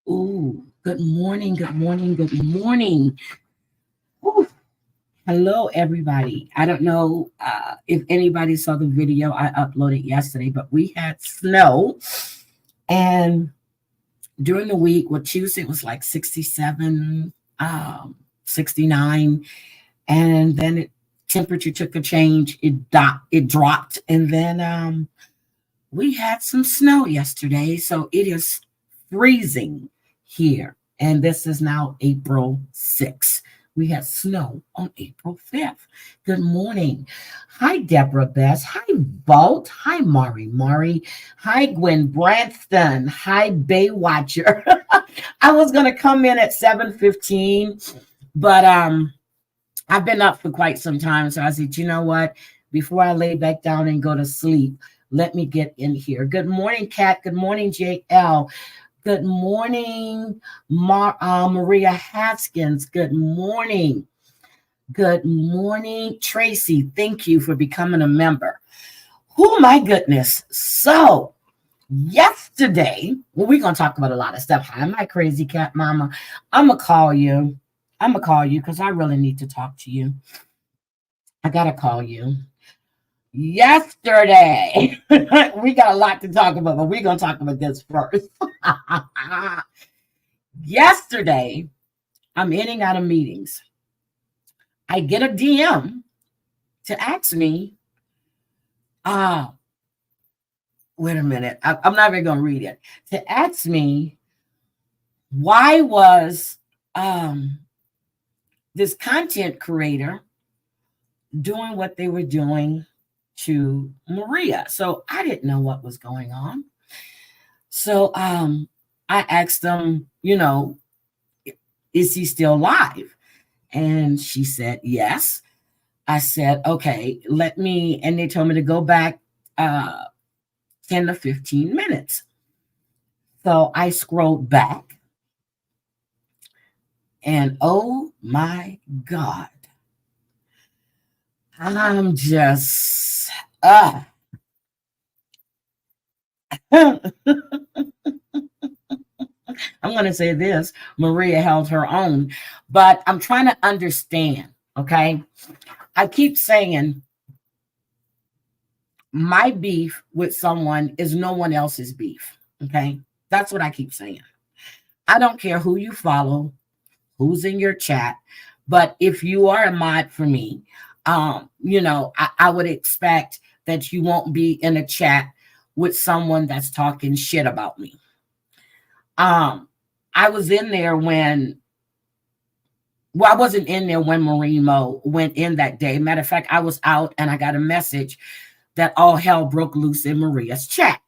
Ooh, good morning, good morning, good morning. Ooh, hello, everybody. I don't know if anybody saw the video I uploaded yesterday, but we had snow. And during the week, well, Tuesday was like 67, 69. And then temperature took a change. It dropped. And then we had some snow yesterday. So it is freezing here. And this is now April 6th. We had snow on April 5th. Good morning. Hi, Deborah Bess. Hi, Vault. Hi, Mari. Hi, Gwen Branston. Hi, Baywatcher. I was going to come in at 7:15, but I've been up for quite some time. So I said, you know what? Before I lay back down and go to sleep, let me get in here. Good morning, Kat. Good morning, JL. Good morning, Maria Haskins. Good morning. Good morning, Tracy. Thank you for becoming a member. Oh, my goodness. So, yesterday, well, we're going to talk about a lot of stuff. Hi, my crazy cat mama. I'm going to call you. Because I really need to talk to you. I got to call you. Yesterday, we got a lot to talk about, but we're going to talk about this first. Yesterday, I'm in and out of meetings. I get a DM to ask me, wait a minute, I'm not even going to read it, to ask me why was this content creator doing what they were doing to Maria. So I didn't know what was going on. So I asked them, is he still alive? And she said, yes. I said, okay, and they told me to go back 10 to 15 minutes. So I scrolled back and oh my God, I'm just, I'm going to say this, Maria held her own, but I'm trying to understand, okay? I keep saying my beef with someone is no one else's beef, okay? That's what I keep saying. I don't care who you follow, who's in your chat, but if you are a mod for me, I would expect that you won't be in a chat with someone that's talking shit about me. I was in there I wasn't in there when Maureen Mo went in that day. Matter of fact, I was out and I got a message that all hell broke loose in Maria's chat.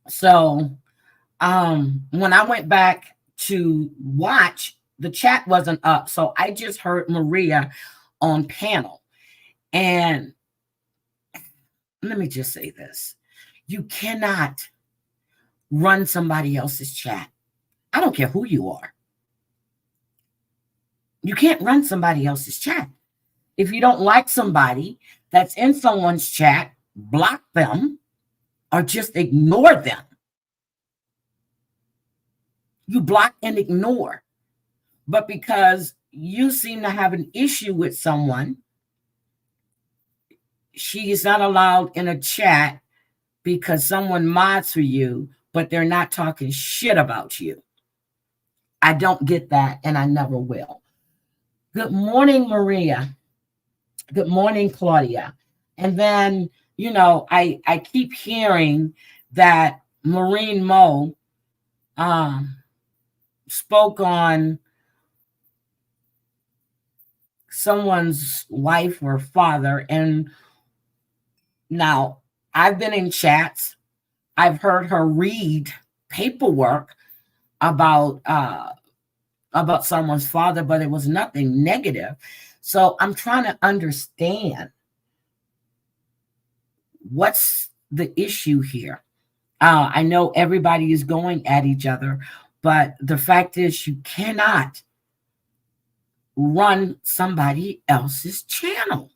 So when I went back to watch, the chat wasn't up. So I just heard Maria on panel. And let me just say this. You cannot run somebody else's chat. I don't care who you are. You can't run somebody else's chat. If you don't like somebody that's in someone's chat, block them or just ignore them. You block and ignore. But because you seem to have an issue with someone, she is not allowed in a chat because someone mods for you, but they're not talking shit about you. I don't get that, and I never will. Good morning, Maria. Good morning, Claudia. And then, I keep hearing that Maureen Mo spoke on someone's wife or father. And now I've been in chats. I've heard her read paperwork about someone's father, but it was nothing negative. So I'm trying to understand what's the issue here. I know everybody is going at each other, but the fact is you cannot run somebody else's channel.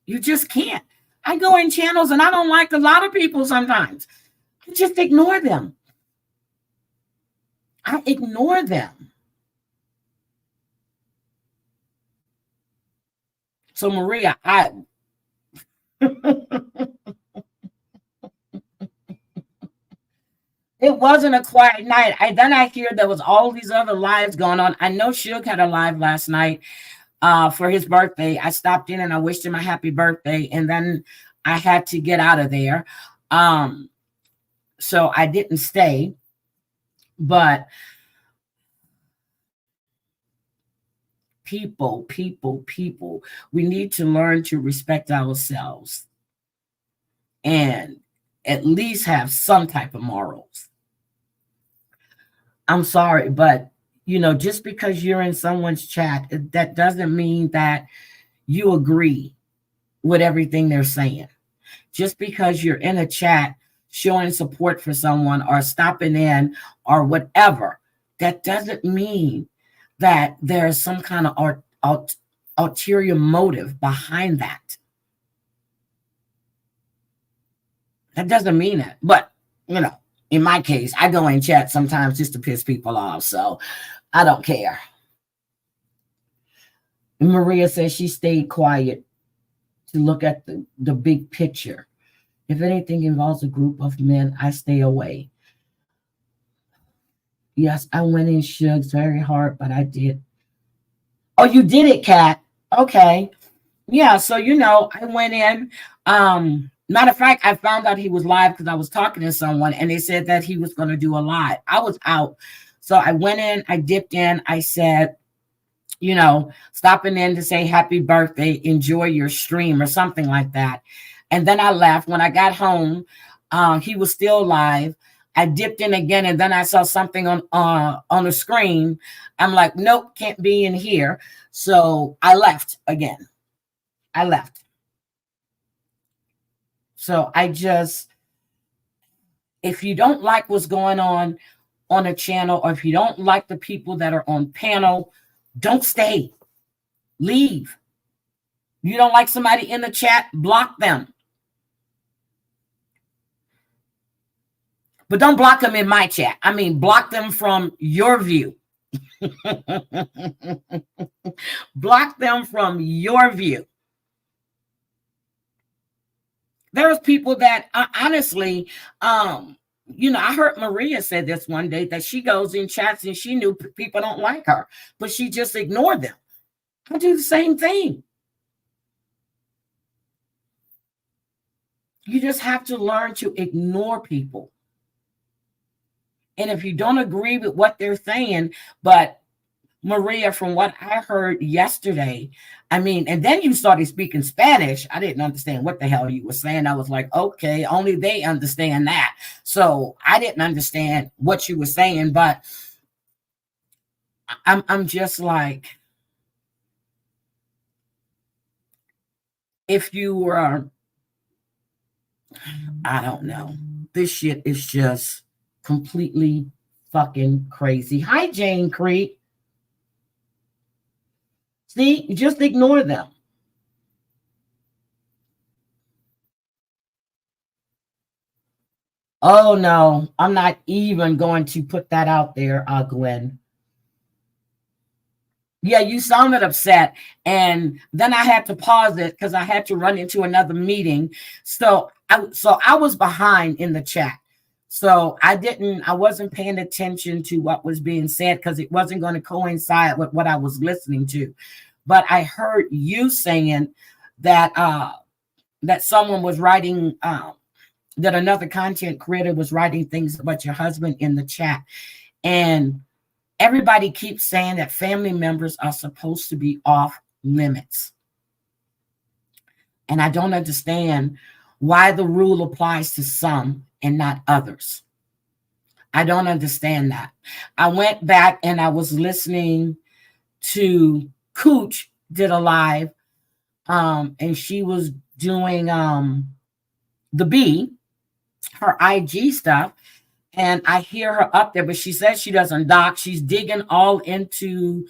You just can't. I go in channels and I don't like a lot of people sometimes. I just ignore them. I ignore them. So Maria, it wasn't a quiet night. Then I hear there was all these other lives going on. I know Suge had a live last night for his birthday. I stopped in and I wished him a happy birthday, and then I had to get out of there. So I didn't stay, but people, we need to learn to respect ourselves and at least have some type of morals. I'm sorry, but just because you're in someone's chat, that doesn't mean that you agree with everything they're saying. Just because you're in a chat showing support for someone or stopping in or whatever, that doesn't mean that there's some kind of ulterior motive behind that. That doesn't mean it. But, in my case, I go in chat sometimes just to piss people off. So I don't care. Maria says she stayed quiet to look at the big picture. If anything involves a group of men, I stay away. Yes, I went in Shugs very hard, but I did. Oh, you did it, Kat. Okay. Yeah, so I went in. Matter of fact, I found out he was live because I was talking to someone and they said that he was going to do a live. I was out. So I went in, I dipped in, I said, stopping in to say happy birthday, enjoy your stream or something like that. And then I left. When I got home, he was still live. I dipped in again, and then I saw something on the screen. I'm like, nope, can't be in here. So I left again. I left. So if you don't like what's going on a channel, or if you don't like the people that are on panel, don't stay. Leave. You don't like somebody in the chat, block them. But don't block them in my chat. I mean, block them from your view. Block them from your view. There's people that honestly, I heard Maria say this one day, that she goes in chats and she knew people don't like her, but she just ignored them. I do the same thing. You just have to learn to ignore people. And if you don't agree with what they're saying, but Maria, from what I heard yesterday, and then you started speaking Spanish. I didn't understand what the hell you were saying. I was like, okay, only they understand that. So I didn't understand what you were saying, but I'm just like, if you were, I don't know. This shit is just completely fucking crazy. Hi, Jane Creek. See, just ignore them. Oh, no, I'm not even going to put that out there, Gwen. Yeah, you sounded upset. And then I had to pause it because I had to run into another meeting. So I was behind in the chat. So I wasn't paying attention to what was being said because it wasn't going to coincide with what I was listening to. But I heard you saying that that someone was writing, that another content creator was writing things about your husband in the chat. And everybody keeps saying that family members are supposed to be off limits. And I don't understand why the rule applies to some and not others. I don't understand that. I went back and I was listening to Cooch did a live, and she was doing the B, her IG stuff, and I hear her up there, but she says she doesn't dock. She's digging all into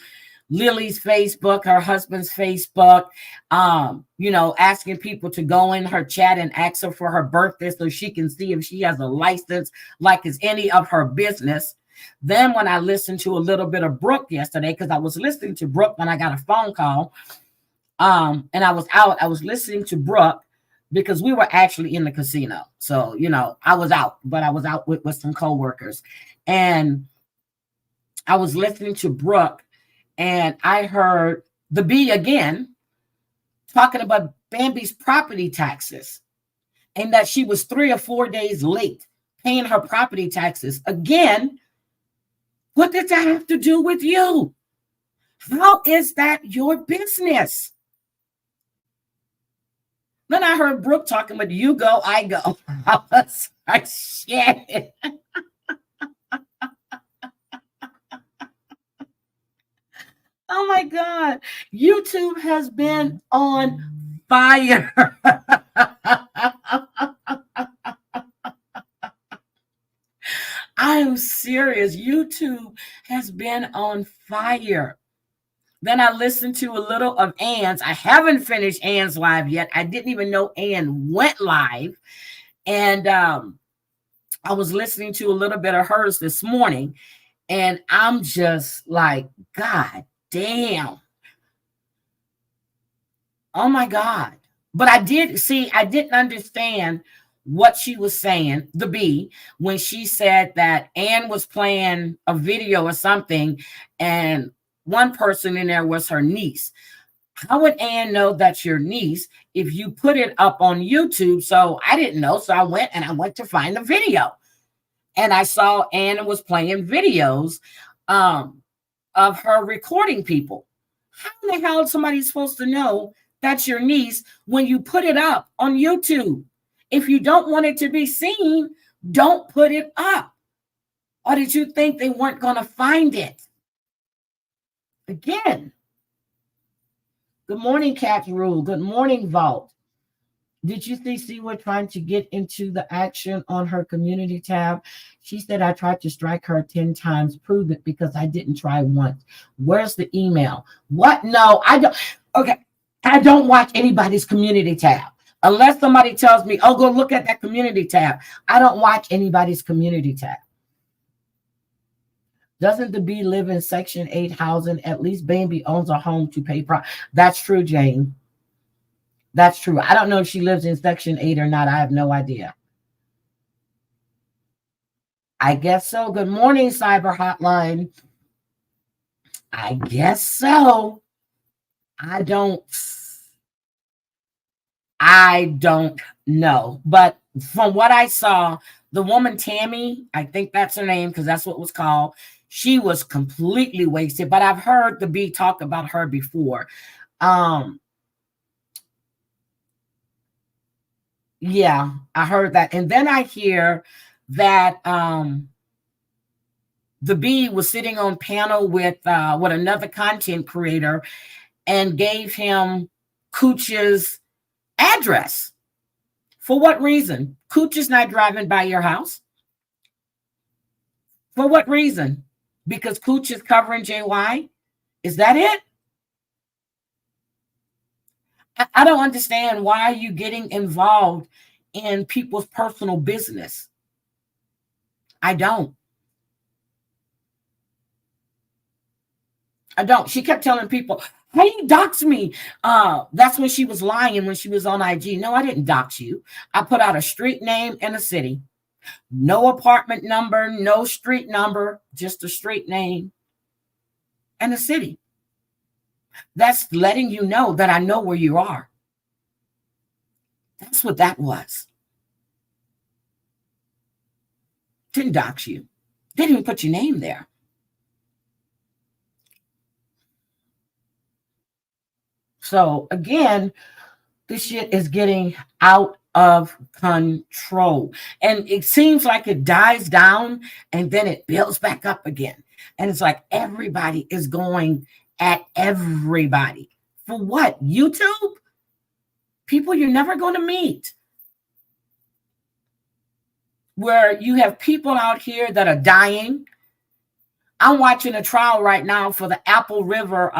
Lily's Facebook, her husband's Facebook, asking people to go in her chat and ask her for her birthday so she can see if she has a license, like it's any of her business. Then when I listened to a little bit of Brooke yesterday, because I was listening to Brooke when I got a phone call, and I was out, I was listening to Brooke because we were actually in the casino. So, I was out, but I was out with some coworkers. And I was listening to Brooke, and I heard the B again talking about Bambi's property taxes and that she was 3 or 4 days late paying her property taxes. Again, what does that have to do with you? How is that your business? Then I heard Brooke talking about you go, I go. I was like, shit. Oh my God. YouTube has been on fire. I am serious. YouTube has been on fire. Then I listened to a little of Ann's. I haven't finished Ann's live yet. I didn't even know Ann went live. And I was listening to a little bit of hers this morning. And I'm just like, God damn. Oh my God. But I didn't understand what she was saying, the B, when she said that Ann was playing a video or something, and one person in there was her niece. How would Ann know that's your niece if you put it up on YouTube? So I didn't know. So I went to find the video. And I saw Ann was playing videos of her recording people. How in the hell is somebody supposed to know that's your niece when you put it up on YouTube? If you don't want it to be seen, don't put it up. Or did you think they weren't going to find it? Again. Good morning, Cat Rule. Good morning, Vault. Did you see we're trying to get into the action on her community tab? She said, I tried to strike her 10 times. Prove it, because I didn't try once. Where's the email? What? No, I don't. Okay. I don't watch anybody's community tab. Unless somebody tells me, oh, go look at that community tab. I don't watch anybody's community tab. Doesn't the B live in Section 8 housing? At least Bambi owns a home to pay. That's true, Jane. That's true. I don't know if she lives in Section 8 or not. I have no idea. I guess so. Good morning, Cyber Hotline. I guess so. I don't know. But from what I saw, the woman Tammy, I think that's her name because that's what it was called, she was completely wasted. But I've heard the B talk about her before. Yeah, I heard that. And then I hear that the B was sitting on panel with another content creator and gave him Cooch's address. For what reason? Cooch is not driving by your house. For what reason? Because Cooch is covering JY? Is that it? I don't understand. Why are you getting involved in people's personal business? I don't. She kept telling people, hey, you doxed me. That's when she was lying when she was on IG. No, I didn't dox you. I put out a street name and a city. No apartment number, no street number, just a street name and a city. That's letting you know that I know where you are. That's what that was. Didn't dox you. Didn't even put your name there. So again, this shit is getting out of control. And it seems like it dies down and then it builds back up again. And it's like everybody is going at everybody. For what? YouTube? People you're never going to meet. Where you have people out here that are dying. I'm watching a trial right now for the Apple River,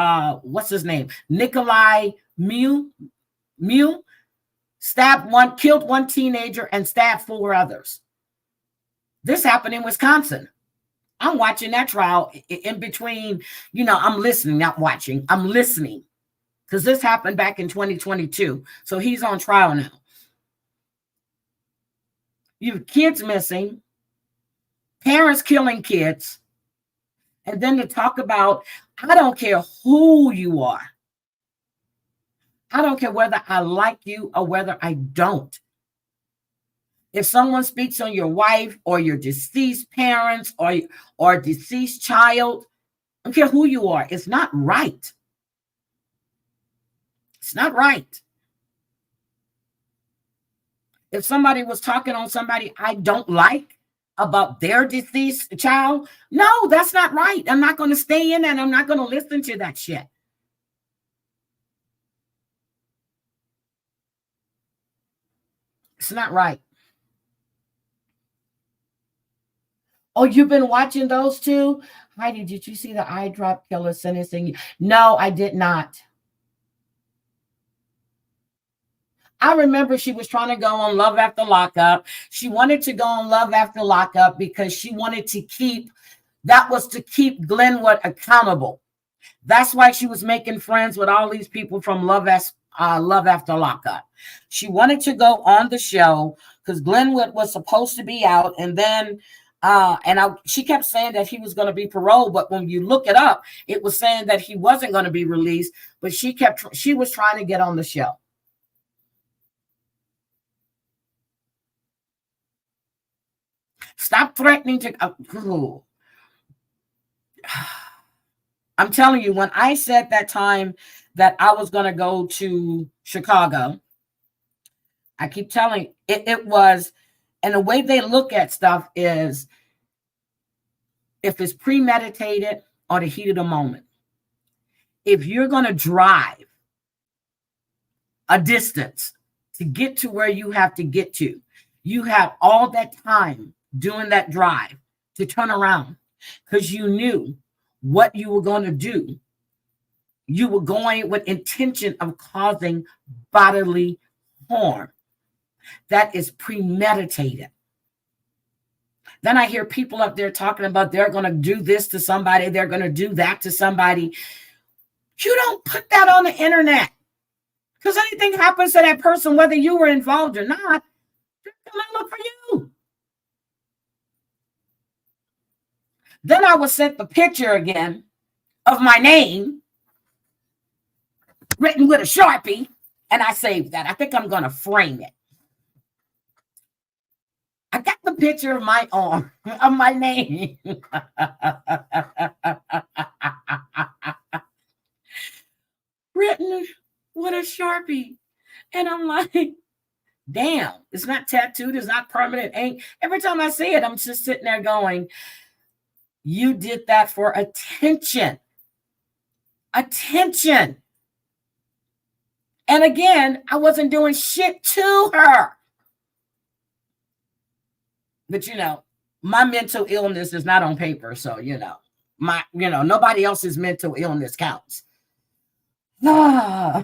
what's his name? Nikolai Mule, killed one teenager and stabbed 4 others. This happened in Wisconsin. I'm watching that trial in between. I'm listening, not watching. I'm listening because this happened back in 2022. So he's on trial now. You have kids missing, parents killing kids, and then to talk about, I don't care who you are. I don't care whether I like you or whether I don't. If someone speaks on your wife or your deceased parents or deceased child, I don't care who you are. It's not right. It's not right. If somebody was talking on somebody I don't like about their deceased child, no, that's not right. I'm not going to stay in and I'm not going to listen to that shit. It's not right. Oh, you've been watching those two? Heidi, did you see the eye drop killer sentencing? No, I did not. I remember she was trying to go on Love After Lockup. She wanted to go on Love After Lockup because she wanted to keep Glenwood accountable. That's why she was making friends with all these people from Love After Lockup. She wanted to go on the show because Glenwood was supposed to be out, and then she kept saying that he was going to be paroled, but when you look it up, it was saying that he wasn't going to be released. But she was trying to get on the show. Stop threatening to. I'm telling you, when I said that time that I was going to go to Chicago, I keep telling it was, and the way they look at stuff is if it's premeditated or the heat of the moment. If you're going to drive a distance to get to where you have to get to, you have all that time doing that drive to turn around because you knew what you were going to do. You were going with intention of causing bodily harm. That is premeditated. Then I hear people up there talking about they're going to do this to somebody, they're going to do that to somebody. You don't put that on the internet because anything happens to that person, whether you were involved or not, they're going to look for you. Then I was sent the picture again of my name written with a Sharpie, and I saved that. I think I'm going to frame it. I got the picture of my arm, of my name. Written with a Sharpie. And I'm like, damn, it's not tattooed, it's not permanent ink. Every time I see it, I'm just sitting there going, you did that for attention. Attention. And again, I wasn't doing shit to her. But my mental illness is not on paper, so nobody else's mental illness counts. Y'all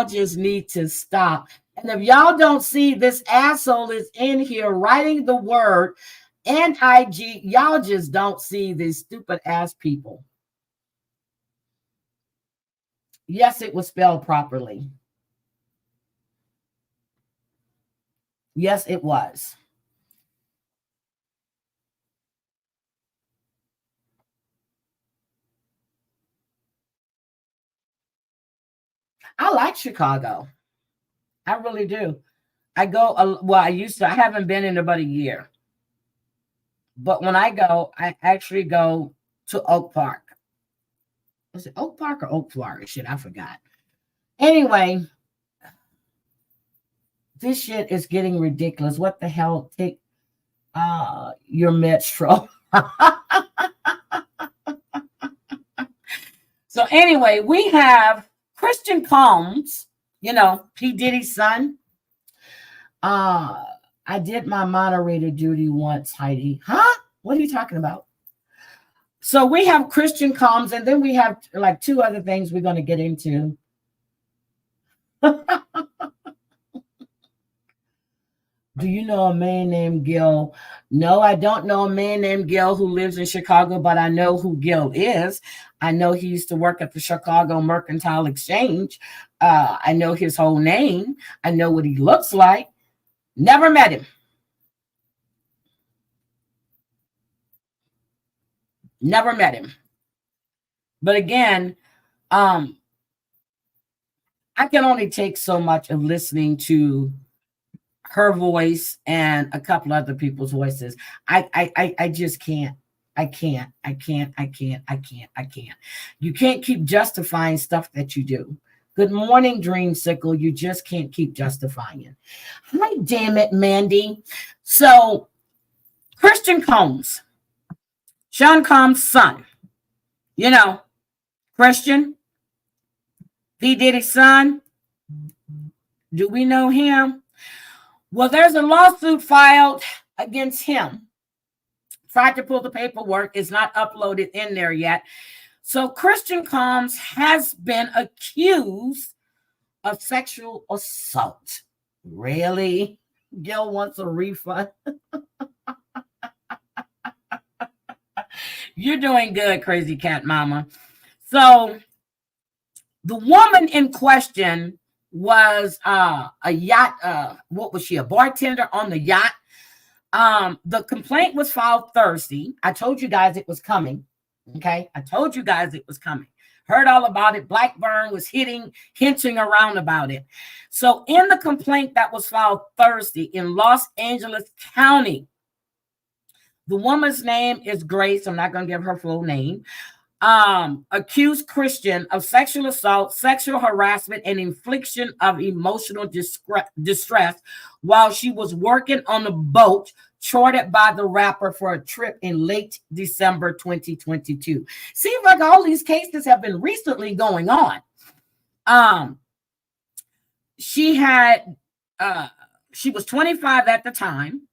just need to stop. And if y'all don't see, this asshole is in here writing the word NIG. Y'all just don't see these stupid ass people. Yes, it was spelled properly. Yes, it was. I like Chicago. I really do. I go, I used to, I haven't been in about a year. But when I go, I actually go to Oak Park. Was it Oak Park or Oak Florida? Shit, I forgot. Anyway, this shit is getting ridiculous. What the hell? Take your Metro. So anyway, we have Christian Combs, P. Diddy's son. I did my moderator duty once, Heidi. Huh? What are you talking about? So we have Christian Combs, and then we have like two other things we're going to get into. Do you know a man named Gil? No, I don't know a man named Gil who lives in Chicago, but I know who Gil is. I know he used to work at the Chicago Mercantile Exchange. I know his whole name. I know what he looks like. Never met him. Never met him. But again, um, I can only take so much of listening to her voice and a couple other people's voices. I just can't. I can't. I can't. I can't. I can't. I can't. You can't keep justifying stuff that you do. Good morning, Dreamsicle. You just can't keep justifying. Hi, damn it, Mandy. So, Christian Combs, Sean Combs' son, you know, Christian, P. Diddy's son. Do we know him? Well, there's a lawsuit filed against him. Tried to pull the paperwork. It's not uploaded in there yet. So Christian Combs has been accused of sexual assault. Really? Gil wants a refund. You're doing good, crazy cat mama. So the woman in question was a yacht. What was she? A bartender on the yacht. The complaint was filed Thursday. I told you guys it was coming. Okay. I told you guys it was coming. Heard all about it. Blackburn was hinting around about it. So in the complaint that was filed Thursday in Los Angeles County, the woman's name is Grace. I'm not going to give her full name. Accused Christian of sexual assault, sexual harassment, and infliction of emotional distress while she was working on a boat chartered by the rapper for a trip in late December 2022. Seems like all these cases have been recently going on. She was 25 at the time,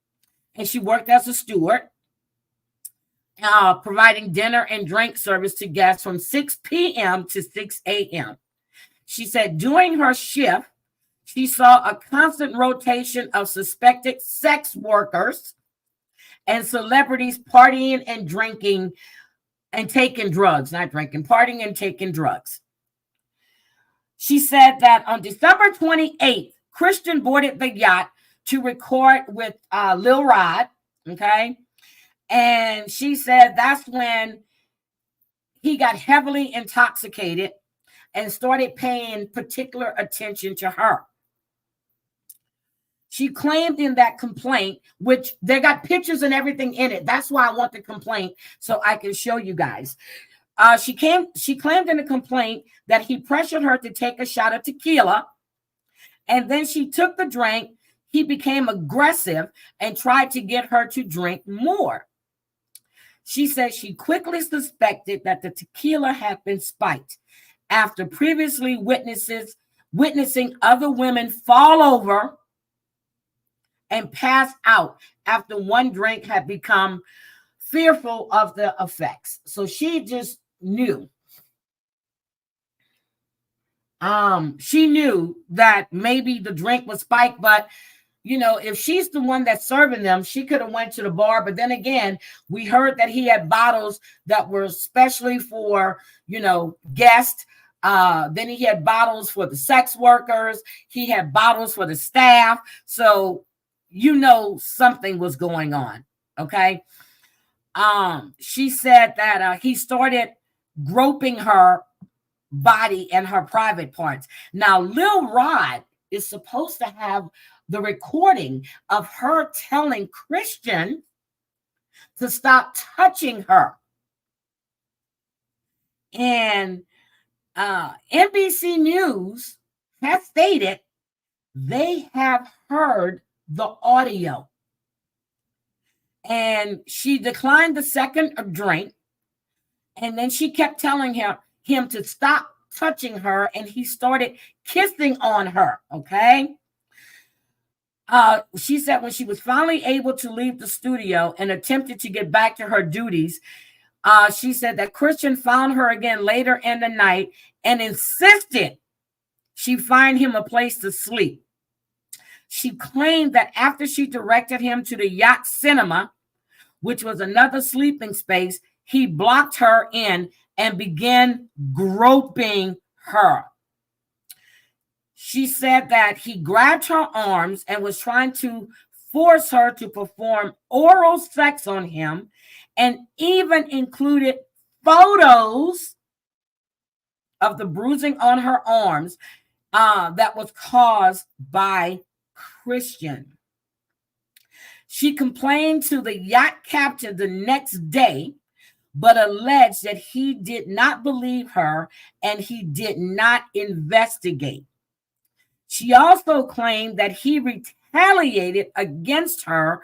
and she worked as a steward. Providing dinner and drink service to guests from 6 p.m. to 6 a.m. She said during her shift, she saw a constant rotation of suspected sex workers and celebrities partying and drinking and taking drugs, not drinking, partying and taking drugs. She said that on December 28th, Christian boarded the yacht to record with Lil Rod, okay? And she said that's when he got heavily intoxicated and started paying particular attention to her. She claimed in that complaint, which they got pictures and everything in it. That's why I want the complaint so I can show you guys. She claimed in the complaint that he pressured her to take a shot of tequila, and then she took the drink. He became aggressive and tried to get her to drink more. She said she quickly suspected that the tequila had been spiked after previously witnessing other women fall over and pass out after one drink had become fearful of the effects. So she just knew. She knew that maybe the drink was spiked, but you know, if she's the one that's serving them, she could have went to the bar. But then again, we heard that he had bottles that were especially for, you know, guests. Then he had bottles for the sex workers. He had bottles for the staff. So, you know, something was going on. Okay. She said that he started groping her body and her private parts. Now, Lil Rod is supposed to have the recording of her telling Christian to stop touching her. And NBC News has stated they have heard the audio. And she declined the second drink. And then she kept telling him to stop touching her. And he started kissing on her. Okay. She said when she was finally able to leave the studio and attempted to get back to her duties, she said that Christian found her again later in the night and insisted she find him a place to sleep. She claimed that after she directed him to the yacht cinema, which was another sleeping space, he blocked her in and began groping her. She said that he grabbed her arms and was trying to force her to perform oral sex on him, and even included photos of the bruising on her arms that was caused by Christian. She complained to the yacht captain the next day, but alleged that he did not believe her and he did not investigate. She also claimed that he retaliated against her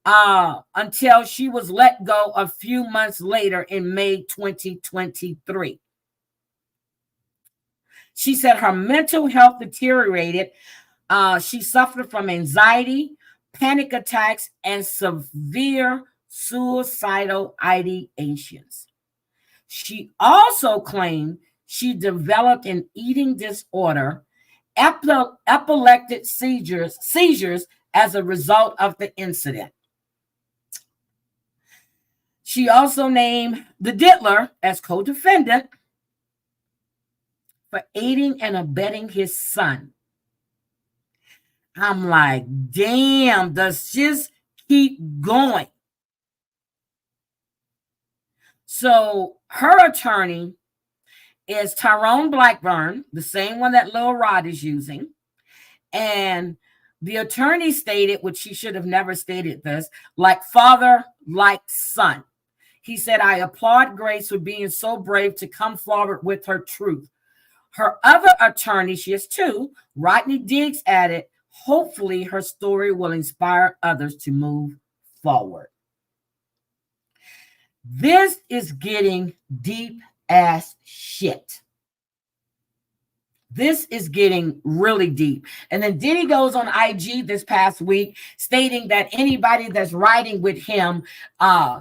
until she was let go a few months later in May 2023. She said her mental health deteriorated. She suffered from anxiety, panic attacks, and severe suicidal ideations. She also claimed she developed an eating disorder, epileptic seizures as a result of the incident. She also named the diddler as co-defendant for aiding and abetting his son. I'm like, damn, does just keep going. So her attorney is Tyrone Blackburn, the same one that Lil Rod is using. And the attorney stated, which she should have never stated this, like father, like son. He said, I applaud Grace for being so brave to come forward with her truth. Her other attorney, she has two, Rodney Diggs, added, hopefully her story will inspire others to move forward. This is getting deep as shit. This is getting really deep. And then Diddy goes on IG this past week stating that anybody that's riding with him,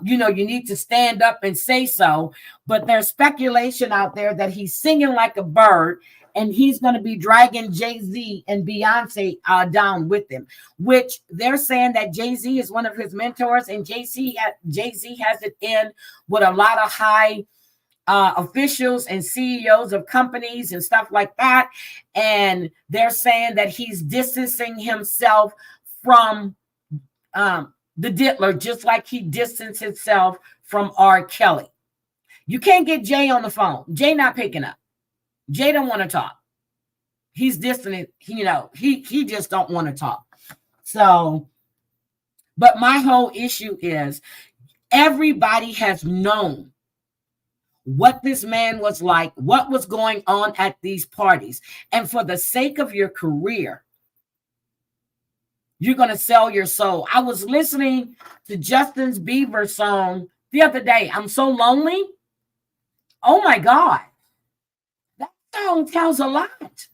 you need to stand up and say so. But there's speculation out there that he's singing like a bird and he's going to be dragging Jay-Z and Beyonce down with him, which they're saying that Jay-Z is one of his mentors, and Jay-Z has it in with a lot of high officials and CEOs of companies and stuff like that. And they're saying that he's distancing himself from the diddler, just like he distanced himself from R. Kelly. You can't get Jay on the phone. Jay not picking up. Jay don't want to talk. He's distant, he just don't want to talk. So, but my whole issue is everybody has known what this man was like, what was going on at these parties. And for the sake of your career, you're going to sell your soul. I was listening to Justin Bieber's song the other day, I'm So Lonely. Oh my God. That song tells a lot.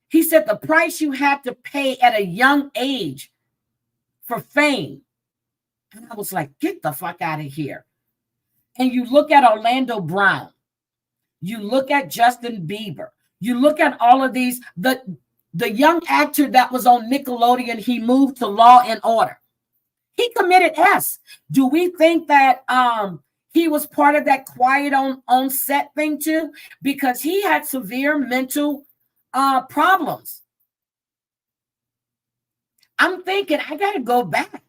He said the price you had to pay at a young age for fame. And I was like, get the fuck out of here. And you look at Orlando Brown, you look at Justin Bieber, you look at all of these, the young actor that was on Nickelodeon, he moved to Law and Order. He committed S. Do we think that he was part of that quiet on set thing too? Because he had severe mental problems. I'm thinking, I got to go back.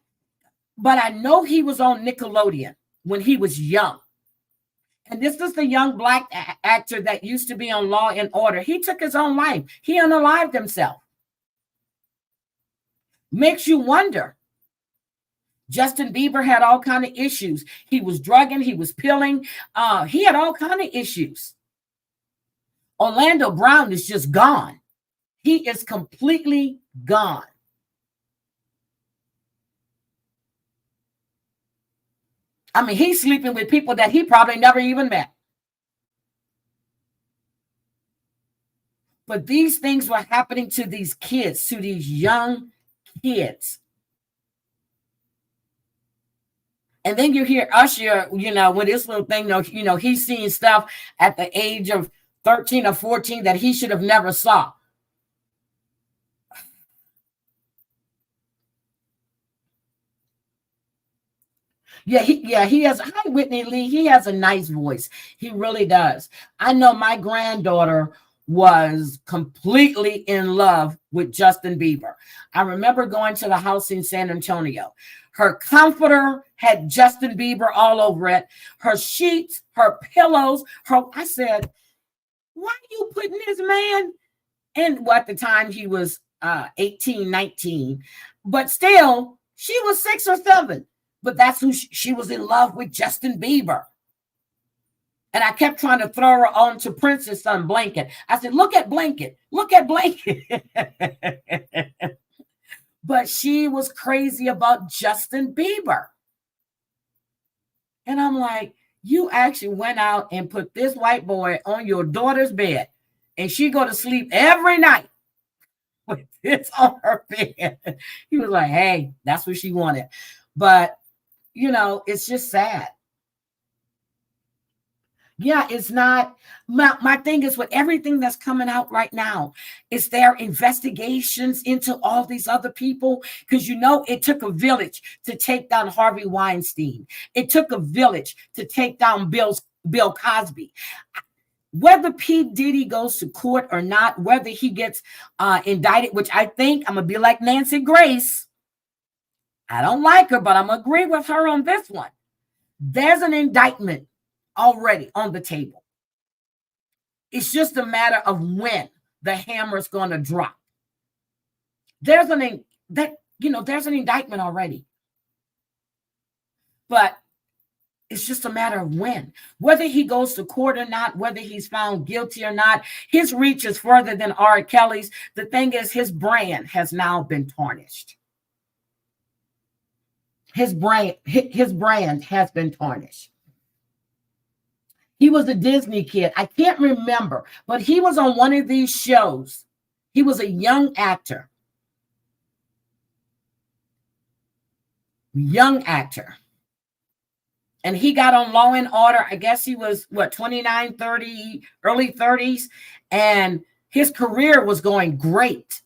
But I know he was on Nickelodeon when he was young. And this is the young black actor that used to be on Law and Order. He took his own life. He unalived himself. Makes you wonder. Justin Bieber had all kind of issues. He was drugging. He was pilling. He had all kind of issues. Orlando Brown is just gone. He is completely gone. I mean, he's sleeping with people that he probably never even met. But these things were happening to these kids, to these young kids. And then you hear Usher, with this little thing, he's seeing stuff at the age of 13 or 14 that he should have never saw. He has. Hi, Whitney Lee. He has a nice voice. He really does. I know my granddaughter was completely in love with Justin Bieber. I remember going to the house in San Antonio. Her comforter had Justin Bieber all over it. Her sheets, her pillows, I said, why are you putting this man in? Well, at the time he was 18, 19, but still, she was 6 or 7. But that's who she was in love with, Justin Bieber. And I kept trying to throw her onto Prince's son, Blanket. I said, look at Blanket. Look at Blanket. But she was crazy about Justin Bieber. And I'm like, you actually went out and put this white boy on your daughter's bed, and she go to sleep every night with this on her bed. He was like, hey, that's what she wanted. But, it's just sad. Yeah, it's not. My thing is, with everything that's coming out right now, is there investigations into all these other people? Because it took a village to take down Harvey Weinstein. It took a village to take down Bill Cosby. Whether P. Diddy goes to court or not, whether he gets indicted, which I think I'm gonna be like Nancy Grace. I don't like her, but I'm gonna agree with her on this one. There's an indictment already on the table. It's just a matter of when the hammer is going to drop. There's an indictment already, but it's just a matter of when. Whether he goes to court or not, whether he's found guilty or not, his reach is further than R. Kelly's. The thing is, his brand has now been tarnished. His brand has been tarnished. He was a Disney kid. I can't remember, but he was on one of these shows. He was a young actor. And he got on Law and Order. I guess he was, 29, 30, early 30s. And his career was going great.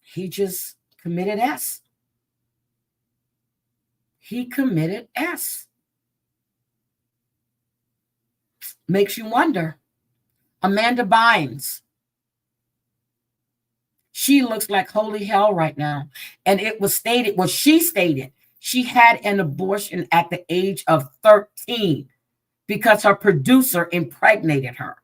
He just committed S. Makes you wonder. Amanda Bynes. She looks like holy hell right now. And she stated she had an abortion at the age of 13 because her producer impregnated her.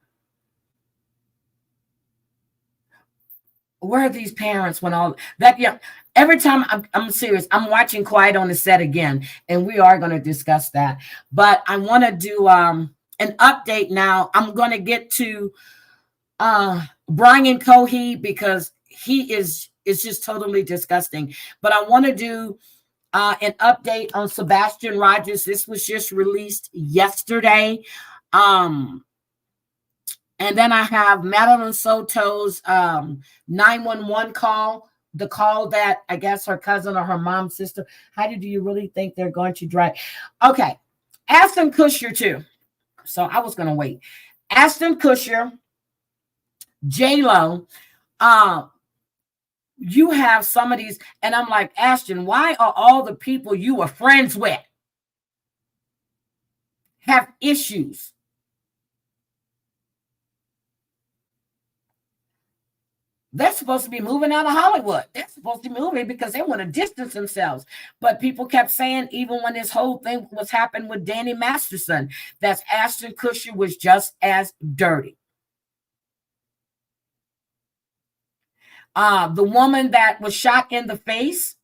Where are these parents when all that? Yeah, every time I'm serious, I'm watching Quiet on the Set again, and we are going to discuss that. But I want to do an update now. I'm going to get to Brian Cohee because he is just totally disgusting. But I want to do an update on Sebastian Rogers. This was just released yesterday. And then I have Madeline Soto's 911 call, the call that I guess her cousin or her mom's sister. How do you really think they're going to drive? Okay. Ashton Kutcher too. So I was going to wait. Ashton Kutcher, J-Lo, you have some of these. And I'm like, Ashton, why are all the people you were friends with have issues? They're supposed to be moving out of Hollywood. They're supposed to be moving because they want to distance themselves. But people kept saying, even when this whole thing was happening with Danny Masterson, that Ashton Kutcher was just as dirty. The woman that was shot in the face,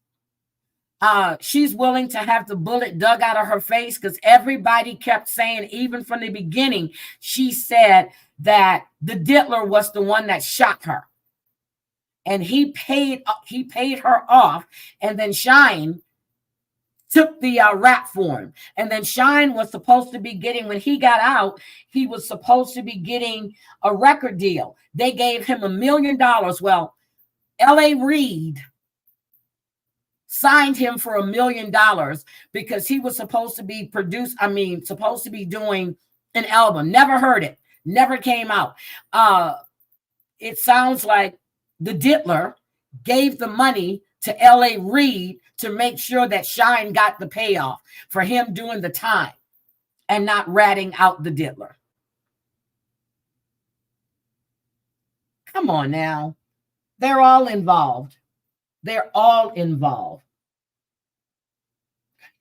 she's willing to have the bullet dug out of her face because everybody kept saying, even from the beginning, she said that the Diddler was the one that shot her. And he paid her off, and then Shine took the rap for him. And then Shine was supposed to be getting, when he got out, he was supposed to be getting a record deal. They gave him $1 million. Well, L.A. Reid signed him for $1 million because he was supposed to be supposed to be doing an album. Never heard it. Never came out. It sounds like the Diddler gave the money to L.A. Reid to make sure that Shine got the payoff for him doing the time and not ratting out the diddler. Come on now. They're all involved. They're all involved.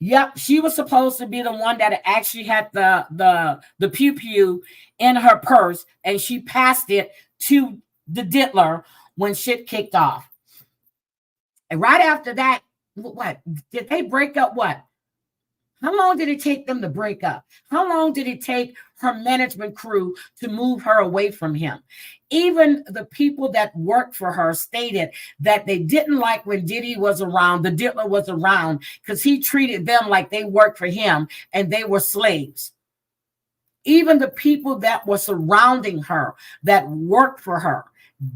Yep, she was supposed to be the one that actually had the pew pew in her purse, and she passed it to the diddler when shit kicked off. And right after that, what did they break up? What? How long did it take them to break up? How long did it take her management crew to move her away from him? Even the people that worked for her stated that they didn't like when Diddy was around, the diddler was around, because he treated them like they worked for him and they were slaves. Even the people that were surrounding her, that worked for her,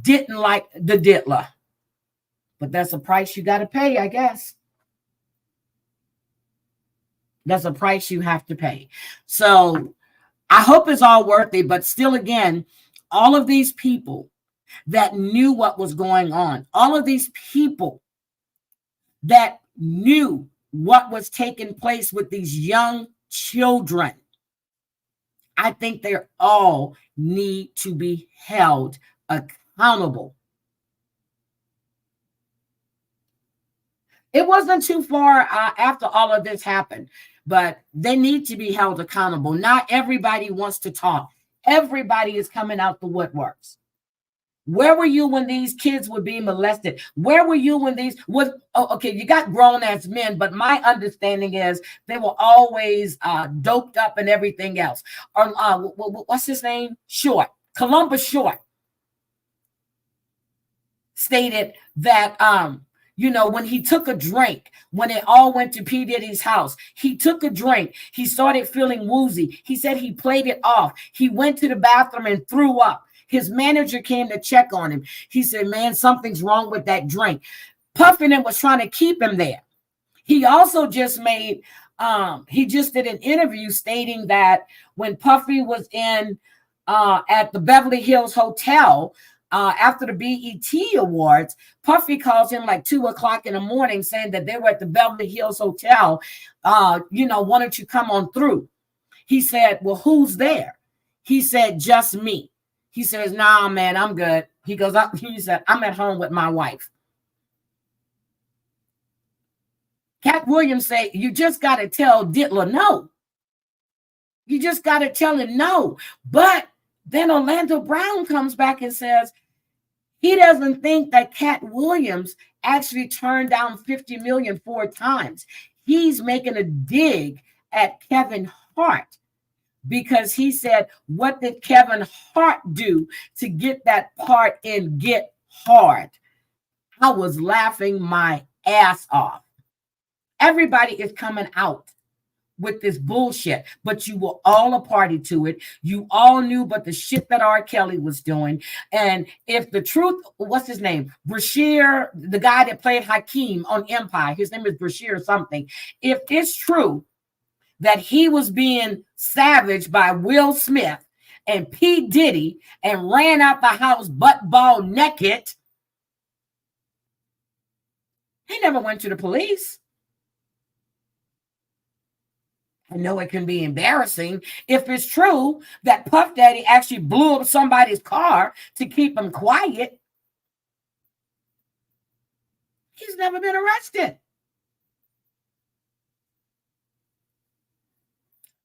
didn't like the diddler. But that's a price you got to pay, I guess. That's a price you have to pay. So I hope it's all worth it. But still, again, all of these people that knew what was going on, all of these people that knew what was taking place with these young children, I think they all need to be held accountable. It wasn't too far after all of this happened, but they need to be held accountable. Not everybody wants to talk. Everybody is coming out the woodworks. Where were you when these kids were being molested? Where were you when these was okay? You got grown ass men, but my understanding is they were always doped up and everything else. Or what's his name? Short, Columbus Short, stated that when he took a drink, when it all went to P. Diddy's house, he took a drink. He started feeling woozy. He said he played it off. He went to the bathroom and threw up. His manager came to check on him. He said, man, something's wrong with that drink. Puffin was trying to keep him there. He also just did an interview stating that when Puffy was in at the Beverly Hills Hotel, after the BET Awards, Puffy calls him like 2:00 in the morning saying that they were at the Beverly Hills Hotel. Why don't you come on through? He said, well, who's there? He said, just me. He says, nah, man, I'm good. He goes up. He said, I'm at home with my wife. Cat Williams said, you just got to tell Diddler no. You just got to tell him no. But then Orlando Brown comes back and says, he doesn't think that Cat Williams actually turned down $50 million 4 times. He's making a dig at Kevin Hart because he said, what did Kevin Hart do to get that part in Get Hard? I was laughing my ass off. Everybody is coming out with this bullshit, but you were all a party to it. You all knew but the shit that R. Kelly was doing. And if the truth, what's his name? Brashear, the guy that played Hakeem on Empire, his name is Brashear something. If it's true that he was being savaged by Will Smith and P. Diddy and ran out the house butt ball naked, he never went to the police. I know it can be embarrassing if it's true that Puff Daddy actually blew up somebody's car to keep him quiet. He's never been arrested.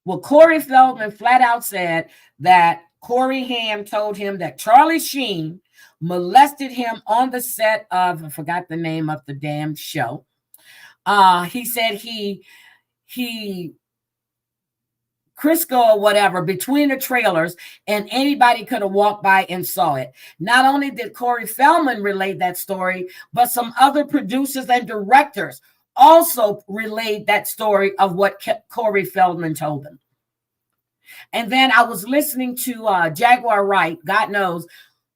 Well, Corey Feldman flat out said that Corey Haim told him that Charlie Sheen molested him on the set of, I forgot the name of the damn show. He said he Crisco or whatever between the trailers, and anybody could have walked by and saw it. Not only did Corey Feldman relate that story, but some other producers and directors also relayed that story of what Corey Feldman told them. And then I was listening to Jaguar Wright. God knows,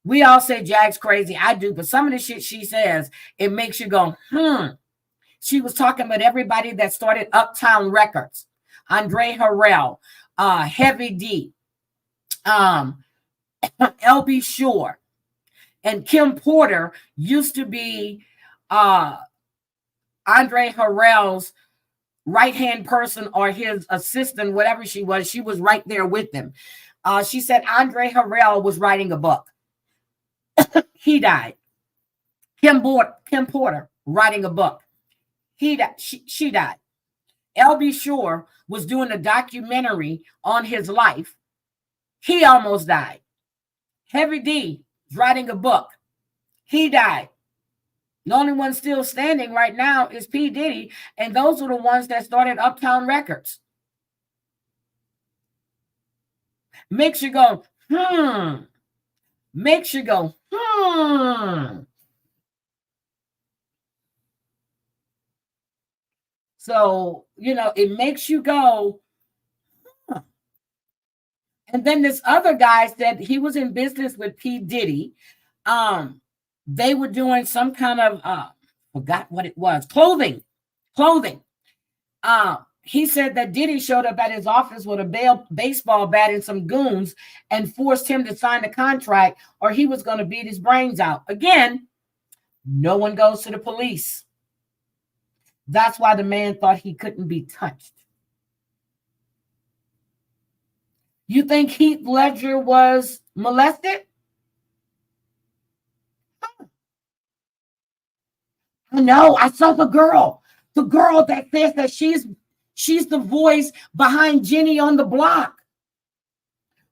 we all say Jag's crazy. I do, but some of the shit she says, it makes you go, She was talking about everybody that started Uptown Records. Andre Harrell, Heavy D, LB Shore, and Kim Porter used to be Andre Harrell's right-hand person or his assistant, whatever she was right there with them. She said Andre Harrell was writing a book. He died. Kim Porter writing a book. He died. She died. LB Shore was doing a documentary on his life. He almost died. Heavy D is writing a book. He died. The only one still standing right now is P. Diddy, and those are the ones that started Uptown Records. Makes you go, Makes you go, So, it makes you go, And then this other guy said he was in business with P. Diddy. They were doing some kind of, forgot what it was, clothing. He said that Diddy showed up at his office with a baseball bat and some goons and forced him to sign the contract or he was going to beat his brains out. Again, no one goes to the police. That's why the man thought he couldn't be touched. You think Heath Ledger was molested? No, I saw the girl that says that she's the voice behind Jenny on the Block.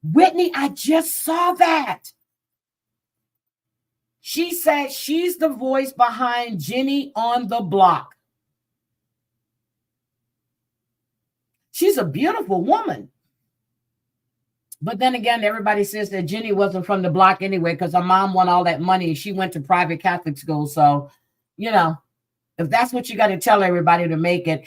Whitney, I just saw that. She said she's the voice behind Jenny on the Block. She's a beautiful woman. But then again, everybody says that Jenny wasn't from the block anyway because her mom won all that money. She went to private Catholic school. So, if that's what you got to tell everybody to make it,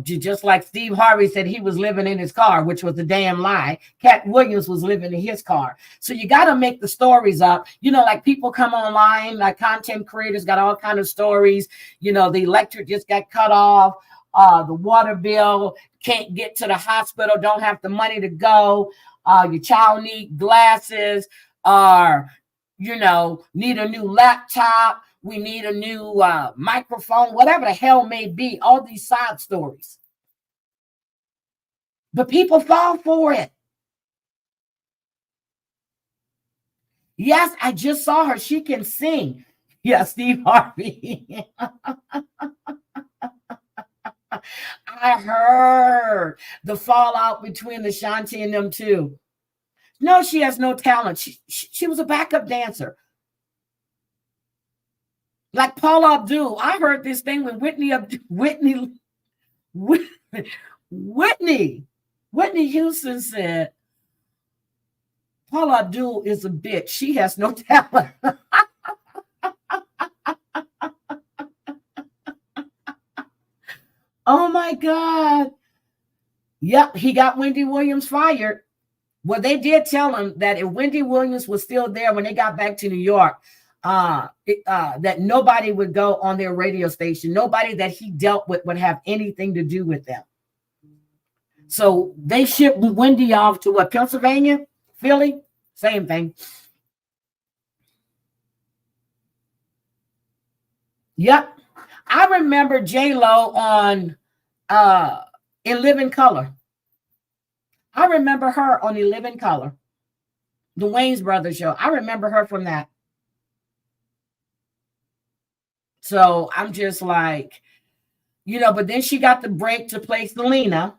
just like Steve Harvey said he was living in his car, which was a damn lie. Cat Williams was living in his car. So you got to make the stories up. Like people come online, like content creators got all kind of stories. The electric just got cut off. The water bill, can't get to the hospital, don't have the money to go. Your child need glasses or, need a new laptop. We need a new microphone, whatever the hell may be, all these side stories. But people fall for it. Yes, I just saw her. She can sing. Yeah, Steve Harvey. I heard the fallout between Ashanti and them two. No, she has no talent. She was a backup dancer. Like Paula Abdul. I heard this thing when Whitney Houston said, Paula Abdul is a bitch. She has no talent. Oh my God. Yep, he got Wendy Williams fired. Well, they did tell him that if Wendy Williams was still there when they got back to New York, that nobody would go on their radio station. Nobody that he dealt with would have anything to do with them. So they shipped Wendy off to what, Pennsylvania? Philly? Same thing. Yep. I remember J-Lo on In Living Color. I remember her on In Living Color. The Wayans Brothers show. I remember her from that. So I'm just like, but then she got the break to play Selena.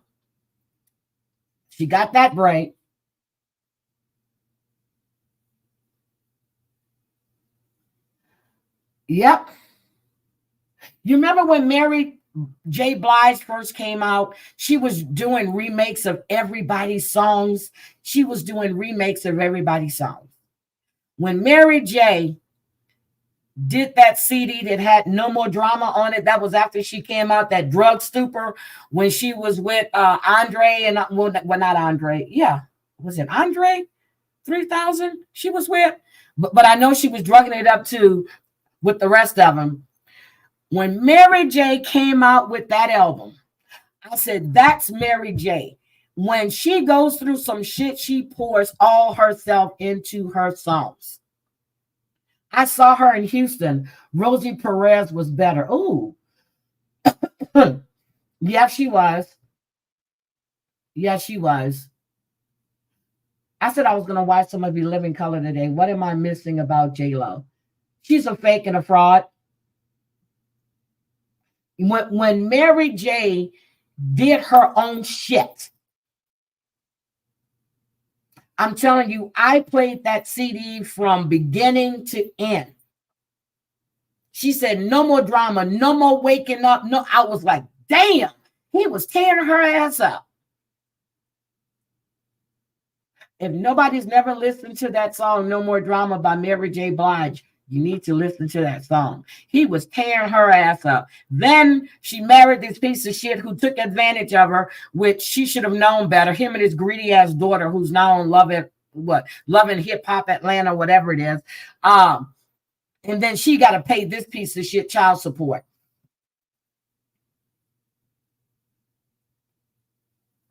She got that break. Yep. You remember when Mary J. Blige first came out? She was doing remakes of everybody's songs. She was doing remakes of everybody's songs. When Mary J. did that CD that had No More Drama on it, that was after she came out, that Drug Stupor, when she was with Andre and, well, not Andre. Yeah. Was it Andre 3000 she was with? But I know she was drugging it up too with the rest of them. When Mary J. came out with that album, I said, that's Mary J. When she goes through some shit, she pours all herself into her songs. I saw her in Houston. Rosie Perez was better. Ooh. Yeah, she was. Yeah, she was. I said I was gonna watch some of You Living Color today. What am I missing about J Lo? She's a fake and a fraud. When Mary J did her own shit, I'm telling you, I played that CD from beginning to end. She said, no more drama, no more waking up. No, I was like, damn, he was tearing her ass up. If nobody's never listened to that song, No More Drama by Mary J. Blige, you need to listen to that song. He was tearing her ass up. Then she married this piece of shit who took advantage of her, which she should have known better. Him and his greedy ass daughter, who's now on Loving Hip Hop Atlanta, whatever it is. And then she got to pay this piece of shit child support.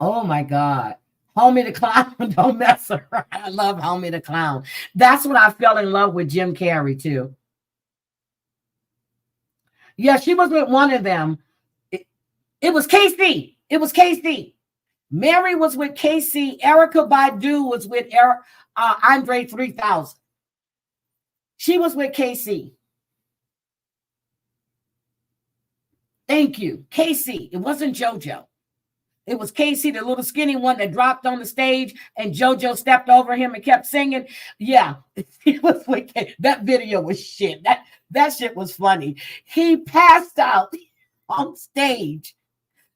Oh my God. Homie the Clown, don't mess around. I love Homie the Clown. That's when I fell in love with Jim Carrey too. Yeah, she was with one of them. It was KC. It was KC. Mary was with KC. Erykah Badu was with Andre 3000. She was with KC. Thank you. KC. It wasn't JoJo. It was KC, the little skinny one that dropped on the stage and JoJo stepped over him and kept singing. Yeah, it was with that video was shit. That shit was funny. He passed out on stage.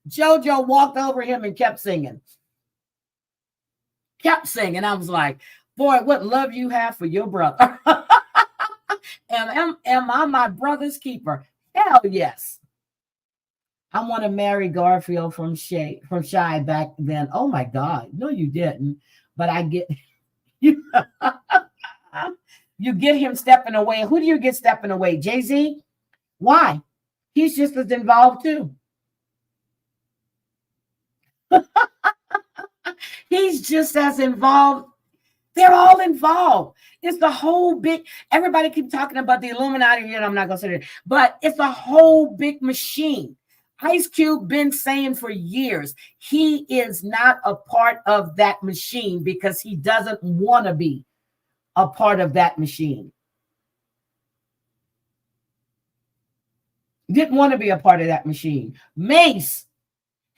JoJo walked over him and kept singing. Kept singing. I was like, boy, what love you have for your brother. Am I my brother's keeper? Hell yes. I want to marry Garfield from Shy back then. Oh my God. No, you didn't. But I get you. You get him stepping away. Who do you get stepping away? Jay-Z? Why? He's just as involved too. He's just as involved. They're all involved. It's the whole big, everybody keep talking about the Illuminati, and I'm not going to say it, but it's a whole big machine. Ice Cube been saying for years, he is not a part of that machine because he doesn't want to be a part of that machine. Didn't want to be a part of that machine. Mace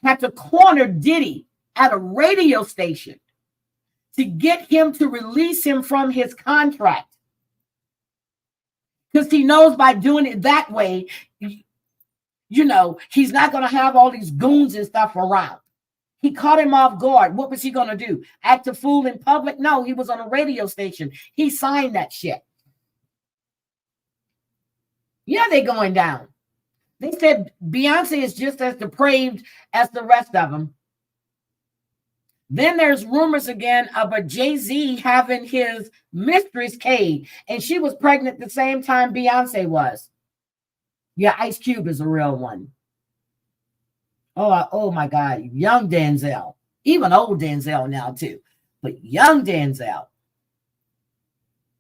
had to corner Diddy at a radio station to get him to release him from his contract. Because he knows by doing it that way, you know, he's not going to have all these goons and stuff around. He caught him off guard. What was he going to do? Act a fool in public? No, he was on a radio station. He signed that shit. Yeah, they're going down. They said Beyonce is just as depraved as the rest of them. Then there's rumors again about Jay-Z having his mistress Kay, and she was pregnant the same time Beyonce was. Yeah, Ice Cube is a real one. Oh my God, young Denzel, even old Denzel now too, but young Denzel.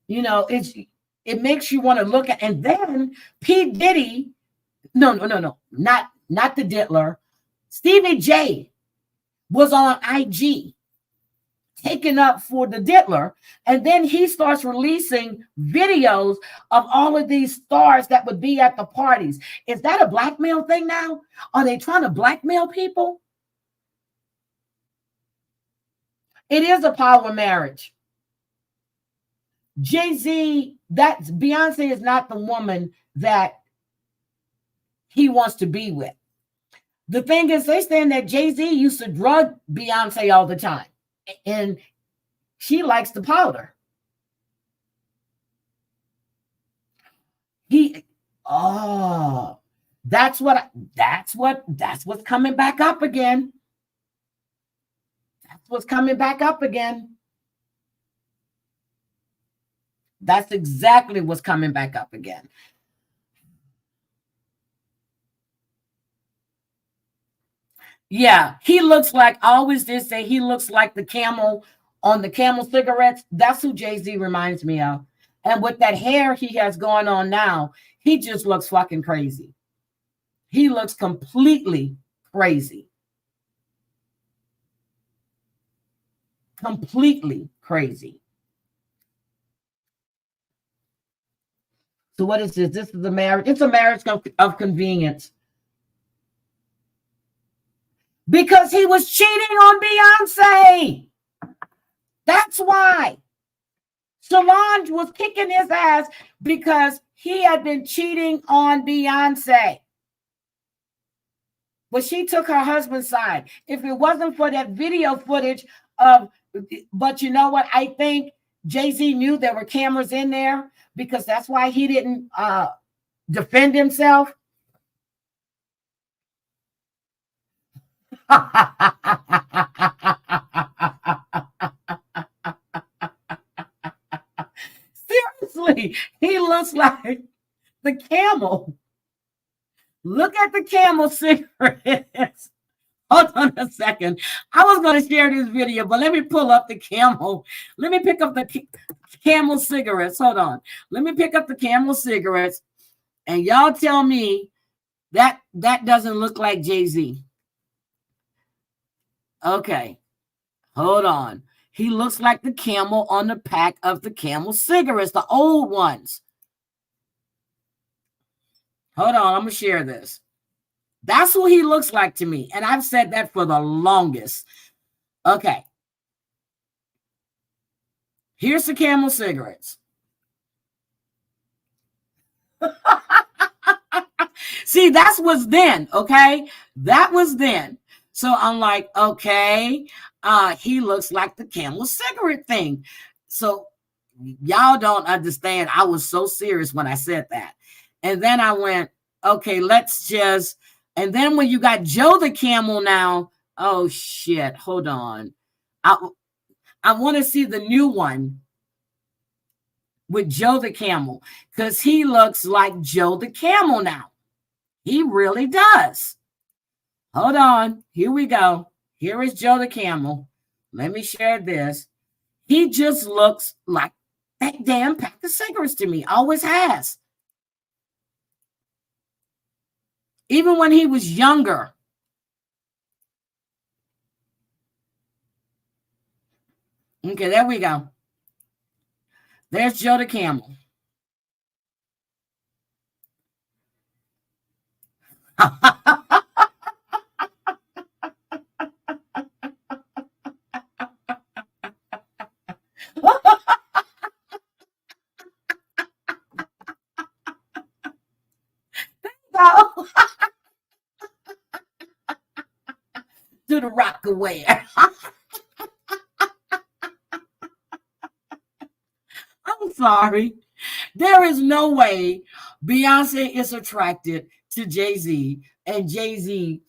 You know, it makes you want to look at, and then P. Diddy, no, not the Diddler. Stevie J was on IG taken up for the Diddler, and then he starts releasing videos of all of these stars that would be at the parties. Is that a blackmail thing now? Are they trying to blackmail people? It is a power marriage. Jay-Z, Beyonce is not the woman that he wants to be with. The thing is, they're saying that Jay-Z used to drug Beyonce all the time, and she likes the powder. That's what's coming back up again. That's what's coming back up again. That's exactly what's coming back up again. Yeah, he looks like, I always did say he looks like the Camel on the Camel cigarettes. That's who Jay-Z reminds me of. And with that hair he has going on now, he just looks fucking crazy. He looks completely crazy. Completely crazy. So what is this? This is a marriage. It's a marriage of convenience. Because he was cheating on Beyonce. That's why. Solange was kicking his ass because he had been cheating on Beyonce. But she took her husband's side. If it wasn't for that video footage of, but you know what? I think Jay-Z knew there were cameras in there because that's why he didn't defend himself. Seriously, he looks like the camel. Look at the camel cigarettes. Hold on a second. I was going to share this video, but let me pull up the camel. Let me pick up the camel cigarettes. Hold on. Let me pick up the camel cigarettes. And y'all tell me that doesn't look like Jay-Z. Okay. Hold on. He looks like the camel on the pack of the camel cigarettes, the old ones. Hold on. I'm going to share this. That's what he looks like to me. And I've said that for the longest. Okay. Here's the camel cigarettes. See, that was then, okay? That was then. So I'm like, okay, he looks like the camel cigarette thing. So y'all don't understand. I was so serious when I said that. And then I went, okay, let's just, and then when you got Joe the camel now, oh shit, hold on. I want to see the new one with Joe the camel because he looks like Joe the camel now. He really does. Hold on. Here we go. Here is Joe the camel. Let me share this. He just looks like that damn pack of cigarettes to me. Always has. Even when he was younger. Okay, there we go. There's Joe the camel. Do the rock away. I'm sorry. There is no way Beyonce is attracted to Jay-Z and Jay-Z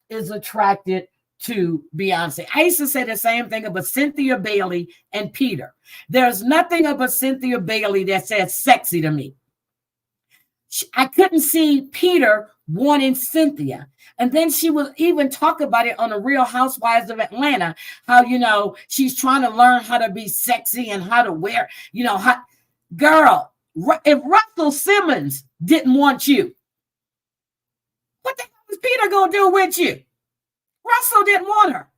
is attracted to Beyonce. I used to say the same thing about Cynthia Bailey and Peter. There's nothing about Cynthia Bailey that says sexy to me. I couldn't see Peter wanting Cynthia. And then she would even talk about it on the Real Housewives of Atlanta, how, you know, she's trying to learn how to be sexy and how to wear, you know, how, girl, if Russell Simmons didn't want you, what the hell is Peter going to do with you? Russell didn't want her.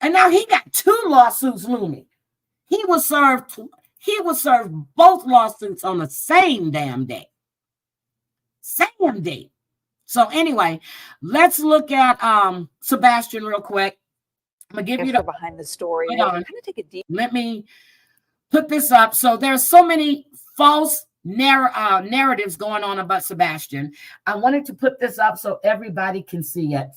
And now he got 2 lawsuits looming. He will serve both lawsuits on the same damn day. Same day. So anyway, let's look at Sebastian real quick. I'm gonna give you the behind the story. Let me put this up. So there's so many false narratives going on about Sebastian. I wanted to put this up so everybody can see it.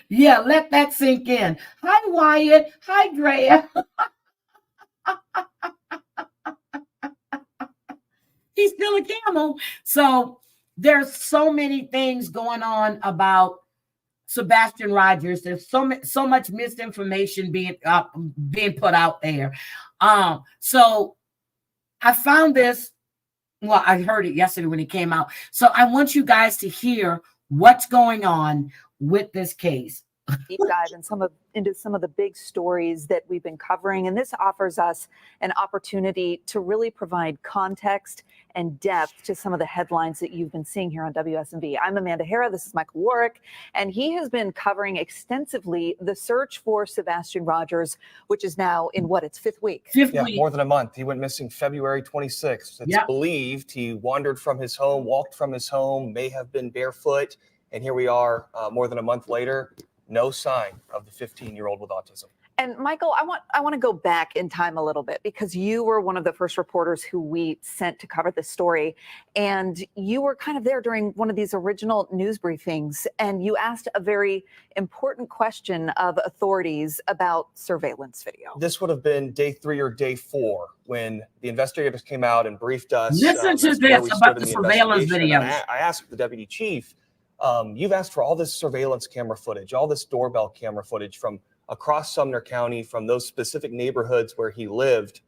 Yeah, let that sink in. Hi, Wyatt. Hi, Drea. He's still a camel. So there's so many things going on about Sebastian Rogers. There's so much misinformation being put out there. So I found this. Well, I heard it yesterday when it came out. So I want you guys to hear what's going on with this case. deep dive into some of the big stories that we've been covering. And this offers us an opportunity to really provide context and depth to some of the headlines that you've been seeing here on WSMV. I'm Amanda Hara. This is Michael Warwick, and he has been covering extensively the search for Sebastian Rogers, which is now in its fifth week. More than a month. He went missing February 26th. It's believed he wandered from his home, walked from his home, may have been barefoot. And here we are more than a month later, no sign of the 15-year-old with autism. And Michael, I want to go back in time a little bit, because you were one of the first reporters who we sent to cover this story. And you were kind of there during one of these original news briefings, and you asked a very important question of authorities about surveillance video. This would have been day 3 or day 4 when the investigators came out and briefed us. Listen to this about the surveillance video. I asked the deputy chief, you've asked for all this surveillance camera footage, all this doorbell camera footage from across Sumner County, from those specific neighborhoods where he lived.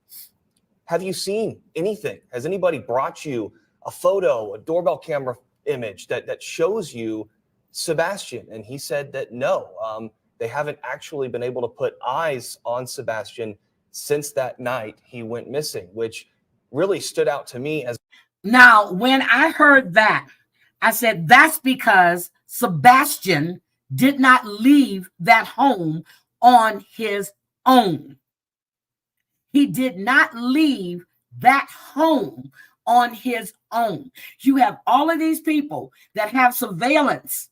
Have you seen anything? Has anybody brought you a photo, a doorbell camera image that shows you Sebastian? And he said that no, they haven't actually been able to put eyes on Sebastian since that night he went missing, which really stood out to me as. Now, when I heard that, I said, that's because Sebastian did not leave that home on his own. He did not leave that home on his own. You have all of these people that have surveillance.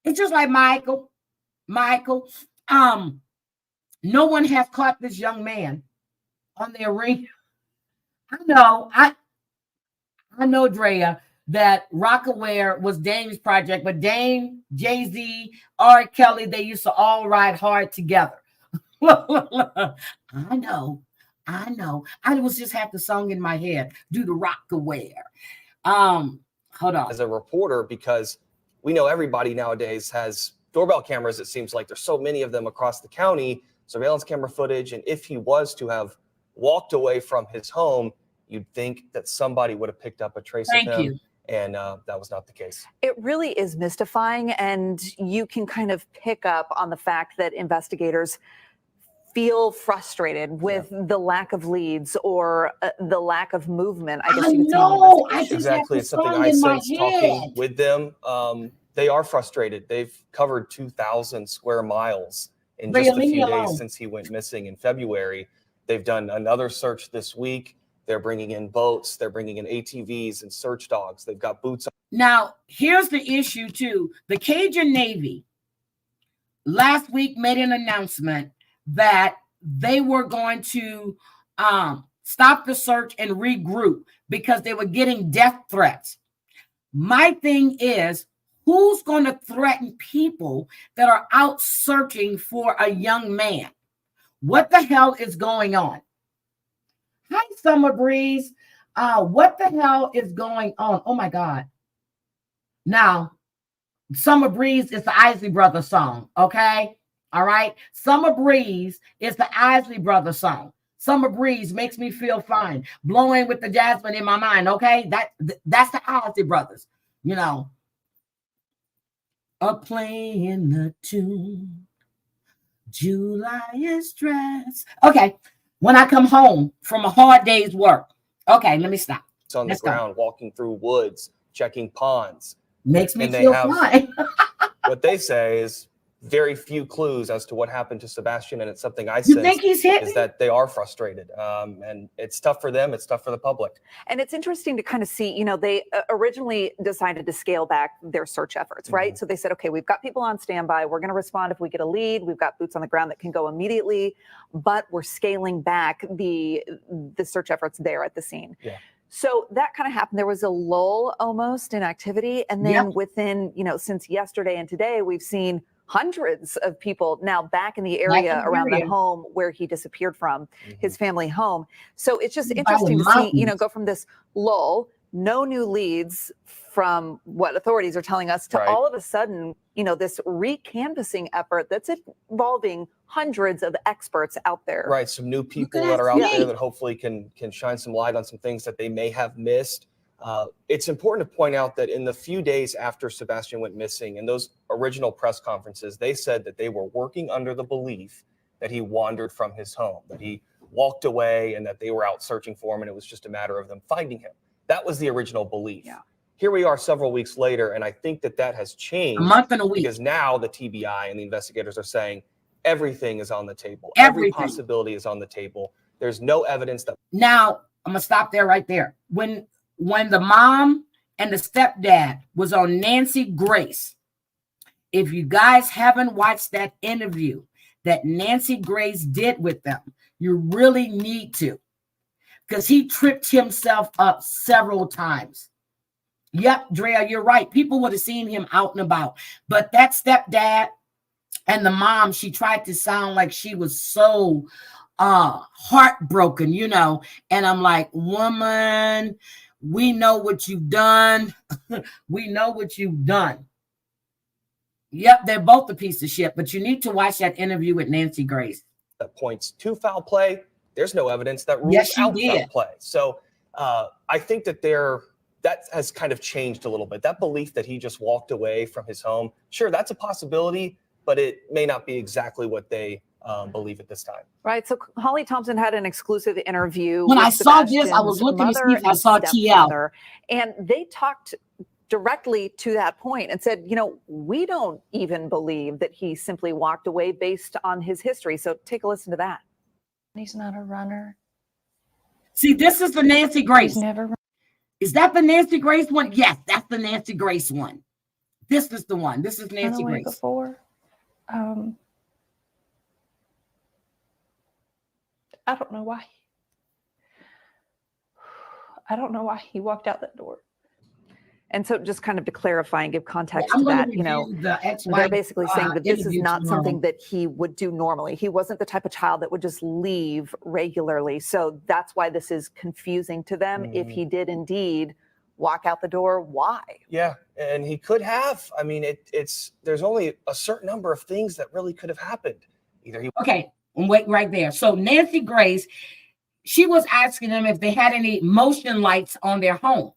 It's just like Michael. No one has caught this young man on their ring. I know, Drea, that Rockaware was Dame's project, but Dame, Jay-Z, R. Kelly, they used to all ride hard together. I know. I was just have the song in my head, do the Rockaware. Hold on. As a reporter, because we know everybody nowadays has doorbell cameras. It seems like there's so many of them across the county, surveillance camera footage. And if he was to have walked away from his home, you'd think that somebody would have picked up a trace of him. And that was not the case. It really is mystifying, and you can kind of pick up on the fact that investigators feel frustrated with the lack of leads or the lack of movement. I guess you could say. Exactly. It's something I sense talking with them. They are frustrated. They've covered 2,000 square miles in just a few days since he went missing in February. They've done another search this week. They're bringing in boats. They're bringing in ATVs and search dogs. They've got boots on. Now, here's the issue, too. The Cajun Navy last week made an announcement that they were going to stop the search and regroup because they were getting death threats. My thing is, who's going to threaten people that are out searching for a young man? What the hell is going on? Hi, Summer Breeze. What the hell is going on? Oh, my God. Now, Summer Breeze is the Isley Brothers song, okay? All right? Summer Breeze is the Isley Brothers song. Summer Breeze makes me feel fine. Blowing with the jasmine in my mind, okay? That's the Isley Brothers, you know. Playing the tune. Julia's dress. Okay. When I come home from a hard day's work. Okay, let me stop. It's on the ground, walking through woods, checking ponds. Makes me feel fine. What they say is very few clues as to what happened to Sebastian, and it's something I think he's is that they are frustrated, and it's tough for them. It's tough for the public. And it's interesting to kind of see, they originally decided to scale back their search efforts, right? So they said, okay, we've got people on standby. We're going to respond if we get a lead. We've got boots on the ground that can go immediately, but we're scaling back the search efforts there at the scene. Yeah. So that kind of happened. There was a lull almost in activity. And then within, since yesterday and today, we've seen hundreds of people now back in the area around the home where he disappeared from, his family home. So it's just interesting to see, go from this lull, no new leads from what authorities are telling us to all of a sudden, this recanvassing effort that's involving hundreds of experts out there. Right. Some new people that are out there that hopefully can shine some light on some things that they may have missed. It's important to point out that in the few days after Sebastian went missing, in those original press conferences, they said that they were working under the belief that he wandered from his home, that he walked away, and that they were out searching for him, and it was just a matter of them finding him. That was the original belief. Yeah. Here we are several weeks later, and I think that that has changed. A month and a week. Because now the TBI and the investigators are saying everything is on the table. Everything. Every possibility is on the table. There's no evidence that. Now, I'm going to stop there right there. When the mom and the stepdad was on Nancy Grace, if you guys haven't watched that interview that Nancy Grace did with them, you really need to, because he tripped himself up several times. Yep, Drea, you're right. People would have seen him out and about. But that stepdad and the mom, she tried to sound like she was so heartbroken, And I'm like, woman, we know what you've done. We know what you've done. Yep, they're both a piece of shit, but you need to watch that interview with Nancy Grace. That points to foul play. There's no evidence that rules Yes, she out did. foul play. So I think that that has kind of changed a little bit. That belief that he just walked away from his home, sure, that's a possibility, but it may not be exactly what they believe at this time. Right. So Holly Thompson had an exclusive interview. When with I saw this, I Sebastian's was looking to see mother if I and saw TL. stepfather, and they talked directly to that point and said, we don't even believe that he simply walked away based on his history. So take a listen to that. He's not a runner. See, this is the Nancy Grace. He's never run. Is that the Nancy Grace one? Yes, that's the Nancy Grace one. This is the one. This is Nancy away Grace. Before. I don't know why. I don't know why he walked out that door. And so just kind of to clarify and give context I'm to gonna that, review the ex-wife, they're basically saying that this is interview not tomorrow. something that he would do normally. He wasn't the type of child that would just leave regularly. So that's why this is confusing to them. If he did indeed walk out the door, why? Yeah, and he could have. I mean, there's only a certain number of things that really could have happened. Either he. Okay, and wait right there. So Nancy Grace, she was asking them if they had any motion lights on their home.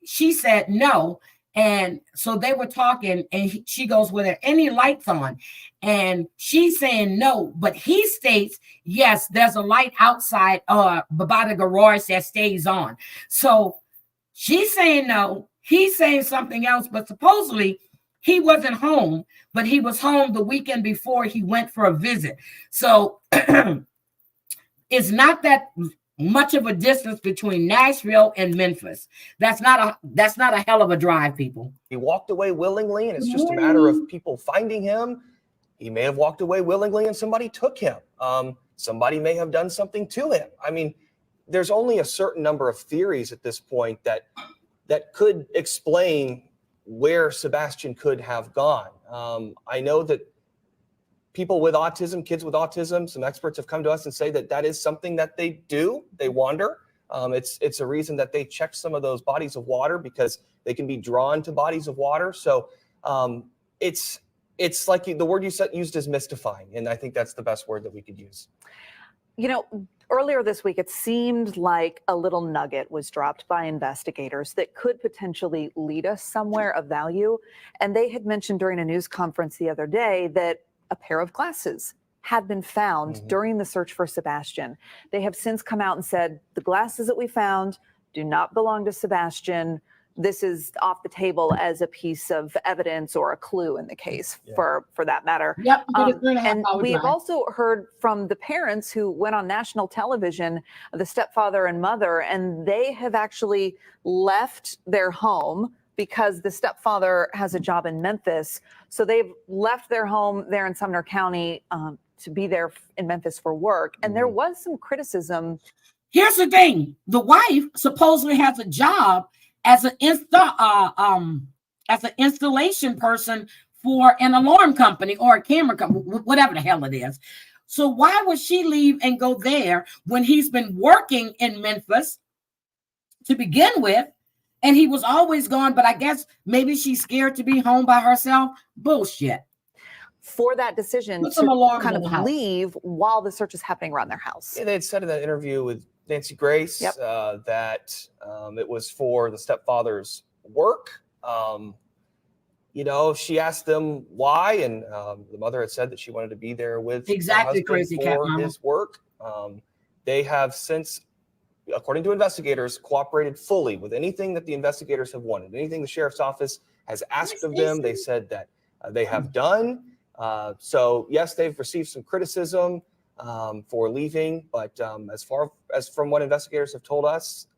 She said no. And so they were talking, and she goes, were there any lights on? And she's saying no, but he states, yes, there's a light outside by the garage that stays on. So she's saying no, he's saying something else, but supposedly he wasn't home, but he was home the weekend before he went for a visit. So it's not that much of a distance between Nashville and Memphis. That's not a hell of a drive, people. He walked away willingly, and it's just a matter of people finding him. He may have walked away willingly, and somebody took him. Somebody may have done something to him. I mean, there's only a certain number of theories at this point that could explain where Sebastian could have gone. I know that people with autism, kids with autism, some experts have come to us and say that is something that they do. They wander. It's a reason that they check some of those bodies of water, because they can be drawn to bodies of water. So it's like the word you used is mystifying, and I think that's the best word that we could use. Earlier this week, it seemed like a little nugget was dropped by investigators that could potentially lead us somewhere of value. And they had mentioned during a news conference the other day that a pair of glasses had been found during the search for Sebastian. They have since come out and said the glasses that we found do not belong to Sebastian. This is off the table as a piece of evidence or a clue in the case, for that matter. Yep. And we have also heard from the parents who went on national television, the stepfather and mother, and they have actually left their home because the stepfather has a job in Memphis. So they've left their home there in Sumner County to be there in Memphis for work. And there was some criticism. Here's the thing. The wife supposedly has a job as an installation person for an alarm company or a camera company, whatever the hell it is. So why would she leave and go there when he's been working in Memphis to begin with? And he was always gone, but I guess maybe she's scared to be home by herself. Bullshit. For that decision Put some to alarms kind in of the house. leave while the search is happening around their house. Yeah, they had said in that interview with Nancy Grace, Yep. that it was for the stepfather's work. She asked them why, and the mother had said that she wanted to be there with Exactly, her husband crazy cat for mama. his work. They have since, according to investigators, cooperated fully with anything that the investigators have wanted, anything the sheriff's office has asked of them. They said that they have done. So yes, they've received some criticism for leaving, but as far as from what investigators have told us,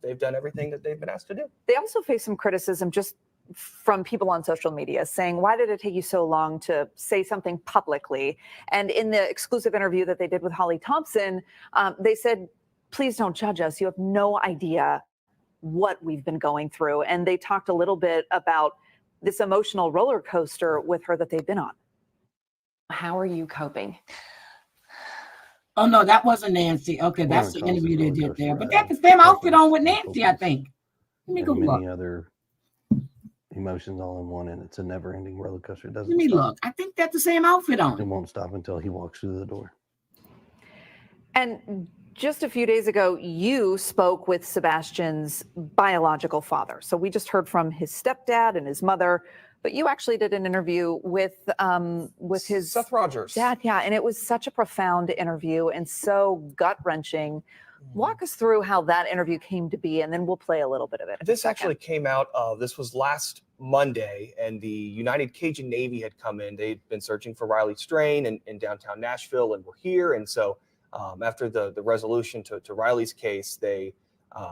they've done everything that they've been asked to do. They also face some criticism just from people on social media saying, why did it take you so long to say something publicly? And in the exclusive interview that they did with Holly Thompson, they said, please don't judge us. You have no idea what we've been going through. And they talked a little bit about this emotional roller coaster with her that they've been on. How are you coping? Oh no, that wasn't Nancy. Okay, Well, that's the it's also interview they roller did coaster there. But ride. that's the same outfit on with Happiness, Nancy, I think. Let me and go look. many other emotions all in one, and it's a never-ending roller coaster. It doesn't Let me stop. look. I think that's the same outfit It on. won't stop until he walks through the door. And just a few days ago, you spoke with Sebastian's biological father. So we just heard from his stepdad and his mother, but you actually did an interview with his Seth Rogers. dad. Yeah, and it was such a profound interview and so gut-wrenching. Walk us through how that interview came to be, and then we'll play a little bit of it. This actually came out this was last Monday, and the United Cajun Navy had come in. They'd been searching for Riley Strain in downtown Nashville, and were here. And so after the resolution to Riley's case, they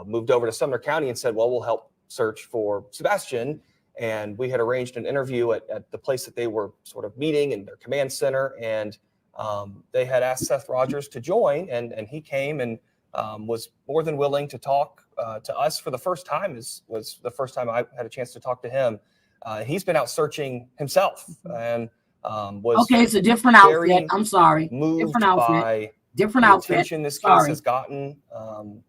moved over to Sumner County and said, well, we'll help search for Sebastian. And we had arranged an interview at the place that they were sort of meeting in their command center. And they had asked Seth Rogers to join, and he came and was more than willing to talk to us for the first time. Was the first time I had a chance to talk to him. He's been out searching himself, and was Okay, it's a different very outfit. I'm sorry. moved Different outfit. by Different the outfit. attention this case Sorry. has gotten,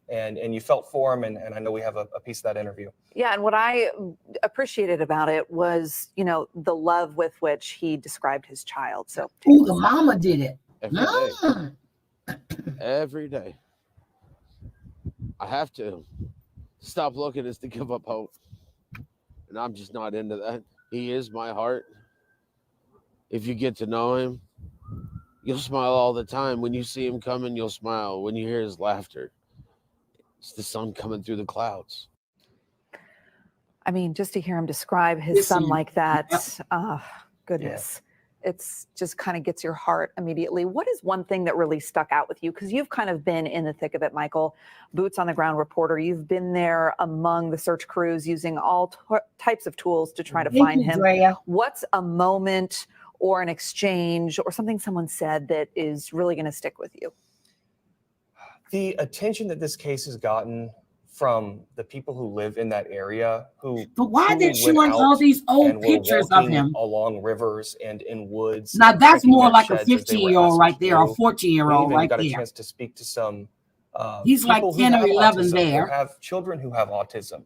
and you felt for him, and I know we have a piece of that interview. Yeah, and what I appreciated about it was, the love with which he described his child. So, Ooh, the mama did it. Every day. Mm. Every day. I have to. Stop looking is to give up hope. And I'm just not into that. He is my heart. If you get to know him, you'll smile all the time. When you see him coming, you'll smile. When you hear his laughter, it's the sun coming through the clouds. I mean, just to hear him describe his son Listen, like that, goodness. It's just kind of gets your heart immediately. What is one thing that really stuck out with you? Because you've kind of been in the thick of it, Michael, boots on the ground reporter. You've been there among the search crews using all types of tools to try to Thank find you, him. Drea. What's a moment or an exchange or something someone said that is really going to stick with you? The attention that this case has gotten from the people who live in that area, who But why truly they went showing all out these old and were pictures of walking him? along rivers and in woods. Now and that's checking more their like a sheds as they were 15-year-old asked right there, or to. 14-year-old We even right got a there. chance to speak to some He's like people who 10 or have 11 autism, there. who have children who have autism.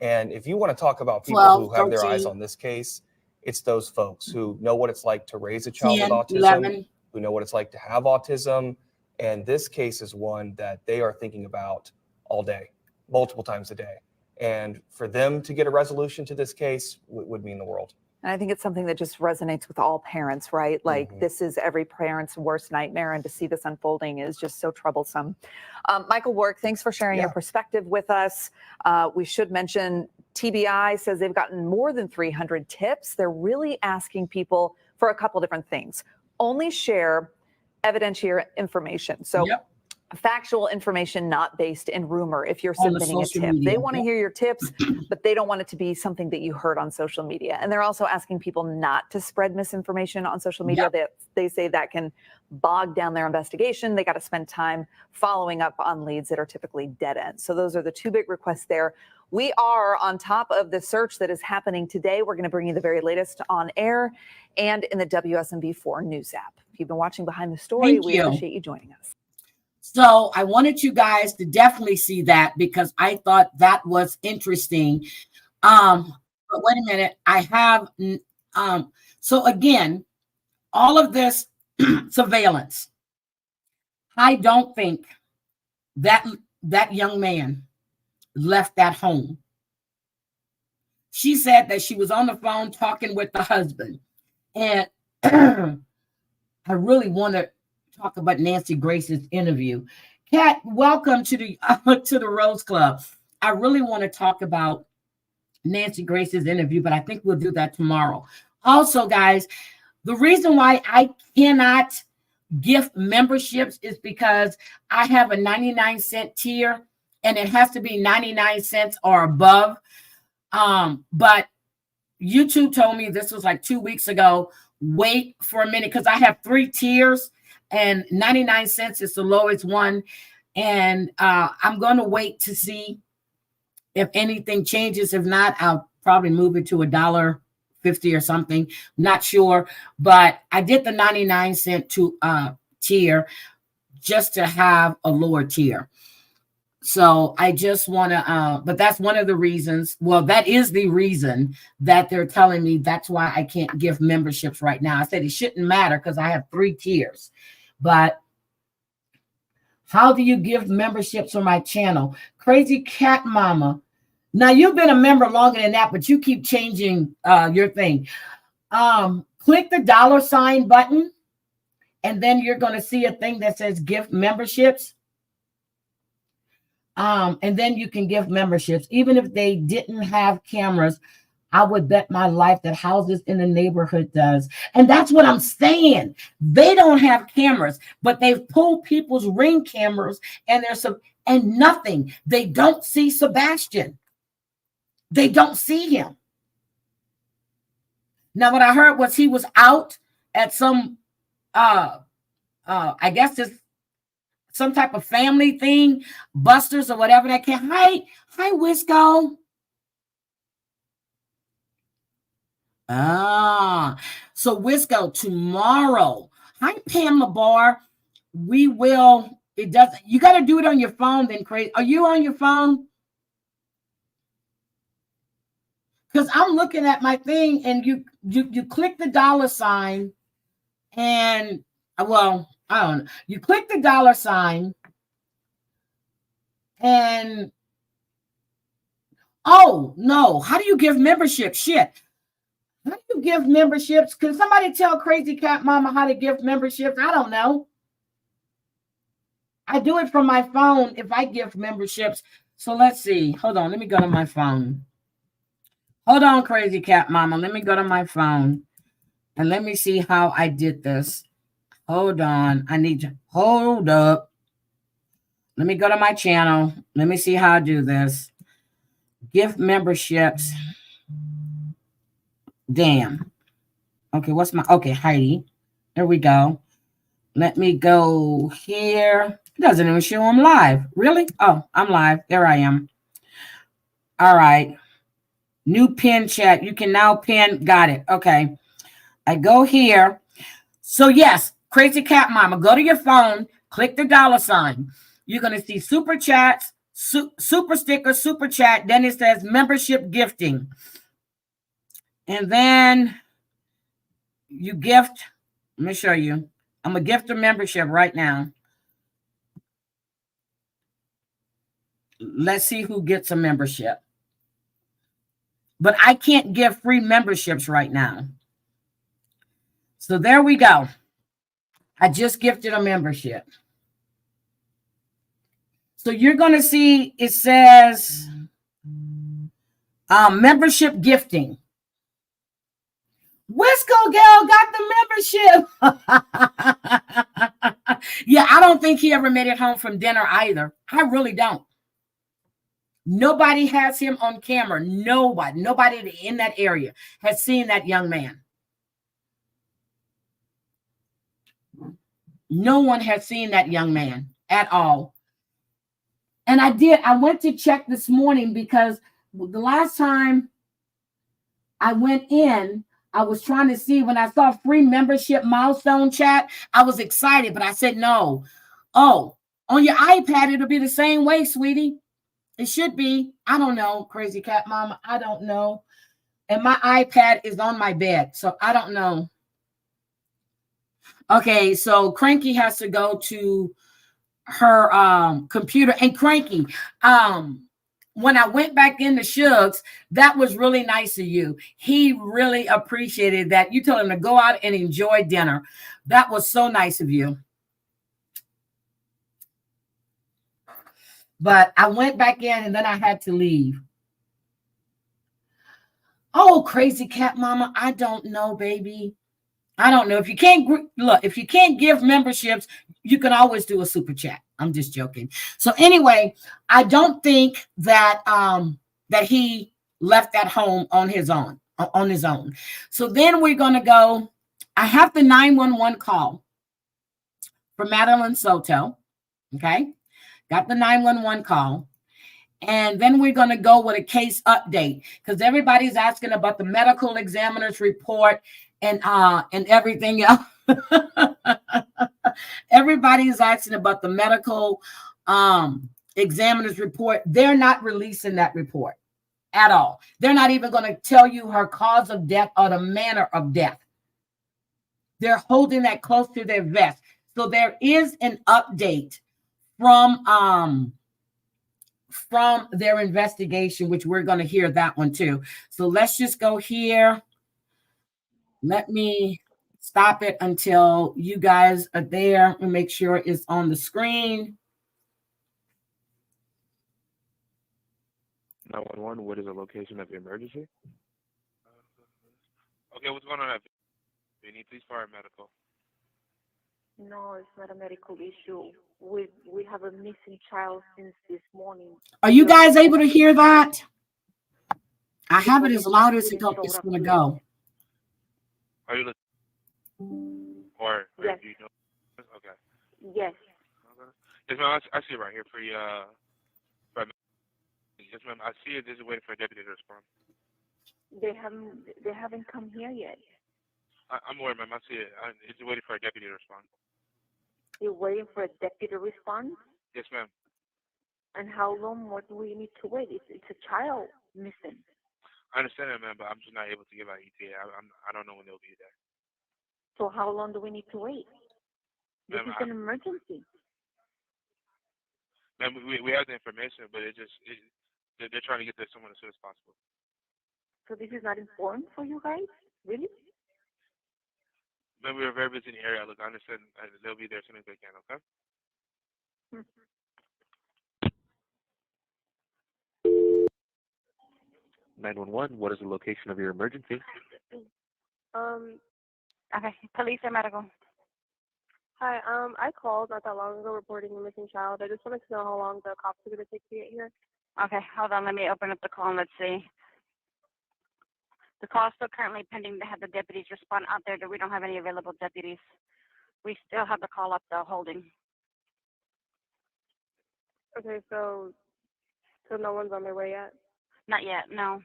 And if you want to talk about people 12, who have their eyes 13. on this case, it's those folks who know what it's like to raise a child 10, with autism, 11. who know what it's like to have autism. And this case is one that they are thinking about all day, multiple times a day. And for them to get a resolution to this case would mean the world. And I think it's something that just resonates with all parents, right? Like this is every parent's worst nightmare. And to see this unfolding is just so troublesome. Michael Warwick, thanks for sharing your perspective with us. We should mention TBI says they've gotten more than 300 tips. They're really asking people for a couple different things. Only share evidentiary information. So factual information, not based in rumor. If you're On the submitting a social tip, media. they want to hear your tips, but they don't want it to be something that you heard on social media. And they're also asking people not to spread misinformation on social media. They say that can bog down their investigation. They got to spend time following up on leads that are typically dead ends. So those are the two big requests there. We are on top of the search that is happening today. We're going to bring you the very latest on air and in the WSMV4 News app. If you've been watching Behind the Story, we appreciate you joining us. So I wanted you guys to definitely see that because I thought that was interesting. But wait a minute. I have, so again, all of this surveillance, I don't think that that young man left that home. She said that she was on the phone talking with the husband. And I really want to talk about Nancy Grace's interview. Kat, welcome to the Rose Club. I really want to talk about Nancy Grace's interview, but I think we'll do that tomorrow. Also, guys, the reason why I cannot gift memberships is because I have a 99-cent tier, and it has to be 99 cents or above. But YouTube told me, this was like 2 weeks ago, wait for a minute, because I have 3 tiers and 99 cents is the lowest one. And I'm going to wait to see if anything changes. If not, I'll probably move it to $1.50 or something. Not sure. But I did the 99-cent tier just to have a lower tier. So I just want to, but that's one of the reasons. Well, that is the reason that they're telling me that's why I can't give memberships right now. I said it shouldn't matter because I have 3 tiers. But how do you give memberships on my channel? Crazy Cat Mama. Now, you've been a member longer than that, but you keep changing your thing. Click the $sign button, and then you're going to see a thing that says gift memberships. And then you can give memberships. Even if they didn't have cameras, I would bet my life that houses in the neighborhood does. And that's what I'm saying. They don't have cameras, but they've pulled people's Ring cameras, and there's some, and nothing. They don't see Sebastian. They don't see him. Now, what I heard was he was out at some, I guess this, some type of family thing, Busters or whatever that can. Hi, Wisco. So Wisco, tomorrow. Hi, Pamela Barr. We will. It doesn't. You got to do it on your phone. Then crazy. Are you on your phone? Because I'm looking at my thing, and you click the $sign, and well, I don't know. You click the $sign, and oh no, how do you give membership? Shit. How do you give memberships? Can somebody tell Crazy Cat Mama how to give memberships? I don't know. I do it from my phone if I give memberships. So let's see. Hold on. Let me go to my phone. Hold on, Crazy Cat Mama. Let me go to my phone. And let me see how I did this. Hold on. I need to hold up. Let me go to my channel. Let me see how I do this. Gift memberships. Damn. Okay, what's my, okay, Heidi. There we go. Let me go here. It doesn't even show I'm live. Really? Oh, I'm live. There I am. All right. New pin chat. You can now pin. Got it. Okay. I go here. So yes, Crazy Cat Mama, go to your phone, click the $sign. You're going to see super chats, super sticker, super chat. Then it says membership gifting. And then you gift. Let me show you. I'm a gift a membership right now. Let's see who gets a membership. But I can't give free memberships right now. So there we go. I just gifted a membership. So you're going to see it says membership gifting. Wisco Gal got the membership. Yeah, I don't think he ever made it home from dinner either. I really don't. Nobody has him on camera. Nobody in that area has seen that young man. No one has seen that young man at all. And I went to check this morning because the last time I went in, I was trying to see when I saw free membership milestone chat, I was excited, but I said no. Oh, on your iPad, it'll be the same way, sweetie. It should be. I don't know, Crazy Cat Mama. I don't know. And my iPad is on my bed, so I don't know. Okay, so Cranky has to go to her computer and cranky. When I went back into Shugs, that was really nice of you. He really appreciated that. You told him to go out and enjoy dinner. That was so nice of you. But I went back in and then I had to leave. Oh, crazy cat mama. I don't know, baby. I don't know. If you can't look, if you can't give memberships, you can always do a super chat. I'm just joking. So anyway, I don't think that that he left that home on his own. So then we're gonna go. I have the 911 call for Madeline Soto. Okay, got the 911 call. And then we're going to go with a case update because everybody's asking about the medical examiner's report and everything else. Everybody's asking about the medical examiner's report. They're not releasing that report at all. They're not even going to tell you her cause of death or the manner of death. They're holding that close to their vest. So there is an update from their investigation, which we're going to hear that one too. So let's just go here. Let me stop it until you guys are there and make sure it's on the screen. 911, what is the location of the emergency? Okay, what's going on? You need police, fire, medical. No, it's not a medical issue. We have a missing child since this morning. Are you guys able to hear that? I have it as loud as it's going to go. Are you listening? Or yes. Do you know? Okay. Yes. Yes, ma'am. I see it right here for you. Yes, ma'am. I see it. This is waiting for a deputy to respond. They haven't come here yet. I'm aware, ma'am. I see it. It's waiting for a deputy to respond. You're waiting for a deputy to respond? Yes, ma'am. And how long more do we need to wait? It's a child missing. I understand that, ma'am, but I'm just not able to give out ETA. I don't know when they'll be there. So how long do we need to wait? This is an emergency. Ma'am, we have the information, but they're trying to get there someone as soon as possible. So this is not important for you guys? Really? Ma'am, we're very busy in the area. Look, I understand they'll be there as soon as they can, okay? 911, what is the location of your emergency? Okay, police or medical? Hi, I called not that long ago reporting a missing child. I just wanted to know how long the cops are going to take to get here. Okay, hold on. Let me open up the call and let's see. The call is still currently pending to have the deputies respond out there. We don't have any available deputies. We still have the call up though, holding. Okay, so no one's on their way yet? Not yet, no.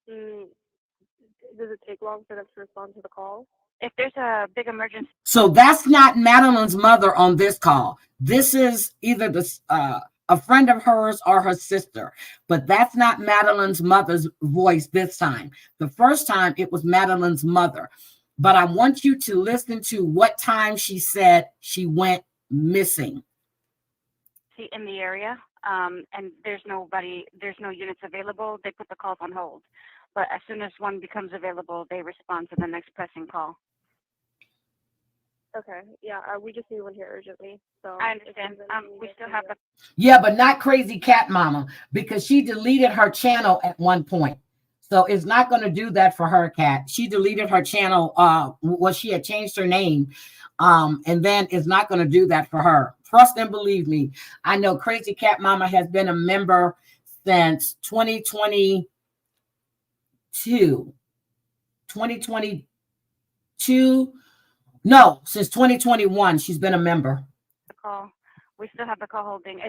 Does it take long for them to respond to the call? If there's a big emergency. So that's not Madeline's mother on this call. This is either a friend of hers or her sister, but that's not Madeline's mother's voice this time. The first time it was Madeline's mother, but I want you to listen to what time she said she went missing. In the area, and there's no units available. They put the calls on hold, but as soon as one becomes available, they respond to the next pressing call. Okay, yeah, we just need one here urgently. So I understand. We still have the. Yeah, but not Crazy Cat Mama, because she deleted her channel at one point. So it's not going to do that for her, cat. She deleted her channel. She had changed her name. And then it's not going to do that for her. Trust and believe me. I know Crazy Cat Mama has been a member since 2022. 2022. No, since 2021, she's been a member. The call. We still have the call holding.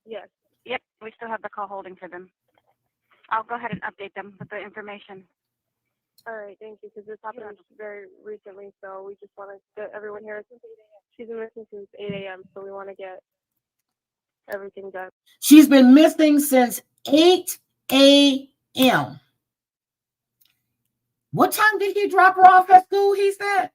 Yes. Yep, we still have the call holding for them. I'll go ahead and update them with the information. All right, thank you, because this happened very recently, so we just want to get everyone here since 8 a.m. She's been missing since 8 a.m., so we want to get everything done. She's been missing since 8 a.m. What time did he drop her off at school, he said?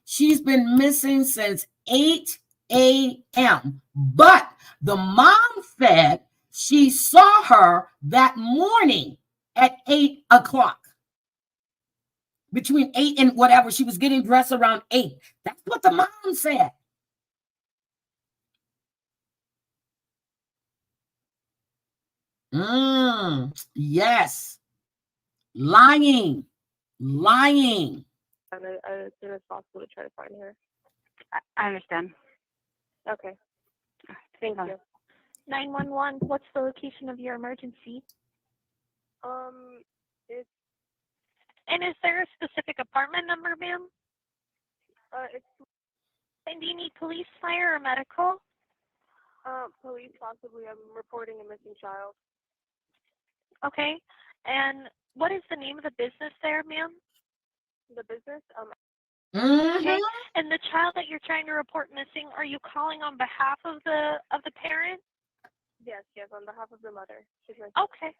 She's been missing since 8 a.m. But the mom said she saw her that morning at 8 o'clock. Between 8 and whatever. She was getting dressed around 8. That's what the mom said. Yes. Lying. And as soon as possible to try to find her. I understand. Okay. Thank you. 911, what's the location of your emergency? It's And is there a specific apartment number, ma'am? it's And do you need police, fire, or medical? police possibly. I'm reporting a missing child. Okay. And what is the name of the business there, ma'am? The business? Okay. And the child that you're trying to report missing, are you calling on behalf of the parent? Yes, on behalf of the mother. She's my Okay.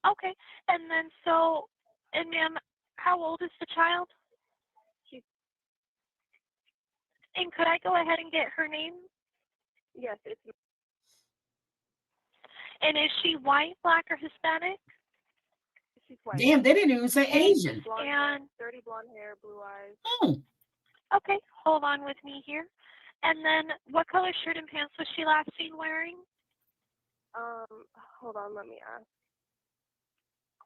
Okay. And then and ma'am, how old is the child? And could I go ahead and get her name? Yes, it's And is she white, black, or Hispanic? she's white. Damn, they didn't even say Asian. Blonde hair, dirty blonde hair, blue eyes. Okay, hold on with me here. And then what color shirt and pants was she last seen wearing? Hold on, let me ask.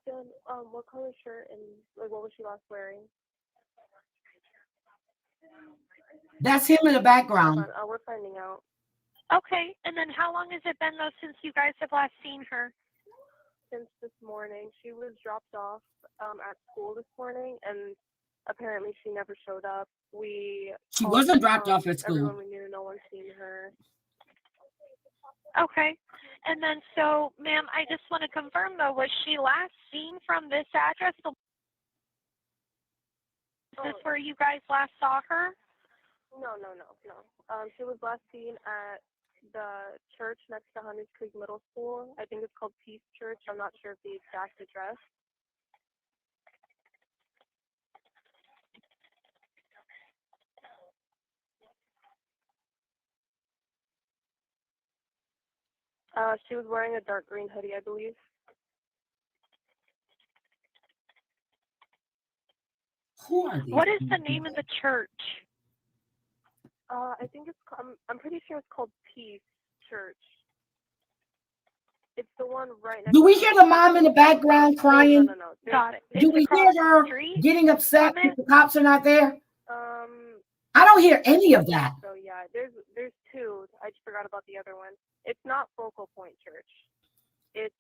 Then, what color shirt and what was she last wearing? That's him in the background. Hold on, we're finding out. Okay, and then how long has it been though since you guys have last seen her? Since this morning. She was dropped off at school this morning, and apparently she never showed up. She wasn't dropped off at school. Everyone we knew, no one's seen her. Okay, and then ma'am, I just want to confirm though, was she last seen from this address? Is this where you guys last saw her? No. She was last seen at the church next to Hunters Creek Middle School. I think it's called Peace Church. I'm not sure of the exact address. She was wearing a dark green hoodie, I believe. Who are these? What is the name of the church? I think it's. I'm pretty sure it's called Peace Church. It's the one right next. Do we hear the mom in the background crying? No. Got it. Do we hear her getting upset if the cops are not there? I don't hear any of that. So yeah, there's two. I just forgot about the other one. It's not Focal Point Church. It's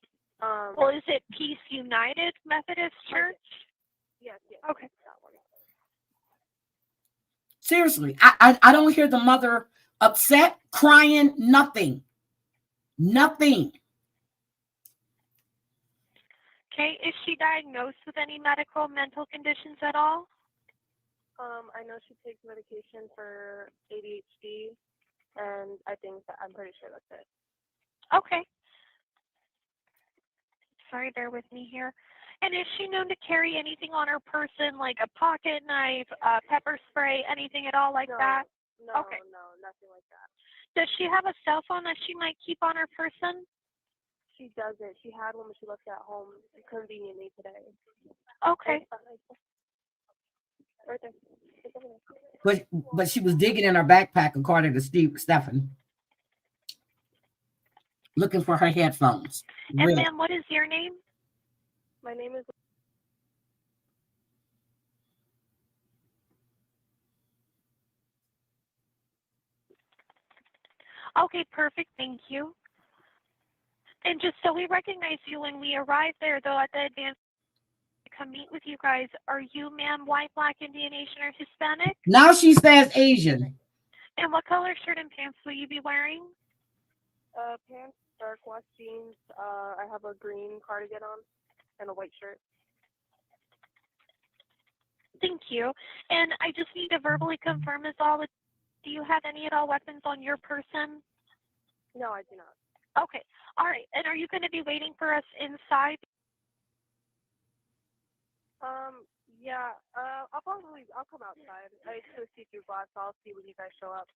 Well, is it Peace United Methodist Church? Yes. Okay. That one. Seriously, I don't hear the mother upset, crying, nothing. Okay, is she diagnosed with any medical, mental conditions at all? I know she takes medication for ADHD, and I'm pretty sure that's it. Okay. Sorry, bear with me here. And is she known to carry anything on her person, like a pocket knife, pepper spray, anything at all like that? No, Okay. no, nothing like that. Does she have a cell phone that she might keep on her person? She doesn't. She had one, but she left it at home conveniently today. Okay. Right there. It's over there. But she was digging in her backpack, according to Stephen, looking for her headphones. And Really. ma'am, what is your name? My name is. Okay, perfect. Thank you. And just so we recognize you when we arrive there, though, at the advance to come meet with you guys, are you, ma'am, white, black, Indian, Asian, or Hispanic? Now she says Asian. And what color shirt and pants will you be wearing? Pants, dark wash jeans. I have a green cardigan on and a white shirt. Thank you. And I just need to verbally confirm as all. Do you have any at all weapons on your person? No, I do not. Okay. All right. And are you going to be waiting for us inside? Yeah, I'll come outside. I just see through glass, so I'll see when you guys show up.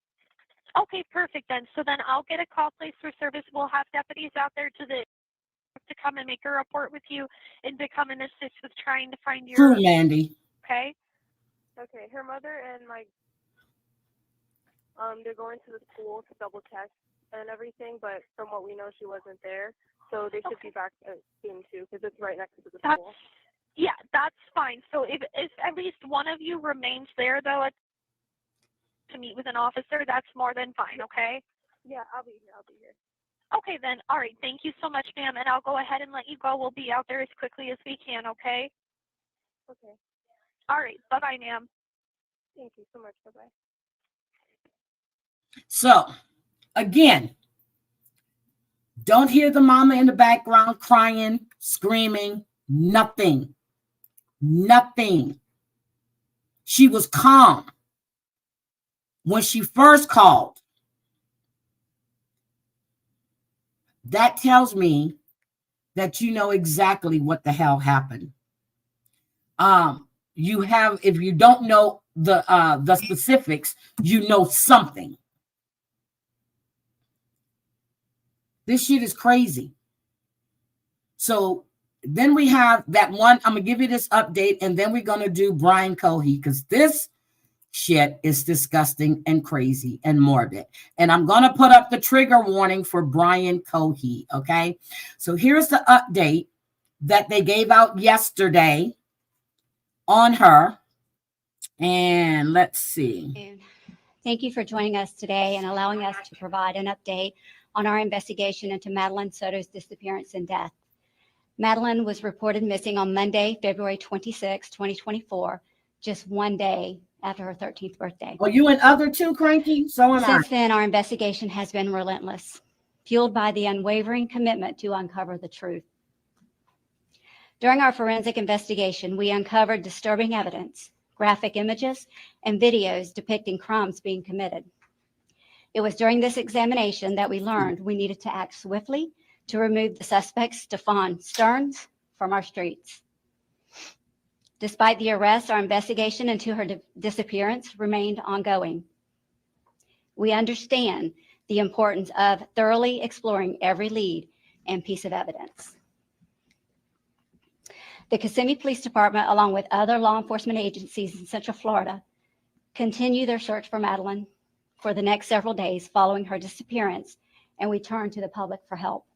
Okay, perfect then. So then I'll get a call placed for service. We'll have deputies out there to come and make a report with you and to come and assist with trying to find your. True, Mandy. Okay. Okay, her mother and they're going to the school to double check and everything, but from what we know, she wasn't there, so they should be back soon too, because it's right next to the school. Yeah, that's fine. So if at least one of you remains there though to meet with an officer, that's more than fine. Okay. Yeah, I'll be here. Okay then. All right. Thank you so much, ma'am. And I'll go ahead and let you go. We'll be out there as quickly as we can. Okay. Okay. All right. Bye bye, ma'am. Thank you so much. Bye bye. So, again, don't hear the mama in the background crying, screaming, nothing. Nothing. She was calm when she first called. That tells me that you know exactly what the hell happened. You have, if you don't know the specifics, you know something. This shit is crazy. So then we have that one. I'm going to give you this update, and then we're going to do Brian Cohee, because this shit is disgusting and crazy and morbid. And I'm going to put up the trigger warning for Brian Cohee, okay? So here's the update that they gave out yesterday on her. And let's see. Thank you for joining us today and allowing us to provide an update on our investigation into Madeline Soto's disappearance and death. Madeline was reported missing on Monday, February 26, 2024, just one day after her 13th birthday. Are you and other two, Cranky? So am I. Since then, our investigation has been relentless, fueled by the unwavering commitment to uncover the truth. During our forensic investigation, we uncovered disturbing evidence, graphic images, and videos depicting crimes being committed. It was during this examination that we learned we needed to act swiftly to remove the suspect, Stefan Stearns, from our streets. Despite the arrest, our investigation into her disappearance remained ongoing. We understand the importance of thoroughly exploring every lead and piece of evidence. The Kissimmee Police Department, along with other law enforcement agencies in Central Florida, continue their search for Madeline for the next several days following her disappearance, and we turn to the public for help.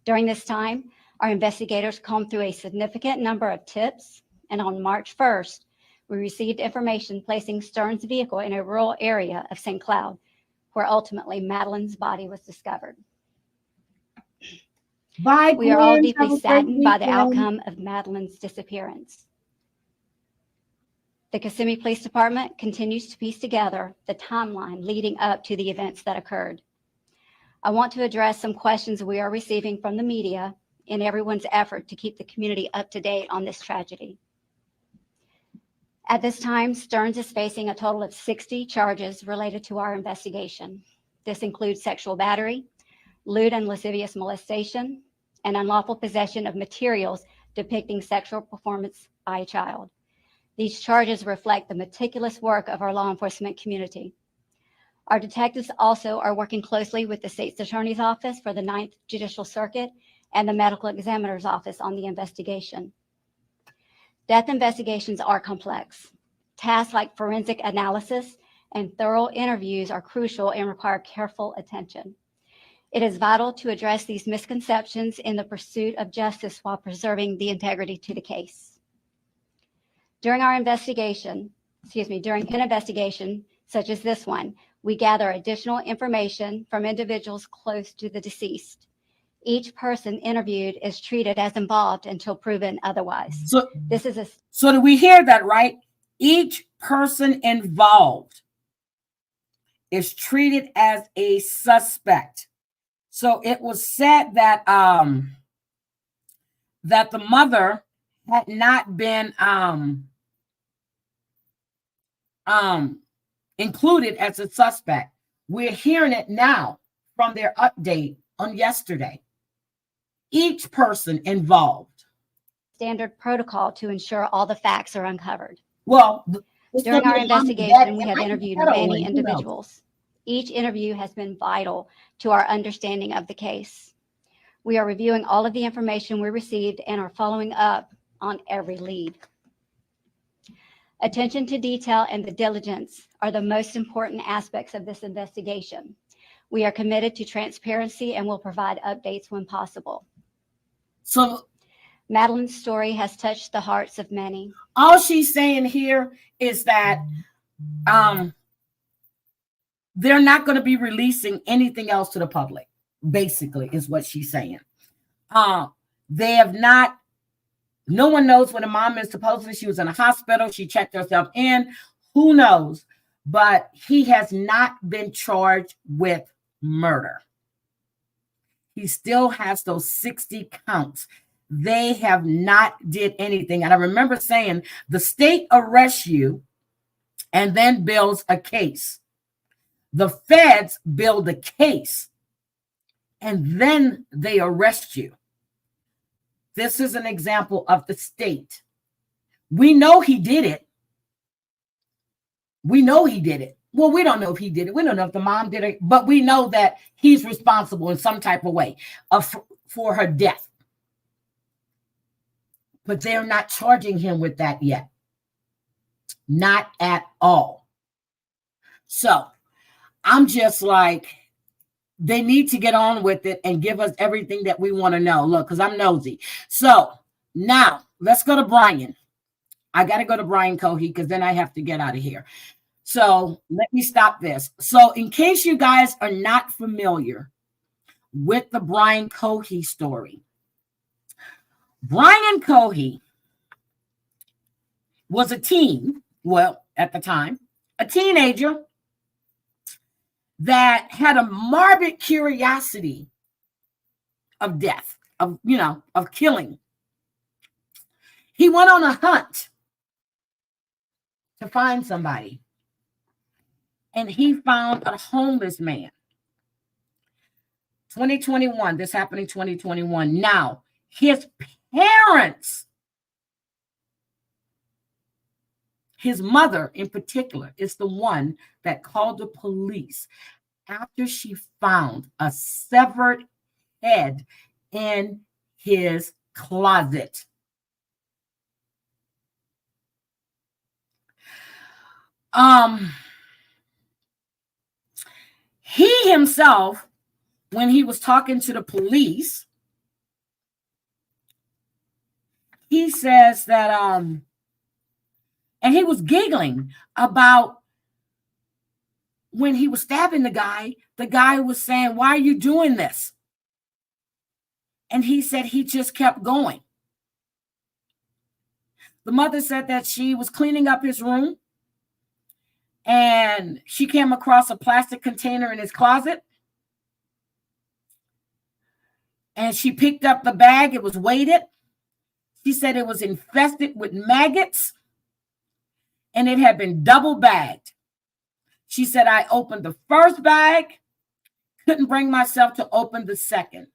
During this time, our investigators combed through a significant number of tips, and on March 1st, we received information placing Stearns' vehicle in a rural area of St. Cloud, where ultimately Madeline's body was discovered. Bye, we are all Gwen. deeply Have a great saddened by the weekend. outcome of Madeline's disappearance. The Kissimmee Police Department continues to piece together the timeline leading up to the events that occurred. I want to address some questions we are receiving from the media in everyone's effort to keep the community up to date on this tragedy. At this time, Stearns is facing a total of 60 charges related to our investigation. This includes sexual battery, lewd and lascivious molestation, and unlawful possession of materials depicting sexual performance by a child. These charges reflect the meticulous work of our law enforcement community. Our detectives also are working closely with the State's Attorney's Office for the 9th Judicial Circuit and the Medical Examiner's Office on the investigation. Death investigations are complex. Tasks like forensic analysis and thorough interviews are crucial and require careful attention. It is vital to address these misconceptions in the pursuit of justice while preserving the integrity to the case. During an investigation such as this one, we gather additional information from individuals close to the deceased. Each person interviewed is treated as involved until proven otherwise. So do we hear that, right? Each person involved is treated as a suspect. So it was said that that the mother had not been included as a suspect. We're hearing it now from their update on yesterday. Each person involved standard protocol to ensure all the facts are uncovered. Well, During our investigation, we have interviewed many individuals. Each interview has been vital to our understanding of the case. We are reviewing all of the information we received and are following up on every lead. Attention to detail and the diligence are the most important aspects of this investigation. We are committed to transparency and will provide updates when possible. So Madeline's story has touched the hearts of many. all she's saying here is that they're not going to be releasing anything else to the public, basically, is what she's saying. They have not, no one knows when the mom is. Supposedly she was in a hospital. She checked herself in. Who knows? But he has not been charged with murder. He still has those 60 counts. They have not did anything. And I remember saying the state arrests you and then builds a case. The feds build a case and then they arrest you. This is an example of the state. We know he did it. We know he did it. Well, we don't know if he did it. We don't know if the mom did it, but we know that he's responsible in some type of way for her death. But they're not charging him with that yet. Not at all. So I'm just like, they need to get on with it and give us everything that we want to know. Look, because I'm nosy. So now let's go to Brian. I got to go to Brian Cohee because then I have to get out of here. So let me stop this. So in case you guys are not familiar with the Brian Cohee story, Brian Cohee was a teen, well, at the time, a teenager that had a morbid curiosity of death, of killing. He went on a hunt to find somebody. And he found a homeless man. 2021, this happened in 2021. Now, his parents, his mother in particular, is the one that called the police after she found a severed head in his closet. He himself, when he was talking to the police, he says that, and he was giggling about when he was stabbing the guy was saying, "Why are you doing this?" And he said he just kept going. The mother said that she was cleaning up his room and she came across a plastic container in his closet. And she picked up the bag. It was weighted. She said it was infested with maggots and it had been double bagged. She said, I opened the first bag, couldn't bring myself to open the second.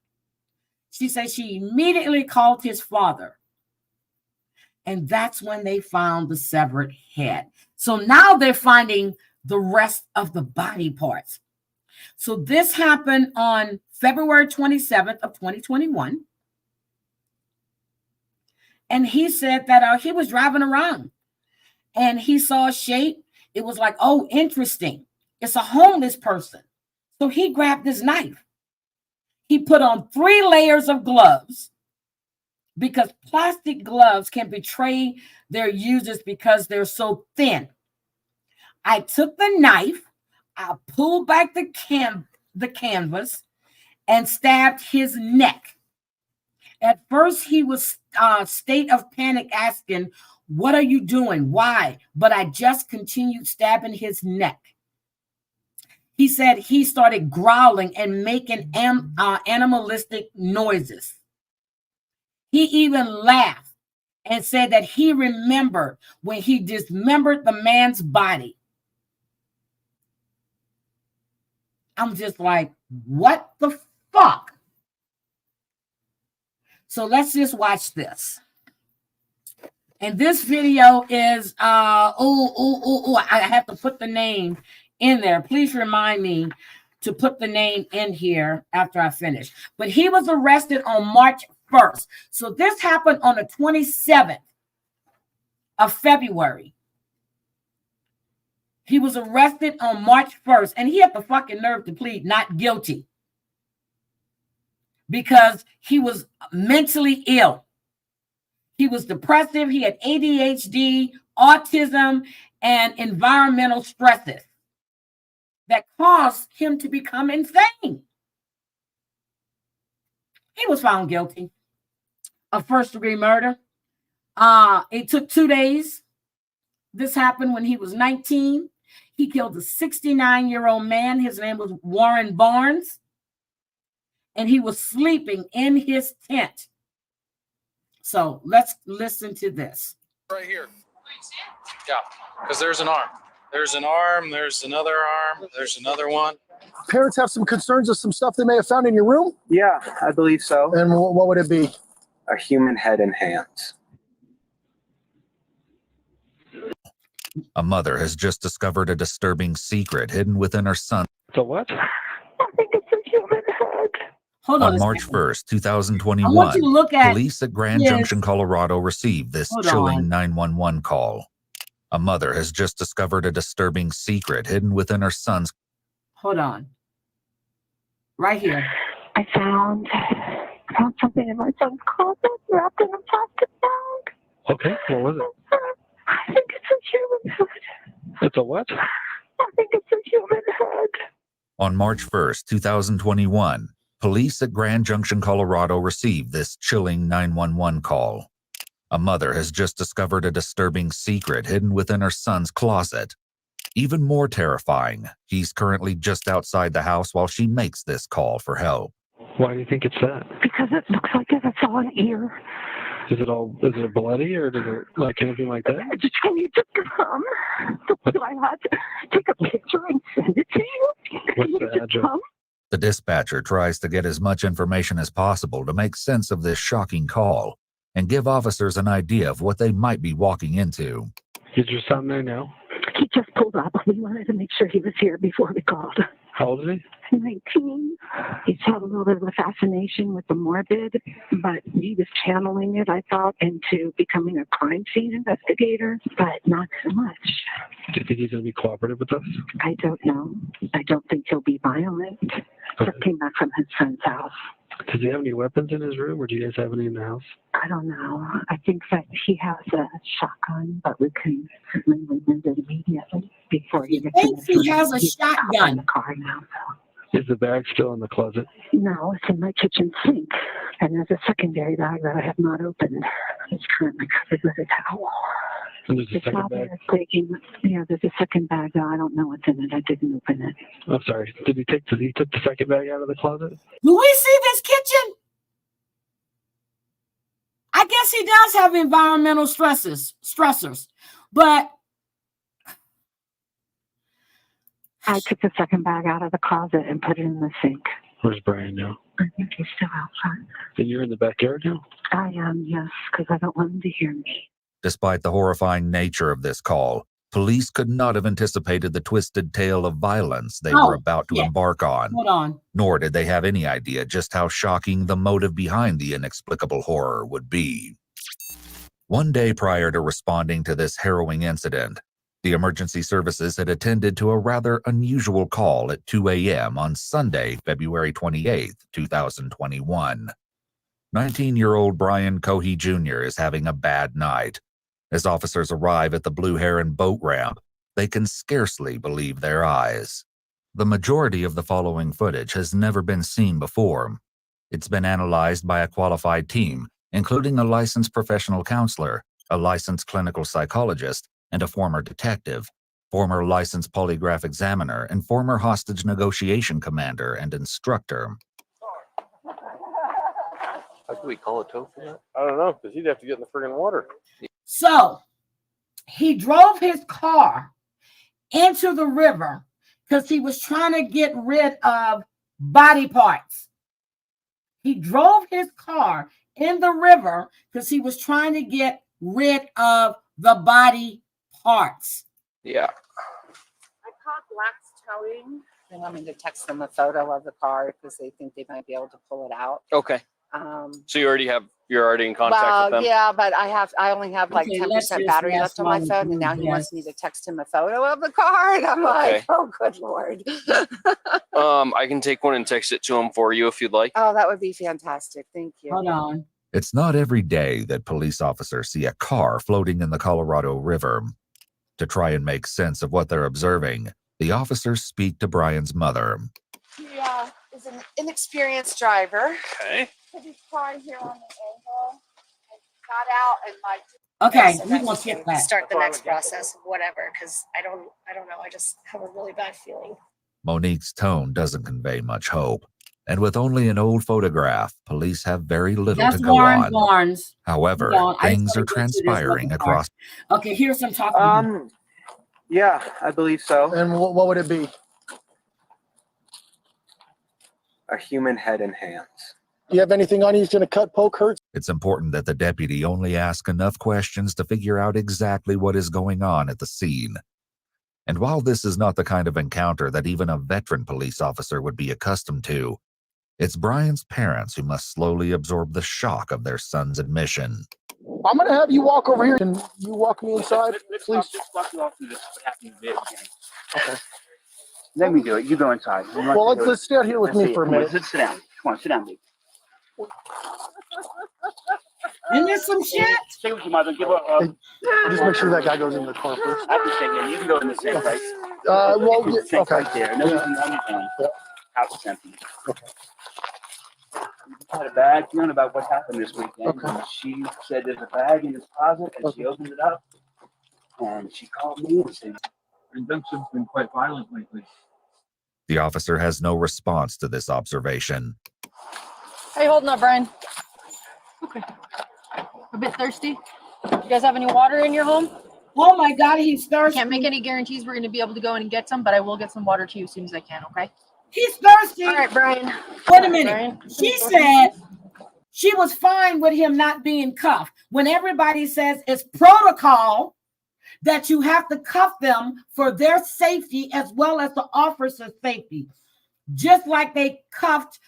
She said she immediately called his father. And that's when they found the severed head. So now they're finding the rest of the body parts. So this happened on February 27th of 2021. And he said that he was driving around and he saw a shape. It was like, oh, interesting. It's a homeless person. So he grabbed his knife. He put on 3 layers of gloves because plastic gloves can betray their users because they're so thin. I took the knife, I pulled back the canvas and stabbed his neck. At first, he was state of panic asking, what are you doing? Why? But I just continued stabbing his neck. He said he started growling and making animalistic noises. He even laughed and said that he remembered when he dismembered the man's body. I'm just like, what the fuck? So let's just watch this. And this video is I have to put the name in there. Please remind me to put the name in here after I finish. But he was arrested on March 1st. So this happened on the 27th of February. He was arrested on March 1st, and he had the fucking nerve to plead not guilty because he was mentally ill. He was depressive. He had ADHD, autism, and environmental stresses that caused him to become insane. He was found guilty of first-degree murder. It took 2 days. This happened when he was 19. He killed a 69-year-old man. His name was Warren Barnes. And he was sleeping in his tent. So let's listen to this. Right here. Yeah, because there's an arm. There's an arm. There's another arm. There's another one. Parents have some concerns of some stuff they may have found in your room? Yeah, I believe so. And what would it be? A human head and hands. A mother has just discovered a disturbing secret hidden within her son. So what? I think it's a human head. Hold on. On March 1st, I 2021, want you to look at police at Grand his- Junction, Colorado received this Hold chilling on. 911 call. A mother has just discovered a disturbing secret hidden within her son's. Hold on. Right here. I found something in my son's closet wrapped in a plastic bag. Okay, what was it? I think it's a human head. It's a what? I think it's a human head. On March 1st, 2021, police at Grand Junction, Colorado received this chilling 911 call. A mother has just discovered a disturbing secret hidden within her son's closet. Even more terrifying, he's currently just outside the house while she makes this call for help. Why do you think it's that? Because it looks like it's all an ear. Is it bloody or does it like anything like that? Can you just come? Do I have to take a picture and send it to you? What's Can you the just address? come? The dispatcher tries to get as much information as possible to make sense of this shocking call and give officers an idea of what they might be walking into. Is your son there now? He just pulled up. We wanted to make sure he was here before we called. How old is he? 19. He's had a little bit of a fascination with the morbid, but he was channeling it, I thought, into becoming a crime scene investigator, but not so much. Do you think he's going to be cooperative with us? I don't know. I don't think he'll be violent. Just came back from his friend's house. Does he have any weapons in his room or do you guys have any in the house? I don't know. I think that he has a shotgun, but we can certainly remove it immediately before he gets in Thinks he has a in shotgun. the car now. Is the bag still in the closet? No, it's in my kitchen sink. And there's a secondary bag that I have not opened. It's currently covered with a towel. And there's a It's second not bag? there's a second bag. Though I don't know what's in it. I didn't open it. I'm sorry. Did he took the second bag out of the closet? Do we see this kitchen? I guess he does have environmental stressors, but I took the second bag out of the closet and put it in the sink. Where's Brian now? I think he's still outside. And you're in the backyard now? I am, yes, because I don't want him to hear me. Despite the horrifying nature of this call, police could not have anticipated the twisted tale of violence they were about to embark on. Hold on. Nor did they have any idea just how shocking the motive behind the inexplicable horror would be. One day prior to responding to this harrowing incident, the emergency services had attended to a rather unusual call at 2 a.m. on Sunday, February 28, 2021. 19-year-old Brian Cohee Jr. is having a bad night. As officers arrive at the Blue Heron boat ramp, they can scarcely believe their eyes. The majority of the following footage has never been seen before. It's been analyzed by a qualified team, including a licensed professional counselor, a licensed clinical psychologist, and a former detective, former licensed polygraph examiner, and former hostage negotiation commander and instructor. How can we call a tow for that? I don't know, because he'd have to get in the friggin' water. So he drove his car into the river because he was trying to get rid of body parts. He drove his car in the river because he was trying to get rid of the body parts. Yeah. I called Black's Towing. They want me to text them a photo of the car because they think they might be able to pull it out. Okay. So you're already in contact with them? Yeah, but I only have like Okay, 10% let's just battery ask left on my Mom phone, and now to he do wants that. me to text him a photo of the car, and I'm Okay. like, oh, good Lord. I can take one and text it to him for you if you'd like. Oh, that would be fantastic. Thank you. Hold on. It's not every day that police officers see a car floating in the Colorado River. To try and make sense of what they're observing, the officers speak to Brian's mother. He is an inexperienced driver. Okay. Put his car here on the angle and got out and like. Okay, So we that's gonna skip that. Start the next process, whatever, because I don't know. I just have a really bad feeling. Monique's tone doesn't convey much hope. And with only an old photograph, police have very little That's to go Warren on. Barnes. However, Hold on, I just things wanna are get to this transpiring looking part. across. Okay, here's some talking. Yeah, I believe so. And what would it be? A human head and hands. Do you have anything on you that's going to cut, poke, hurt? It's important that the deputy only ask enough questions to figure out exactly what is going on at the scene. And while this is not the kind of encounter that even a veteran police officer would be accustomed to, it's Brian's parents who must slowly absorb the shock of their son's admission. I'm going to have you walk over here and you walk me inside, please. Just walk you all through this. What happened in the beginning. Okay. Let me do it. You go inside. Well, let's stay out here with me for a minute. Sit down. Come on, sit down, baby. Isn't there some shit? Stay with your mother. Give her. Just make sure that guy goes in the car first. I can stay here. You can go in the same place. Well, The sink okay. right there. No, you can on your own. House is empty. Okay. You had a bad feeling about what happened this weekend. Okay. She said there's a bag in his closet, and she opened it up, and she called me and said, "Redemption's been quite violent lately." The officer has no response to this observation. How you holding up, Brian? Okay. A bit thirsty? You guys have any water in your home? Oh my God, he's thirsty. Can't make any guarantees we're going to be able to go in and get some, but I will get some water to you as soon as I can, okay? He's thirsty. All right, Brian. Wait a minute. She said she was fine with him not being cuffed. When everybody says it's protocol that you have to cuff them for their safety as well as the officer's safety. Just like they cuffed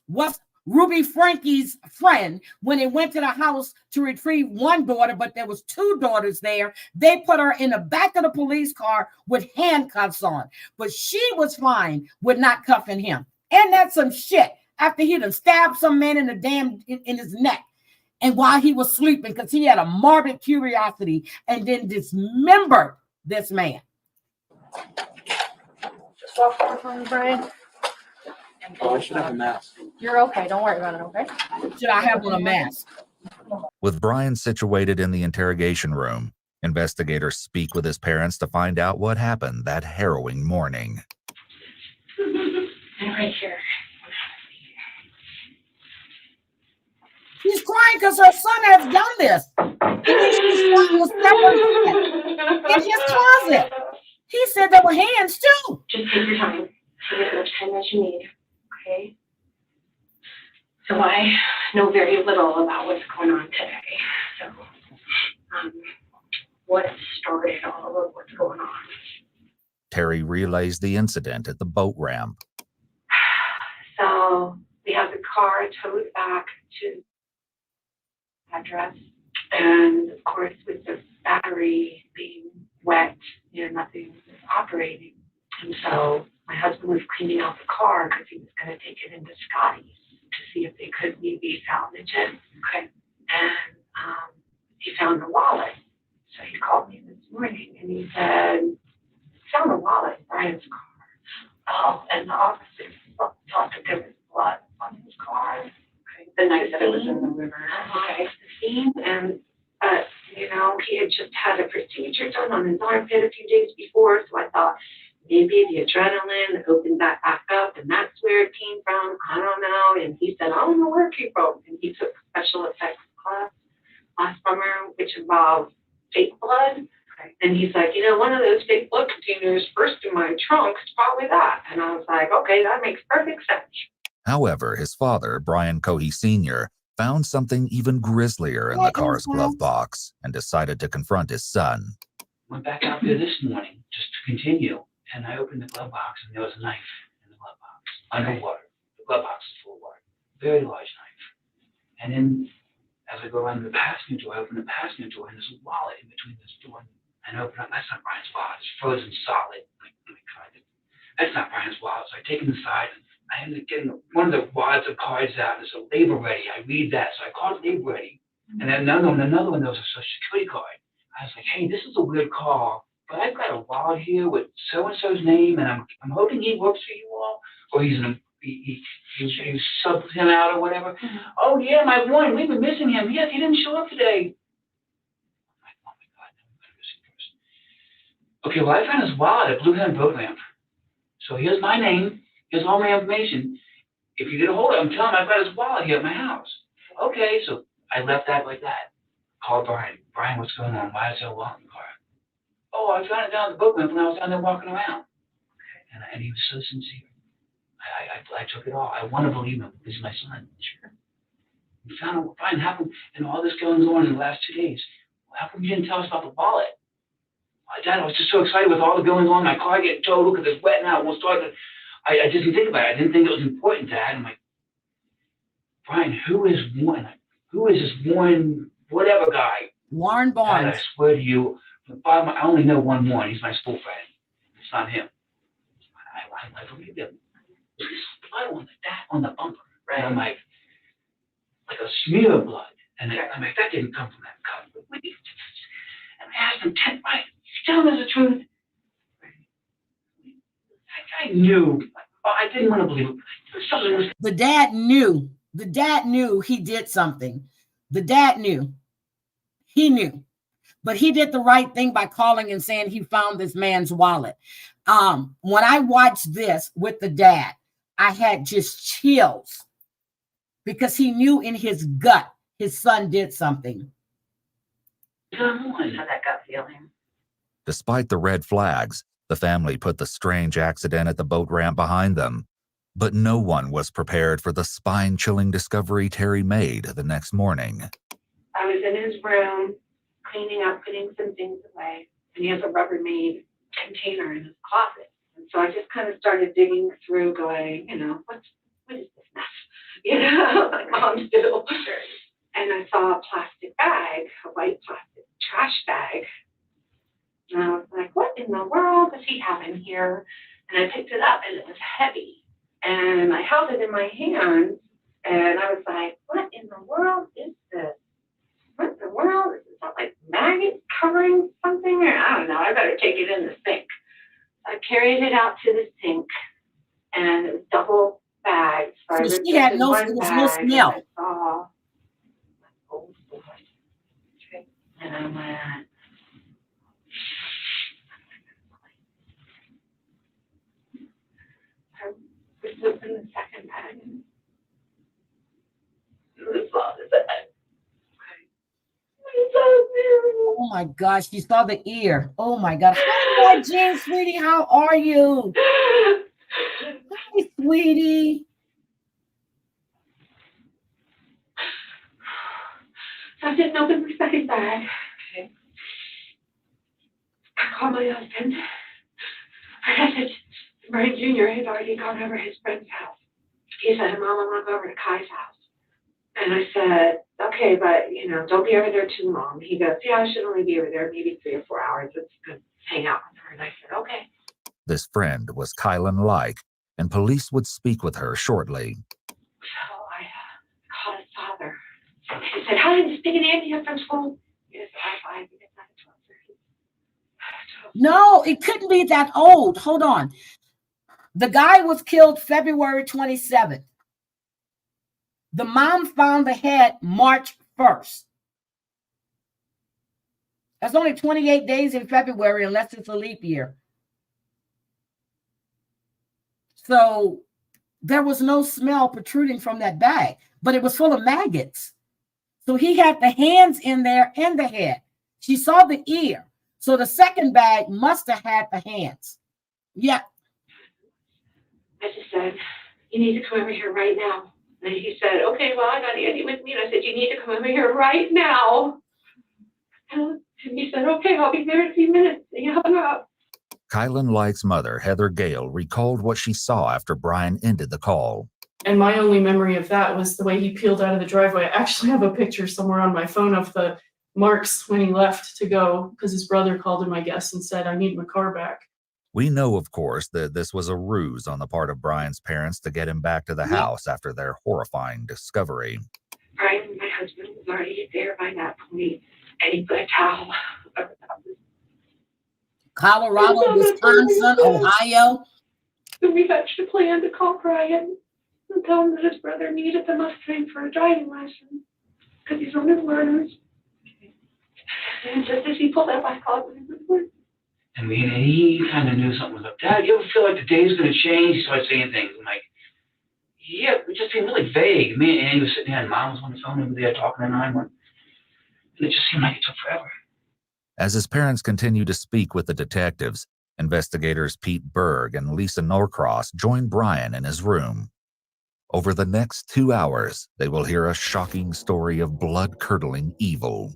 what's Ruby Frankie's friend when they went to the house to retrieve one daughter, but there was two daughters there. They put her in the back of the police car with handcuffs on, but she was fine with not cuffing him. And that's some shit after he done stabbed some man in the damn in his neck. And while he was sleeping, because he had a morbid curiosity and then dismembered this man. Just walk over for me, Brian. Oh, I should have a mask. You're okay. Don't worry about it, okay? Should I have on a mask? With Brian situated in the interrogation room, investigators speak with his parents to find out what happened that harrowing morning. I'm right here. She's crying because her son has done this. And then she's crying with separate in his closet. He said there were hands too. Just take your time. Take as much time as you need, okay? So I know very little about what's going on today. So, what started all of what's going on? Terry relays the incident at the boat ramp. So we have the car towed back to address, and of course with the battery being wet, nothing was operating. And so my husband was cleaning out the car because he was going to take it into Scotty's to see if they could maybe salvage it. Okay. And he found the wallet. So he called me this morning and he said, found the wallet in Brian's car. Oh, and the officers thought that there was blood on his car. Okay. The night that it was in the river. Okay. The scene, and he had just had a procedure done on his armpit a few days before, so I thought maybe the adrenaline opened that back up, and that's where it came from. I don't know. And he said, I don't know where it came from. And he took a special effects class last summer, which involved fake blood. And he's like, one of those fake blood containers first in my trunk is probably that. And I was like, okay, that makes perfect sense. However, his father, Brian Cohee Sr., found something even grislier in the car's glove box and decided to confront his son. Went back out there this morning just to continue, and I opened the glove box, and there was a knife in the glove box, underwater. The glove box is full of water, very large knife. And then as I go around the passenger door, I open the passenger door, and there's a wallet in between this door and I open up. That's not Brian's wallet. It's frozen solid. That's not Brian's wallet. So I take him aside, and I ended up getting one of the wads of cards out. There's a label ready. I read that, so I called label ready. And then another one, there was a social security card. I was like, hey, this is a weird call, but I've got a wallet here with so-and-so's name, and I'm hoping he works for you all, or he subbed him out or whatever. Oh, yeah, my one, we've been missing him. Yes, he didn't show up today. Oh, my God, missing person. Okay, well, I found his wallet at Blue Hen Boat Ramp. So here's my name. Here's all my information. If you get a hold of him, tell him I've got his wallet here at my house. Okay, so I left that like that. Called Brian. Brian, what's going on? Why is there a wallet in the car? Oh, I found it down at the boat ramp when I was down there walking around. And he was so sincere. I took it all. I want to believe him. He's my son. Sure. We found out, Brian, how come, and all this going on in the last 2 days, how come you didn't tell us about the wallet? Dad, I was just so excited with all the going on. My car getting towed. Look at this wet now. We'll start. I just didn't think about it. I didn't think it was important, Dad. I'm like, Brian, who is this Warren, whatever guy? Warren Barnes. Dad, I swear to you, I only know one Warren. He's my school friend. It's not him. I believe him. There's blood on the bumper. Right. And I'm like a smear of blood. And I'm like, that didn't come from that cup. And I asked him, right, tell me the truth. I knew. I didn't want to believe it. The dad knew. The dad knew he did something. The dad knew. He knew. But he did the right thing by calling and saying he found this man's wallet. When I watched this with the dad, I had just chills because he knew in his gut his son did something. I had that gut feeling. Despite the red flags, the family put the strange accident at the boat ramp behind them. But no one was prepared for the spine-chilling discovery Terry made the next morning. I was in his room, cleaning up, putting some things away, and he has a Rubbermaid container in his closet. And so I just kind of started digging through, going, what is this mess? Like moms do. And I saw a plastic bag, a white plastic trash bag. And I was like, what in the world does he have in here? And I picked it up, and it was heavy. And I held it in my hand, and I was like, what in the world is this? What in the world? Is it like maggots covering something? Or I don't know. I better take it in the sink. I carried it out to the sink, and it was double bagged. So she had no smell. I saw old boy. And I went, I opened the second bag, and it was all the bag. Oh my gosh, you saw the ear. Oh my God. Hi, Jean, sweetie. How are you? Hi, sweetie. So I didn't open the second bag. Okay. I called my husband. I said, Brian Jr. had already gone over his friend's house. He said, Mom, I'm going to go over to Kai's house. And I said, okay, but, don't be over there too long. He goes, yeah, I should only be over there maybe 3 or 4 hours. It's good to hang out with her. And I said, okay. This friend was Kylan Like, and police would speak with her shortly. So I called his father. He said, how did you speak in Andy up from school? He said, I think it's not 12. No, it couldn't be that old. Hold on. The guy was killed February 27th. The mom found the head March 1st. That's only 28 days in February, unless it's a leap year. So there was no smell protruding from that bag, but it was full of maggots. So he had the hands in there and the head. She saw the ear. So the second bag must have had the hands. Yeah. I just said, you need to come over here right now. And he said, okay, well, I got Andy with me. And I said, you need to come over here right now. And he said, okay, I'll be there in a few minutes. And he hung up. Kylan Light's mother, Heather Gale, recalled what she saw after Brian ended the call. And my only memory of that was the way he peeled out of the driveway. I actually have a picture somewhere on my phone of the marks when he left to go because his brother called him, I guess, and said, I need my car back. We know, of course, that this was a ruse on the part of Brian's parents to get him back to the house after their horrifying discovery. Brian, my husband, was already there by that point, and he put a towel over the Colorado, Wisconsin, Ohio. So we hatched a plan to call Brian and tell him that his brother needed the Mustang for a driving lesson because he's on his learners. And just as he pulled up, I called him. I mean, and he kind of knew something was up. Dad, you ever feel like the day's going to change? He started saying things. I'm like, yeah, it just seemed really vague. Me and Andy was sitting there, and Mom was on the phone over there talking to 911. And it just seemed like it took forever. As his parents continue to speak with the detectives, investigators Pete Berg and Lisa Norcross join Brian in his room. Over the next 2 hours, they will hear a shocking story of blood-curdling evil.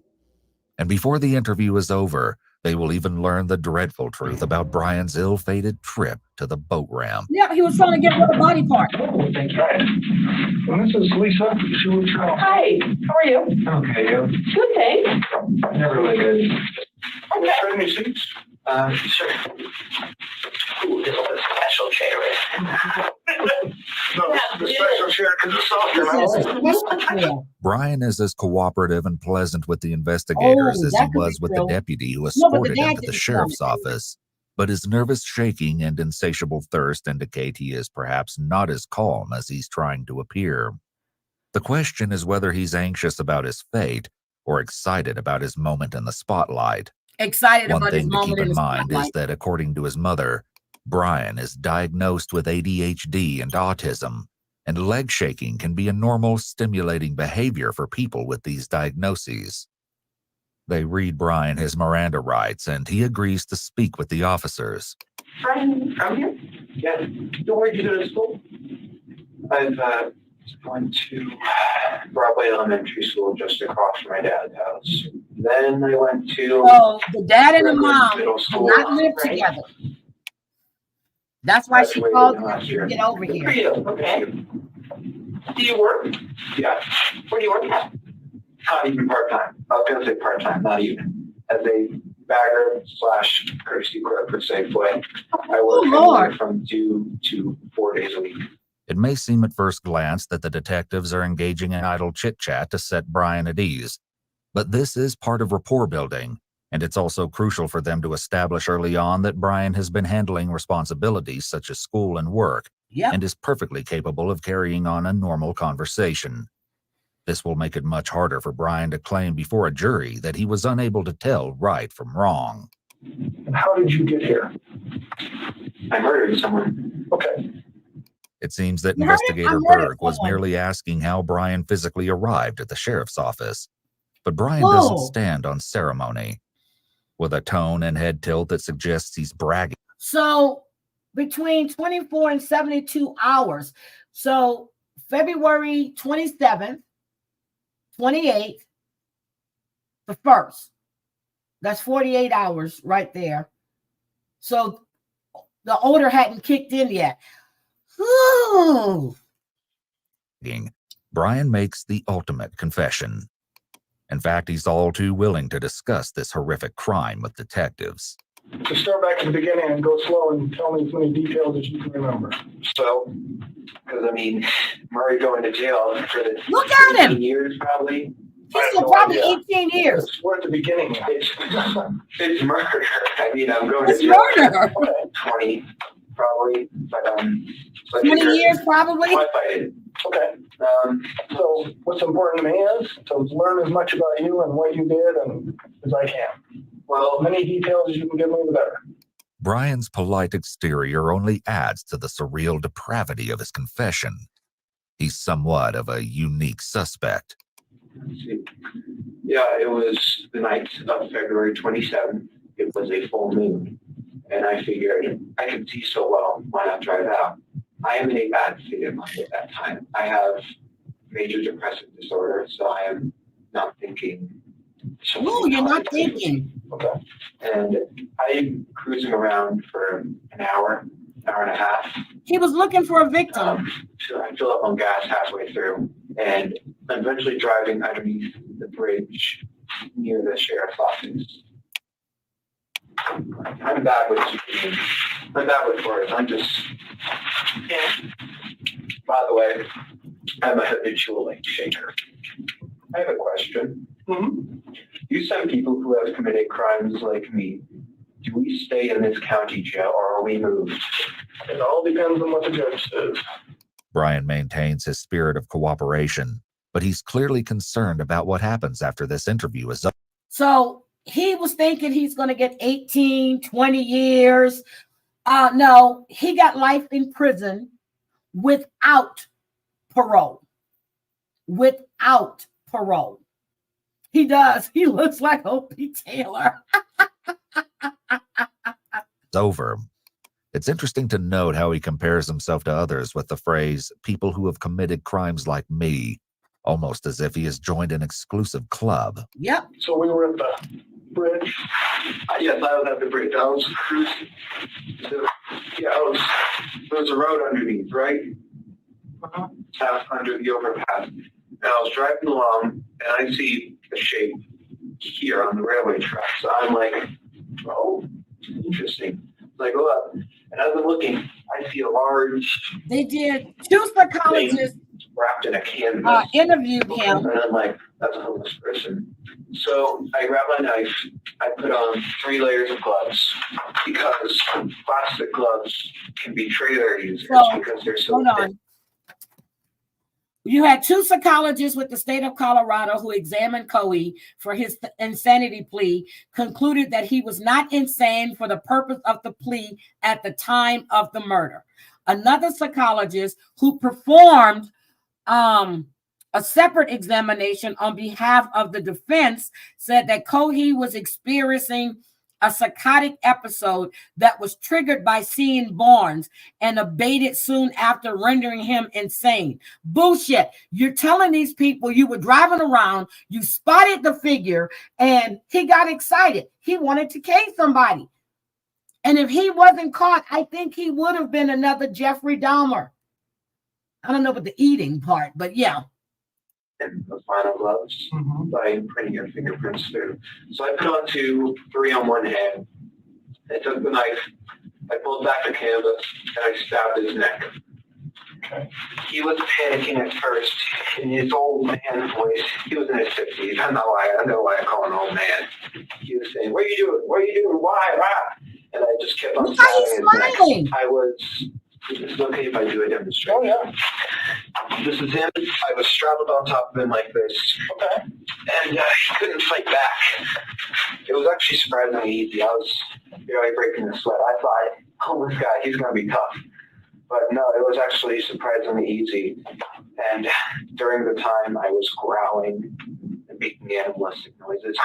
And before the interview is over, they will even learn the dreadful truth about Brian's ill-fated trip to the boat ramp. Yeah, he was trying to get rid of body part. Oh, thank you. Well, this is Lisa. She will try. Hi, how are you? Okay, you. Good, thanks. Never really good. Okay. Trade me seats. Sure. Ooh, this is a special chair. No, the special chair because it's softer. Brian is as cooperative and pleasant with the investigators as he was with the deputy who escorted him to the sheriff's office. But his nervous shaking and insatiable thirst indicate he is perhaps not as calm as he's trying to appear. The question is whether he's anxious about his fate or excited about his moment in the spotlight. Excited One about his thing to moment keep in in the mind is spotlight. that according to his mother, Brian is diagnosed with ADHD and autism, and leg shaking can be a normal stimulating behavior for people with these diagnoses. They read Brian his Miranda rights, and he agrees to speak with the officers. Brian, I'm here. Yeah. Where did you go to school? I've went to Broadway Elementary School just across from my dad's house. Then I went to So the dad and the mom middle do school. not live Right. together. That's why she Graduated called last you year. to get over Good here. for you. Okay. Do you work? Yeah. Where do you work at? Not even part-time. I was going to say part-time, not even. As a bagger / courtesy clerk for Safeway. I work anywhere from 2 to 4 days a week. It may seem at first glance that the detectives are engaging in idle chit-chat to set Brian at ease, but this is part of rapport building, and it's also crucial for them to establish early on that Brian has been handling responsibilities such as school and work, and is perfectly capable of carrying on a normal conversation. This will make it much harder for Brian to claim before a jury that he was unable to tell right from wrong. How did you get here? I murdered someone. Okay. It seems that You heard it? Investigator I murdered Berg was someone. merely asking how Brian physically arrived at the sheriff's office. But Brian Whoa. doesn't stand on ceremony. With a tone and head tilt that suggests he's bragging. So between 24 and 72 hours. So February 27th, 28th, the 1st. That's 48 hours right there. So the odor hadn't kicked in yet. Ooh. Brian makes the ultimate confession. In fact, he's all too willing to discuss this horrific crime with detectives. To start back at the beginning and go slow and tell me as many details as you can remember. So, because I mean, Murray going to jail for the Look at him. 18 years probably. He said probably 18 years. We're at the beginning. It's murder. I mean, I'm going It's to jail murder. for 20 probably, but 20 years probably. I fight it. Okay. So what's important to me is to learn as much about you and what you did and as I can. Well, as many details as you can give me, the better. Brian's polite exterior only adds to the surreal depravity of his confession. He's somewhat of a unique suspect. Let's see. Yeah, it was the night of February 27th. It was a full moon. And I figured I could see so well, why not drive out? I am in a bad state of mind at that time. I have major depressive disorder, so I am not thinking. No, you're not thinking. Okay. And I'm cruising around for an hour and a half. He was looking for a victim. So I fill up on gas halfway through, and I'm eventually driving underneath the bridge near the sheriff's office. I'm bad with words. I'm just. Yeah. By the way, I'm a habitual late shaker. I have a question. You send people who have committed crimes like me. Do we stay in this county jail or are we moved? It all depends on what the judge says. Brian maintains his spirit of cooperation, but he's clearly concerned about what happens after this interview is up. So he was thinking he's going to get 18, 20 years. No, he got life in prison without parole. Without parole. He does. He looks like Opie Taylor. Over. It's interesting to note how he compares himself to others with the phrase, people who have committed crimes like me, almost as if he has joined an exclusive club. Yep. So we were at the bridge. Yes, I was at the bridge. I was cruising. There was a road underneath, right? Under the overpass. And I was driving along, and I see a shape here on the railway track. So I'm like, oh, interesting. So I go up, and as I'm looking, I see a large. They did 2 psychologists wrapped in a canvas. Interviewed him. And I'm like, that's a homeless person. So I grab my knife. I put on 3 layers of gloves because plastic gloves can betray their users because they're so thin. You had 2 psychologists with the state of Colorado who examined Cohee for his insanity plea, concluded that he was not insane for the purpose of the plea at the time of the murder. Another psychologist who performed a separate examination on behalf of the defense said that Cohee was experiencing a psychotic episode that was triggered by seeing Barnes and abated soon after, rendering him insane. Bullshit. You're telling these people you were driving around, you spotted the figure, and he got excited. He wanted to kill somebody. And if he wasn't caught, I think he would have been another Jeffrey Dahmer. I don't know about the eating part, but yeah. And the final gloves by printing your fingerprints through. So I put on 3 on one hand. I took the knife, I pulled back the canvas, and I stabbed his neck. Okay. He was panicking at first in his old man voice. He was in his 50s. I know why I call him old man. He was saying, "What are you doing? What are you doing? Why? Why?" And I just kept on stabbing his neck. Is it okay if I do a demonstration? Oh, yeah. This is him. I was straddled on top of him like this. Okay. And he couldn't fight back. It was actually surprisingly easy. I was barely breaking a sweat. I thought, oh, this guy, he's going to be tough. But no, it was actually surprisingly easy. And during the time, I was growling and making animalistic noises.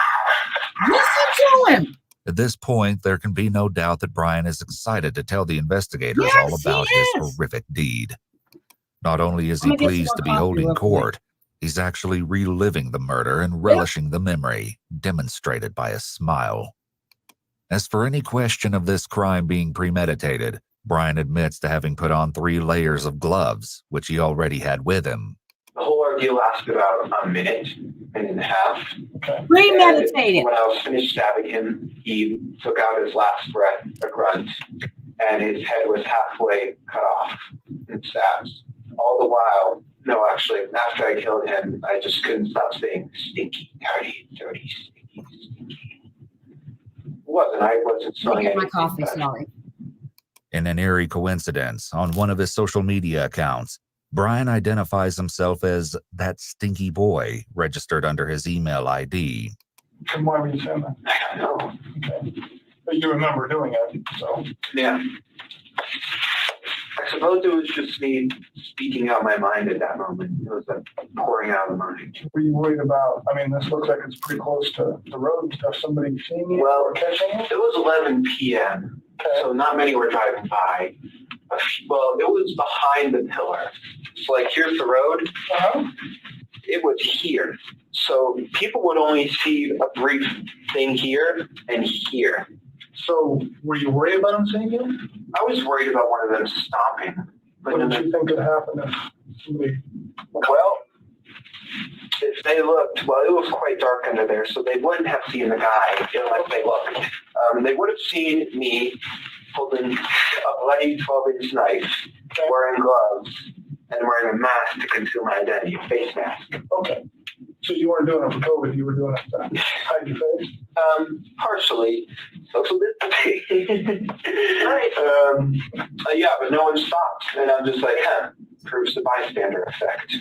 Listen to him. At this point, there can be no doubt that Brian is excited to tell the investigators all about his horrific deed. Not only is he pleased to be holding court, he's actually reliving the murder and relishing the memory, demonstrated by a smile. As for any question of this crime being premeditated, Brian admits to having put on 3 layers of gloves, which he already had with him. The whole ordeal lasted about a minute and a half. Okay. Premeditated. When I was finished stabbing him, he took out his last breath, a grunt, and his head was halfway cut off in stabs. All the while, no, actually, after I killed him, I just couldn't stop saying, stinky, dirty, dirty, stinky, stinky. I wasn't smelling anything. My coffee, sorry. In an eerie coincidence, on one of his social media accounts, Brian identifies himself as that stinky boy registered under his email ID. And why were you saying that? I don't know. Okay. But you remember doing it, so. Yeah. I suppose it was just me speaking out my mind at that moment. It was like pouring out of the mind. Were you worried about, this looks like it's pretty close to the road. Have somebody seen you or catching you? It was 11 p.m. So not many were driving by. Well, it was behind the pillar. So like here's the road. It was here. So people would only see a brief thing here and here. So were you worried about them seeing you? I was worried about one of them stopping. What did you think could happen if somebody... Well, if they looked, well, it was quite dark under there, so they wouldn't have seen the guy unless they looked. They would have seen me holding a bloody 12-inch knife, wearing gloves, and wearing a mask to conceal my identity, a face mask. Okay. So you weren't doing it for COVID, you were doing it to hide your face? Partially. Social distancing. Yeah, but no one stopped. And I'm just like, proves the bystander effect.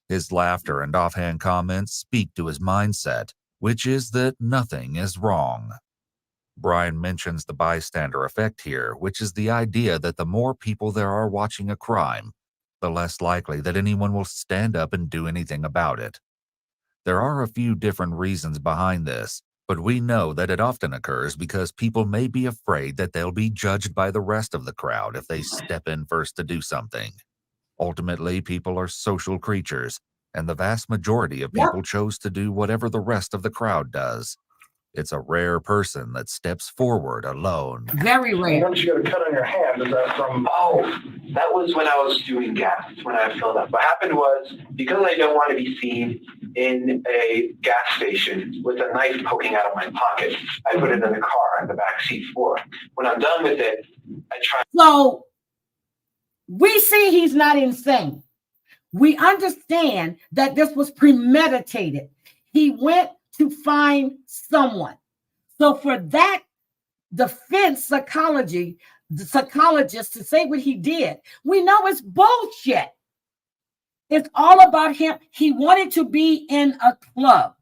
His laughter and offhand comments speak to his mindset, which is that nothing is wrong. Brian mentions the bystander effect here, which is the idea that the more people there are watching a crime, the less likely that anyone will stand up and do anything about it. There are a few different reasons behind this, but we know that it often occurs because people may be afraid that they'll be judged by the rest of the crowd if they step in first to do something. Ultimately, people are social creatures, and the vast majority of people chose to do whatever the rest of the crowd does. It's a rare person that steps forward alone. Very rare. Once you got a cut on your hand, is that from... Oh, that was when I was doing gas, when I filled up. What happened was, because I don't want to be seen in a gas station with a knife poking out of my pocket, I put it in the car on the back seat floor. When I'm done with it, I try... So, we see he's not insane. We understand that this was premeditated. He went to find someone. So for that defense psychologist to say what he did, we know it's bullshit. It's all about him. He wanted to be in a club.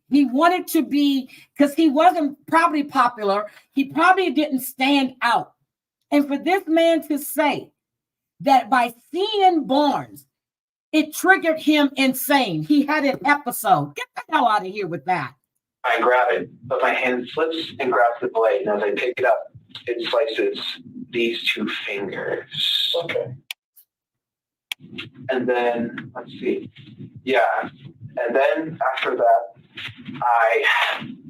He wanted to be, because he wasn't probably popular. He probably didn't stand out. And for this man to say that by seeing Barnes, it triggered him insane. He had an episode. Get the hell out of here with that. I grab it, but my hand slips and grabs the blade. And as I pick it up, it slices these two fingers. Okay. And then, let's see. Yeah. And then after that, I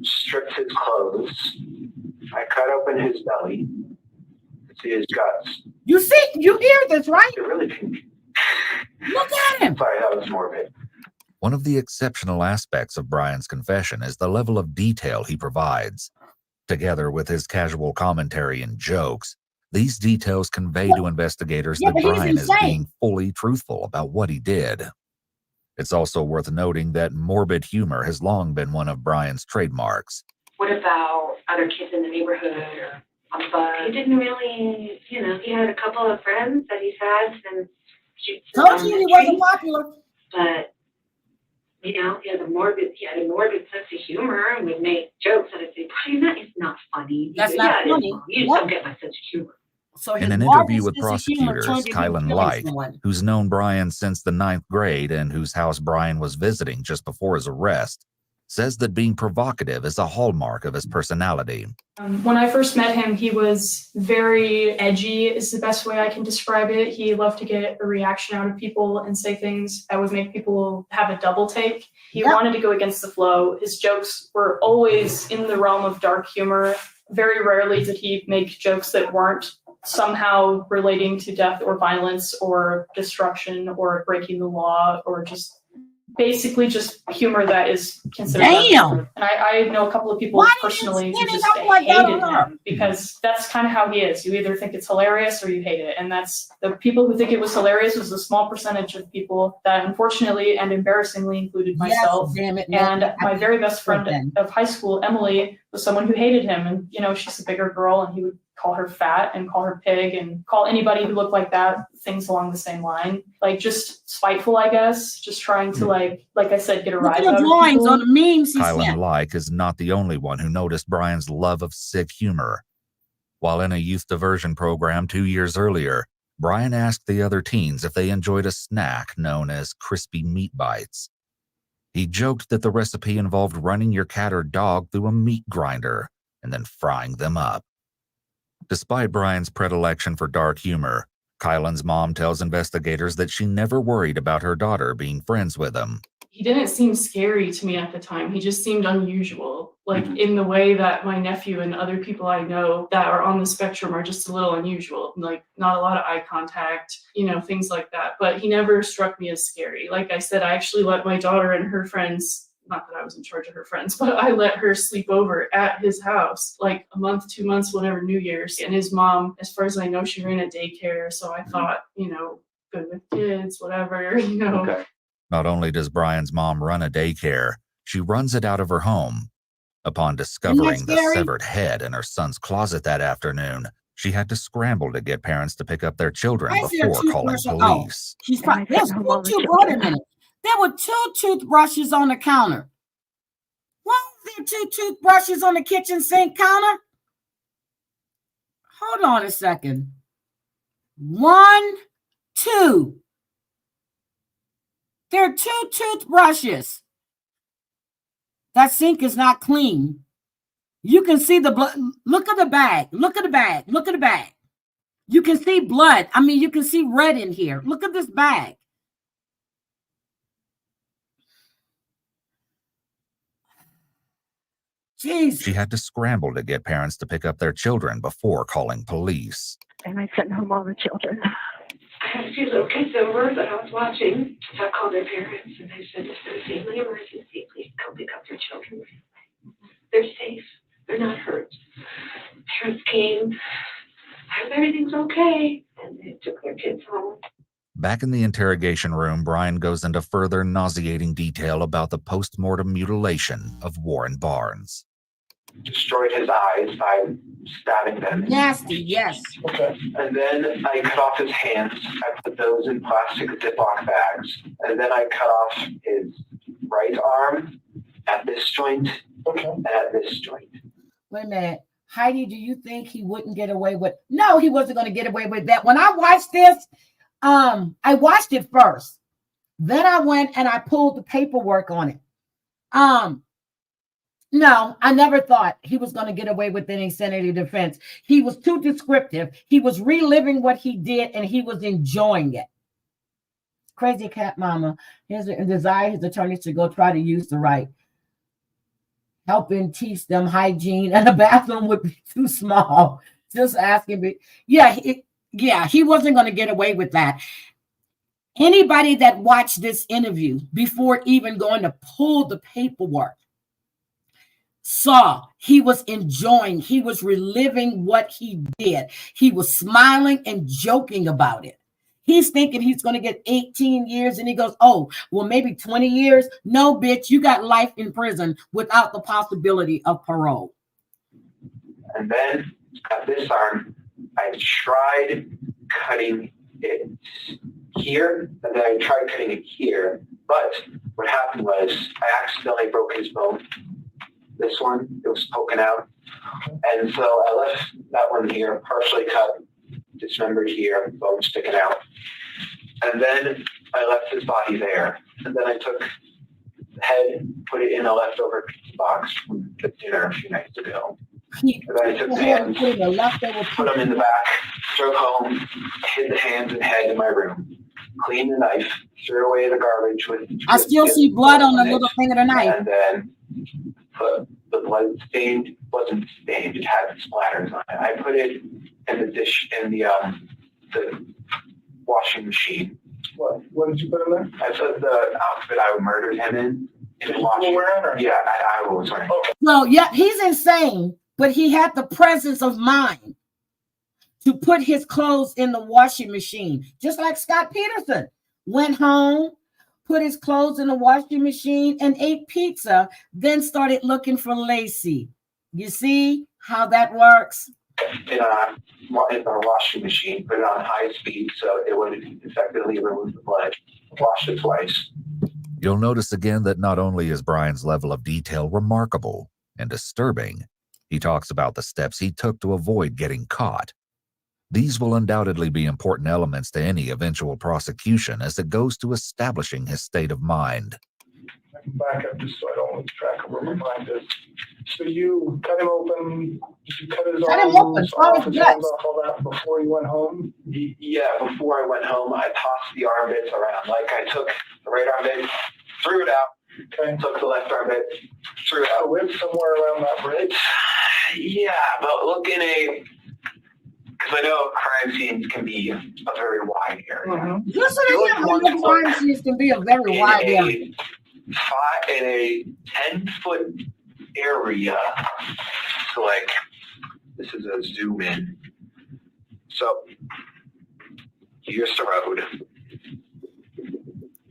stripped his clothes. I cut open his belly to see his guts. You hear this, right? It really pink. Look at him. Sorry, that was morbid. One of the exceptional aspects of Brian's confession is the level of detail he provides. Together with his casual commentary and jokes, these details convey to investigators that Brian is being fully truthful about what he did. It's also worth noting that morbid humor has long been one of Brian's trademarks. What about other kids in the neighborhood or on the bus? He didn't really, he had a couple of friends that he's had since. Told you he wasn't popular. But, he had a morbid sense of humor and would make jokes and I'd say, it's not funny. That's not funny. You just don't get my sense of humor. So in an interview with prosecutors, Kylan Like, who's known Brian since the 9th grade and whose house Brian was visiting just before his arrest, says that being provocative is a hallmark of his personality. When I first met him, he was very edgy, is the best way I can describe it. He loved to get a reaction out of people and say things that would make people have a double take. He wanted to go against the flow. His jokes were always in the realm of dark humor. Very rarely did he make jokes that weren't somehow relating to death or violence or destruction or breaking the law or just basically just humor that is considered. Damn. And I know a couple of people personally who just hated him because that's kind of how he is. You either think it's hilarious or you hate it. And that's the people who think it was hilarious was a small percentage of people that unfortunately and embarrassingly included myself. Yes, damn it, and my very best friend of high school, Emily, was someone who hated him. And, she's a bigger girl and he would call her fat and call her pig and call anybody who looked like that things along the same line. Like just spiteful, I guess, just trying to like I said, get a rise out of people. On the memes Kylan Like is not the only one who noticed Brian's love of sick humor. While in a youth diversion program 2 years earlier, Brian asked the other teens if they enjoyed a snack known as crispy meat bites. He joked that the recipe involved running your cat or dog through a meat grinder and then frying them up. Despite Brian's predilection for dark humor, Kylan's mom tells investigators that she never worried about her daughter being friends with him. He didn't seem scary to me at the time. He just seemed unusual, like in the way that my nephew and other people I know that are on the spectrum are just a little unusual, like not a lot of eye contact, things like that. But he never struck me as scary. Like I said, I actually let my daughter and her friends, not that I was in charge of her friends, but I let her sleep over at his house like a month, 2 months, whenever New Year's. And his mom, as far as I know, she ran a daycare. So I thought, good with kids, whatever, Okay. Not only does Brian's mom run a daycare, she runs it out of her home. Upon discovering the scary? severed head in her son's closet that afternoon, she had to scramble to get parents to pick up their children Why is there a before calling toothbrush? police. She's fine. There's wait a minute. There were 2 toothbrushes on the counter. Why are there 2 toothbrushes on the kitchen sink counter? Hold on a second. 1, 2. There are 2 toothbrushes. That sink is not clean. You can see the blood. Look at the bag. Look at the bag. Look at the bag. You can see blood. I mean, you can see red in here. Look at this bag. Jeez. She had to scramble to get parents to pick up their children before calling police. And I sent home all the children. I had a few little kids over that I was watching. So I called their parents and they said, "This is a family emergency. Please come pick up your children. They're safe. They're not hurt." Parents came. I hope everything's okay. And they took their kids home. Back in the interrogation room, Brian goes into further nauseating detail about the post-mortem mutilation of Warren Barnes. Destroyed his eyes by stabbing them. Nasty, yes. Okay. And then I cut off his hands. I put those in plastic Ziploc bags. And then I cut off his right arm at this joint and at this joint. Wait a minute. Heidi, do you think he wouldn't get away with? No, he wasn't going to get away with that. When I watched this, I watched it first. Then I went and I pulled the paperwork on it. No, I never thought he was going to get away with any insanity defense. He was too descriptive. He was reliving what he did and he was enjoying it. Crazy cat mama. His desire his attorneys to go try to use the right. Helping teach them hygiene, and the bathroom would be too small. Just asking me. Yeah, he wasn't going to get away with that. Anybody that watched this interview before even going to pull the paperwork saw he was enjoying, he was reliving what he did. He was smiling and joking about it. He's thinking he's going to get 18 years and he goes, oh, well, maybe 20 years. No, bitch, you got life in prison without the possibility of parole. And then at this arm, I tried cutting it here, and then I tried cutting it here. But what happened was I accidentally broke his bone. This one, it was poking out. And so I left that one here, partially cut, dismembered here, bone sticking out. And then I left his body there. And then I took the head, put it in a leftover pizza box from the dinner a few nights ago. And then I took the hands, put them in the back, drove home, hid the hands and head in my room, cleaned the knife, threw away the garbage I still see blood on the little thing of the knife. And then put the blood stained, wasn't stained, it had splatters on it. I put it in the dish, in the washing machine. What did you put in there? I put the outfit I murdered him in the washing. Yeah, I was wearing. Okay. Well, yeah, he's insane, but he had the presence of mind to put his clothes in the washing machine, just like Scott Peterson went home, put his clothes in the washing machine and ate pizza, then started looking for Lacey. You see how that works? In our washing machine, put it on high speed so it would effectively remove the blood. Washed it twice. You'll notice again that not only is Brian's level of detail remarkable and disturbing, he talks about the steps he took to avoid getting caught. These will undoubtedly be important elements to any eventual prosecution as it goes to establishing his state of mind. I can back up just so I don't lose track of where my mind is. So you cut him open, did you cut his Cut him arms open, saw off, his his guts. hands off, all that before you went home? Yeah, before I went home, I tossed the arm bits around. Like I took the right arm bit, threw it out. Okay. Took the left arm bit, threw it out. I lived somewhere around that bridge. Yeah, but look in a, because I know crime scenes can be a very wide area. Yes, it crime scenes can be a very wide area. In a 10-foot area, so like, this is a zoom in. So, here's the road.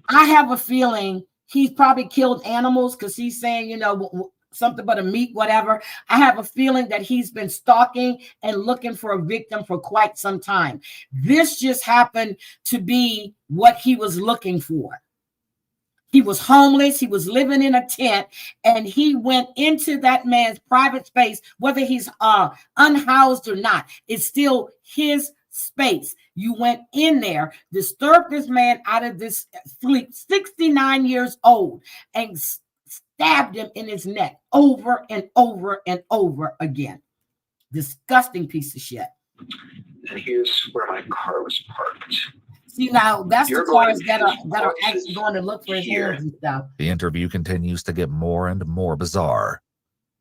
I have a feeling he's probably killed animals because he's saying, you know, something but a meat, whatever. I have a feeling that he's been stalking and looking for a victim for quite some time. This just happened to be what he was looking for. He was homeless. He was living in a tent, and he went into that man's private space, whether he's unhoused or not. It's still his space. You went in there, disturbed this man out of this sleep, 69 years old, and stabbed him in his neck over and over and over again. Disgusting piece of shit. And here's where my car was parked. See, now that's You're the cars going that to are actually going to look for his hands and stuff. The interview continues to get more and more bizarre.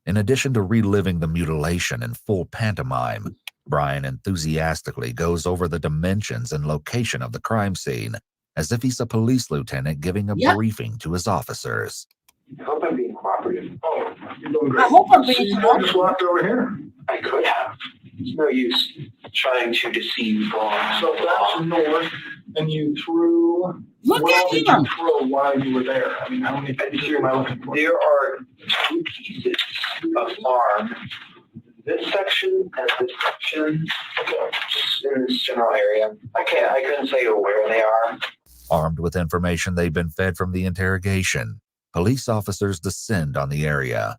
In addition to reliving the mutilation in full pantomime, Brian enthusiastically goes over the dimensions and location of the crime scene, as if he's a police lieutenant giving a briefing to his officers. I hope I'm being cooperative. Oh, you're doing great. I hope I'm So being you just walked over here. I could have. There's no use trying to deceive. So that's north, and you threw. Look what at else did him. you throw while you were there? I mean, how many pieces am I looking for? There are 2 pieces of arm. This section and this section. Just in this general area. I couldn't say where they are. Armed with information they've been fed from the interrogation, police officers descend on the area.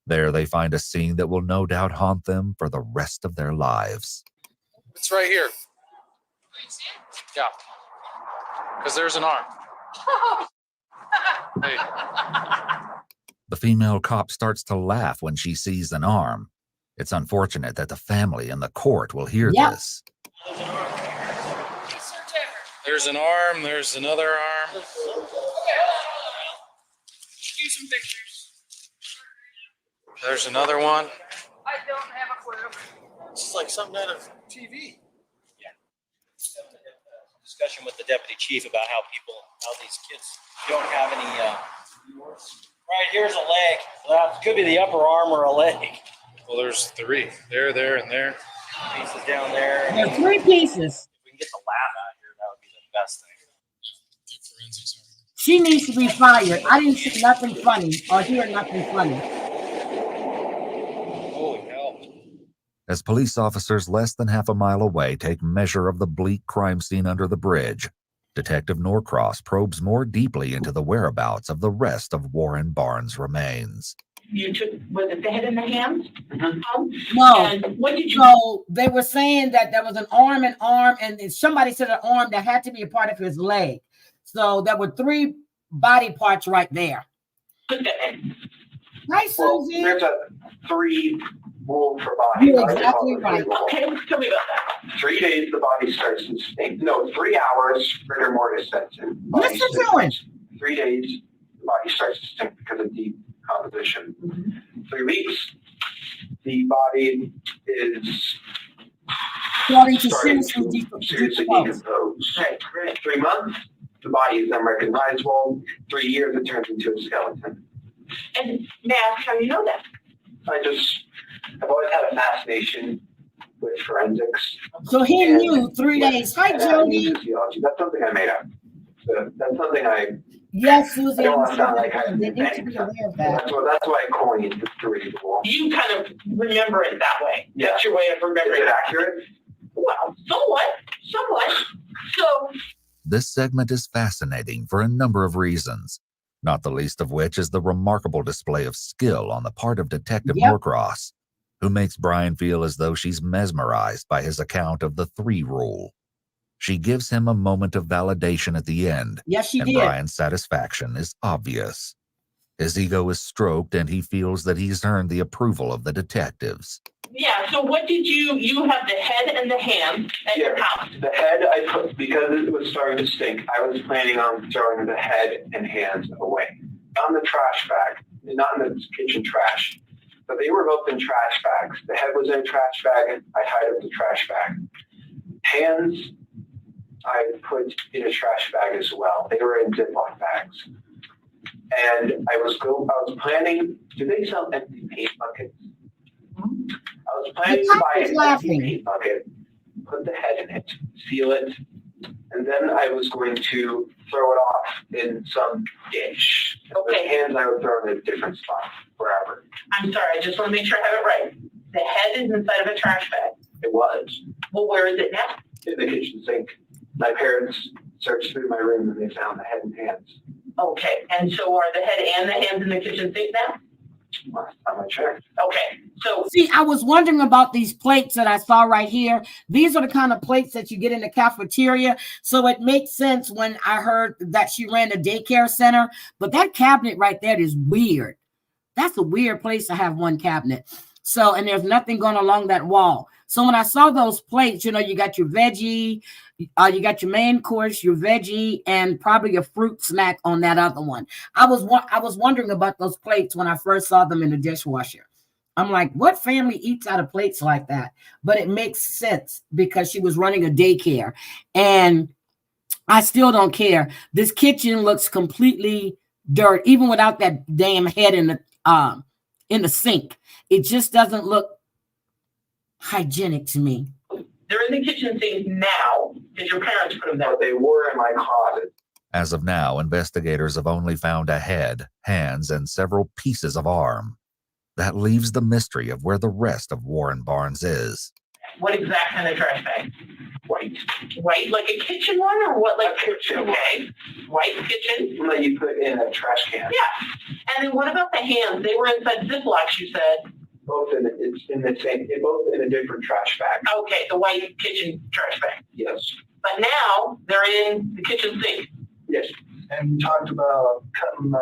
There they find a scene that will no doubt haunt them for the rest of their lives. It's right here. Yeah. Because there's an arm. Hey. The female cop starts to laugh when she sees an arm. It's unfortunate that the family and the court will hear this. There's an arm. There's another arm. Okay, hold on. Do some pictures. There's another one. I don't have a clue. This is like something out of TV. Discussion with the deputy chief about how these kids don't have any. Right, here's a leg. That could be the upper arm or a leg. Well, there's 3. There, and there. Pieces down there. There are 3 pieces. If we can get the lab out here, that would be the best thing. She needs to be fired. I didn't see nothing funny or hear nothing funny. Holy hell. As police officers less than half a mile away take measure of the bleak crime scene under the bridge, Detective Norcross probes more deeply into the whereabouts of the rest of Warren Barnes' remains. You took, was it the head and the hands? No. And what did you? So they were saying that there was an arm, and then somebody said an arm that had to be a part of his leg. So there were 3 body parts right there. Hi, Susie. There's a 3 rule for body. You're exactly right. Okay, tell me about that. 3 days, the body starts to stink. No, 3 hours, rigor mortis sets in. Listen to him. 3 days, the body starts to stink because of decomposition. 3 weeks, the body is starting to starting seriously to seriously decompose. Right. 3 months, the body is unrecognizable. 3 years, it turns into a skeleton. And may I ask how you know that? I've always had a fascination with forensics. So he knew 3 days. Hi, Anatomy and Jody. physiology. That's something I made up. So that's something Yes, Susie. I don't want to sound like I They need to be aware of that. That's why I coined the 3 rule. You kind of remember it that way. Yeah. That's your way of remembering. Is it accurate? Well, somewhat. So This segment is fascinating for a number of reasons, not the least of which is the remarkable display of skill on the part of Detective Norcross, who makes Brian feel as though she's mesmerized by his account of the 3 rule. She gives him a moment of validation at the end. Yes, she and did. Brian's satisfaction is obvious. His ego is stroked and he feels that he's earned the approval of the detectives. Yeah, so what did you have the head and the hand at your house? The head I put, because it was starting to stink, I was planning on throwing the head and hands away. On the trash bag, not in the kitchen trash, but they were both in trash bags. The head was in a trash bag, I tied up the trash bag. Hands, I put in a trash bag as well. They were in Ziploc bags. And I was planning, do they sell empty paint buckets? I was planning to buy an empty paint bucket, put the head in it, seal it, and then I was going to throw it off in some dish. Okay. The hands I would throw in a different spot, wherever. I'm sorry, I just want to make sure I have it right. The head is inside of a trash bag. It was. Well, where is it now? In the kitchen sink. My parents searched through my room and they found the head and hands. Okay, and so are the head and the hands in the kitchen sink now? Last time I checked. Okay, so see, I was wondering about these plates that I saw right here. These are the kind of plates that you get in the cafeteria. So it makes sense when I heard that she ran a daycare center. But that cabinet right there is weird. That's a weird place to have one cabinet. So, and there's nothing going along that wall. So when I saw those plates, you know, you got your veggie, you got your main course, your veggie, and probably a fruit snack on that other one. I was wondering about those plates when I first saw them in the dishwasher. I'm like, what family eats out of plates like that? But it makes sense because she was running a daycare. And I still don't care. This kitchen looks completely dirt, even without that damn head in the sink. It just doesn't look hygienic to me. they're in the kitchen sink now because your parents put them there. But they were in my closet. As of now, investigators have only found a head, hands, and several pieces of arm. That leaves the mystery of where the rest of Warren Barnes is. What exact kind of trash bag? White. White, like a kitchen one, or what? Like a kitchen. Okay. White kitchen. One that you put in a trash can. Yeah. And then what about the hands? They were inside Ziplocs, you said. Both in the same. Both in a different trash bag. Okay, the white kitchen trash bag. Yes. But now they're in the kitchen sink. Yes. And you talked about cutting.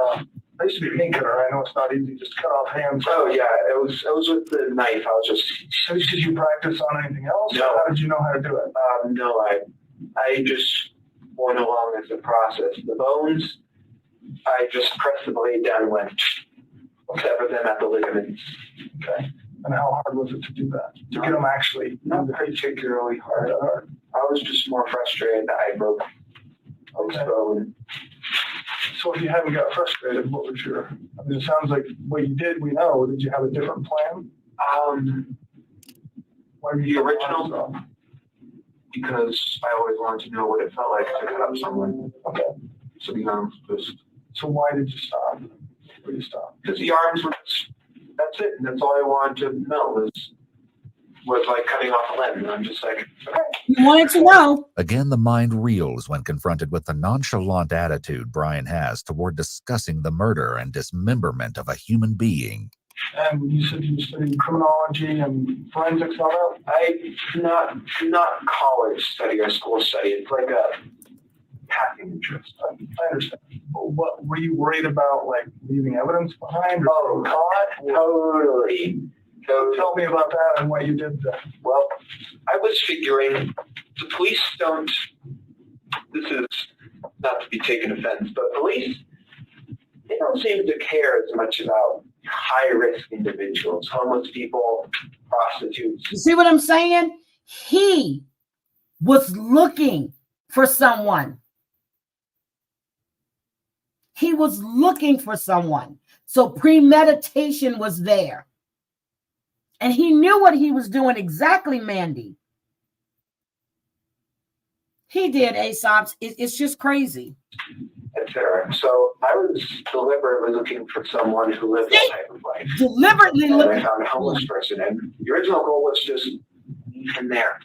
I used to be a meat cutter. I know it's not easy just to cut off hands. Oh yeah, it was with the knife. I was just. So did you practice on anything else? No. How did you know how to do it? No, I just went along as a process. The bones, I just pressed the blade down and went. Sever them at the ligaments. Okay. And how hard was it to do that? To get them actually? Not particularly hard. I was just more frustrated that I broke this bone. So if you hadn't got frustrated, what was your? I mean, it sounds like what you did. We know. Did you have a different plan? Why were you the original? Because I always wanted to know what it felt like to cut up someone. Okay. So you know, just. So why did you stop? Where did you stop? Because the arms were. That's it. And that's all I wanted to know was like cutting off a limb. And I'm just like, okay. You wanted to know. Again, the mind reels when confronted with the nonchalant attitude Brian has toward discussing the murder and dismemberment of a human being. And you said you studied criminology and forensics and all that? I not college study or school study. It's like a passing interest. I understand. But what were you worried about, like leaving evidence behind? Or totally. So tell me about that and what you did then. Well, I was figuring the police don't. This is not to be taken offense, but police, they don't seem to care as much about high-risk individuals, homeless people, prostitutes. You see what I'm saying? He was looking for someone. He was looking for someone. So premeditation was there. And he knew what he was doing exactly, Mandy. He did, Aesop's. It's just crazy. Etc. So I was deliberately looking for someone who lived that type of life. Deliberately looking. I found a homeless person, and the original goal was just leave him there.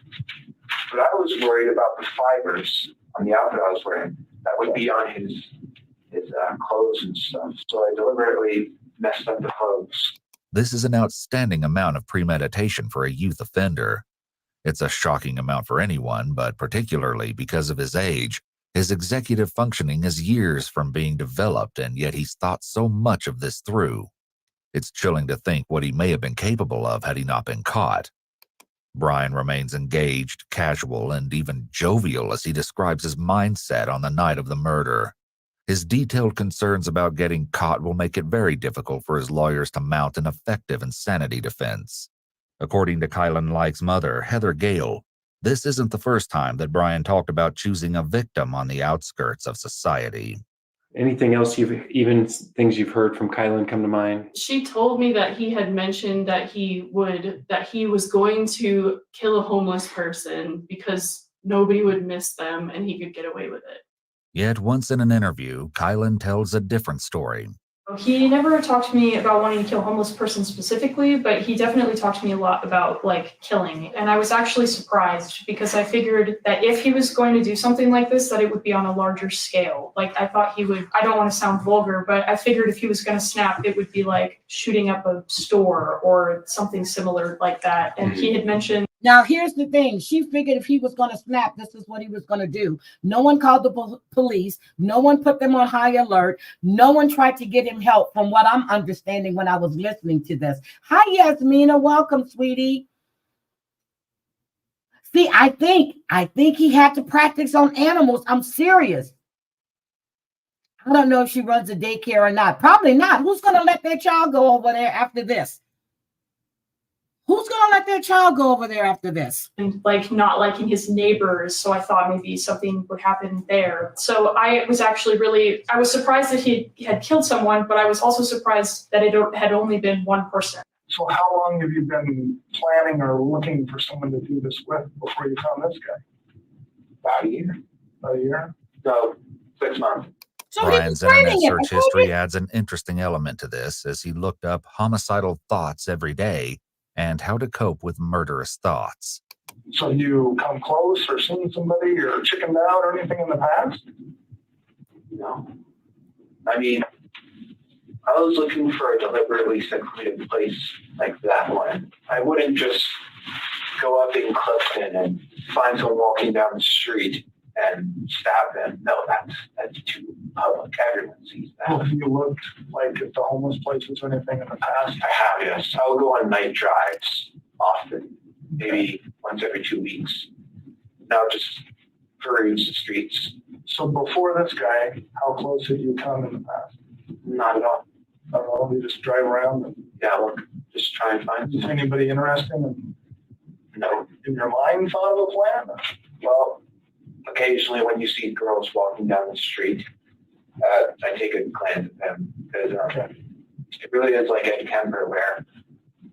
But I was worried about the fibers on the outfit I was wearing that would be on his clothes and stuff. So I deliberately messed up the clothes. This is an outstanding amount of premeditation for a youth offender. It's a shocking amount for anyone, but particularly because of his age, His executive functioning is years from being developed, and yet he's thought so much of this through. It's chilling to think what he may have been capable of had he not been caught. Brian remains engaged, casual, and even jovial as he describes his mindset on the night of the murder. His detailed concerns about getting caught will make it very difficult for his lawyers to mount an effective insanity defense. According to Kylan Like's mother, Heather Gale, this isn't the first time that Brian talked about choosing a victim on the outskirts of society. Anything else things you've heard from Kylan come to mind? She told me that he had mentioned that he was going to kill a homeless person because nobody would miss them and he could get away with it. Yet once in an interview, Kylan tells a different story. He never talked to me about wanting to kill a homeless person specifically, but he definitely talked to me a lot about like killing. And I was actually surprised because I figured that if he was going to do something like this, that it would be on a larger scale. Like I thought he would, I don't want to sound vulgar, but I figured if he was going to snap, it would be like shooting up a store or something similar like that. And he had mentioned. Now, here's the thing. She figured if he was going to snap, this is what he was going to do. No one called the police. No one put them on high alert. No one tried to get him help from what I'm understanding when I was listening to this. Hi, Yasmina. Welcome, sweetie. See, I think he had to practice on animals. I'm serious. I don't know if she runs a daycare or not. Probably not. Who's going to let their child go over there after this? Who's going to let their child go over there after this? And like not liking his neighbors. So I thought maybe something would happen there. So I was surprised that he had killed someone, but I was also surprised that it had only been one person. So how long have you been planning or looking for someone to do this with before you found this guy? About a year. About a year? No, 6 months. So Brian's internet search history adds an interesting element to this as he looked up homicidal thoughts every day and how to cope with murderous thoughts. So you come close or seen somebody or chickened out or anything in the past? No. I mean, I was looking for a deliberately secluded place like that one. I wouldn't just go up in Clifton and find someone walking down the street and stab them. No, that's too public. Everyone sees that. Well, have you looked like at the homeless places or anything in the past? I have, yes. I will go on night drives often, maybe once every 2 weeks. Now just peruse the streets. So before this guy, how close have you come in the past? Not at all. Not at all. You just drive around and look, just try and find is anybody interesting? And no. In your mind, thought of a plan? Well, occasionally when you see girls walking down the street, I take a glance at them because it really is like Ed Kemper, where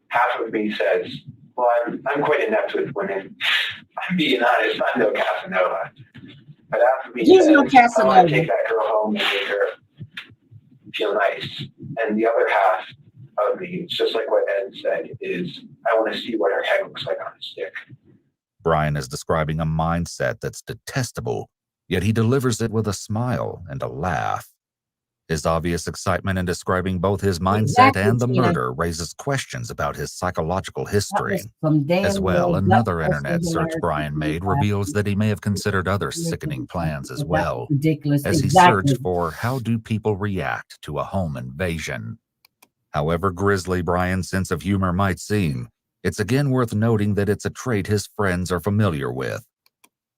half of me says, well, I'm quite inept with women. I'm being honest, I'm no Casanova. But half of me says, no I want Casanova. to take that girl home and make her feel nice. And the other half of me, it's just like what Ed said, is I want to see what her head looks like on a stick. Brian is describing a mindset that's detestable, yet he delivers it with a smile and a laugh. His obvious excitement in describing both his mindset and the murder raises questions about his psychological history. As well, another internet search Brian made reveals that he may have considered other sickening plans as well, as he searched for how do people react to a home invasion. However grisly Brian's sense of humor might seem, it's again worth noting that it's a trait his friends are familiar with.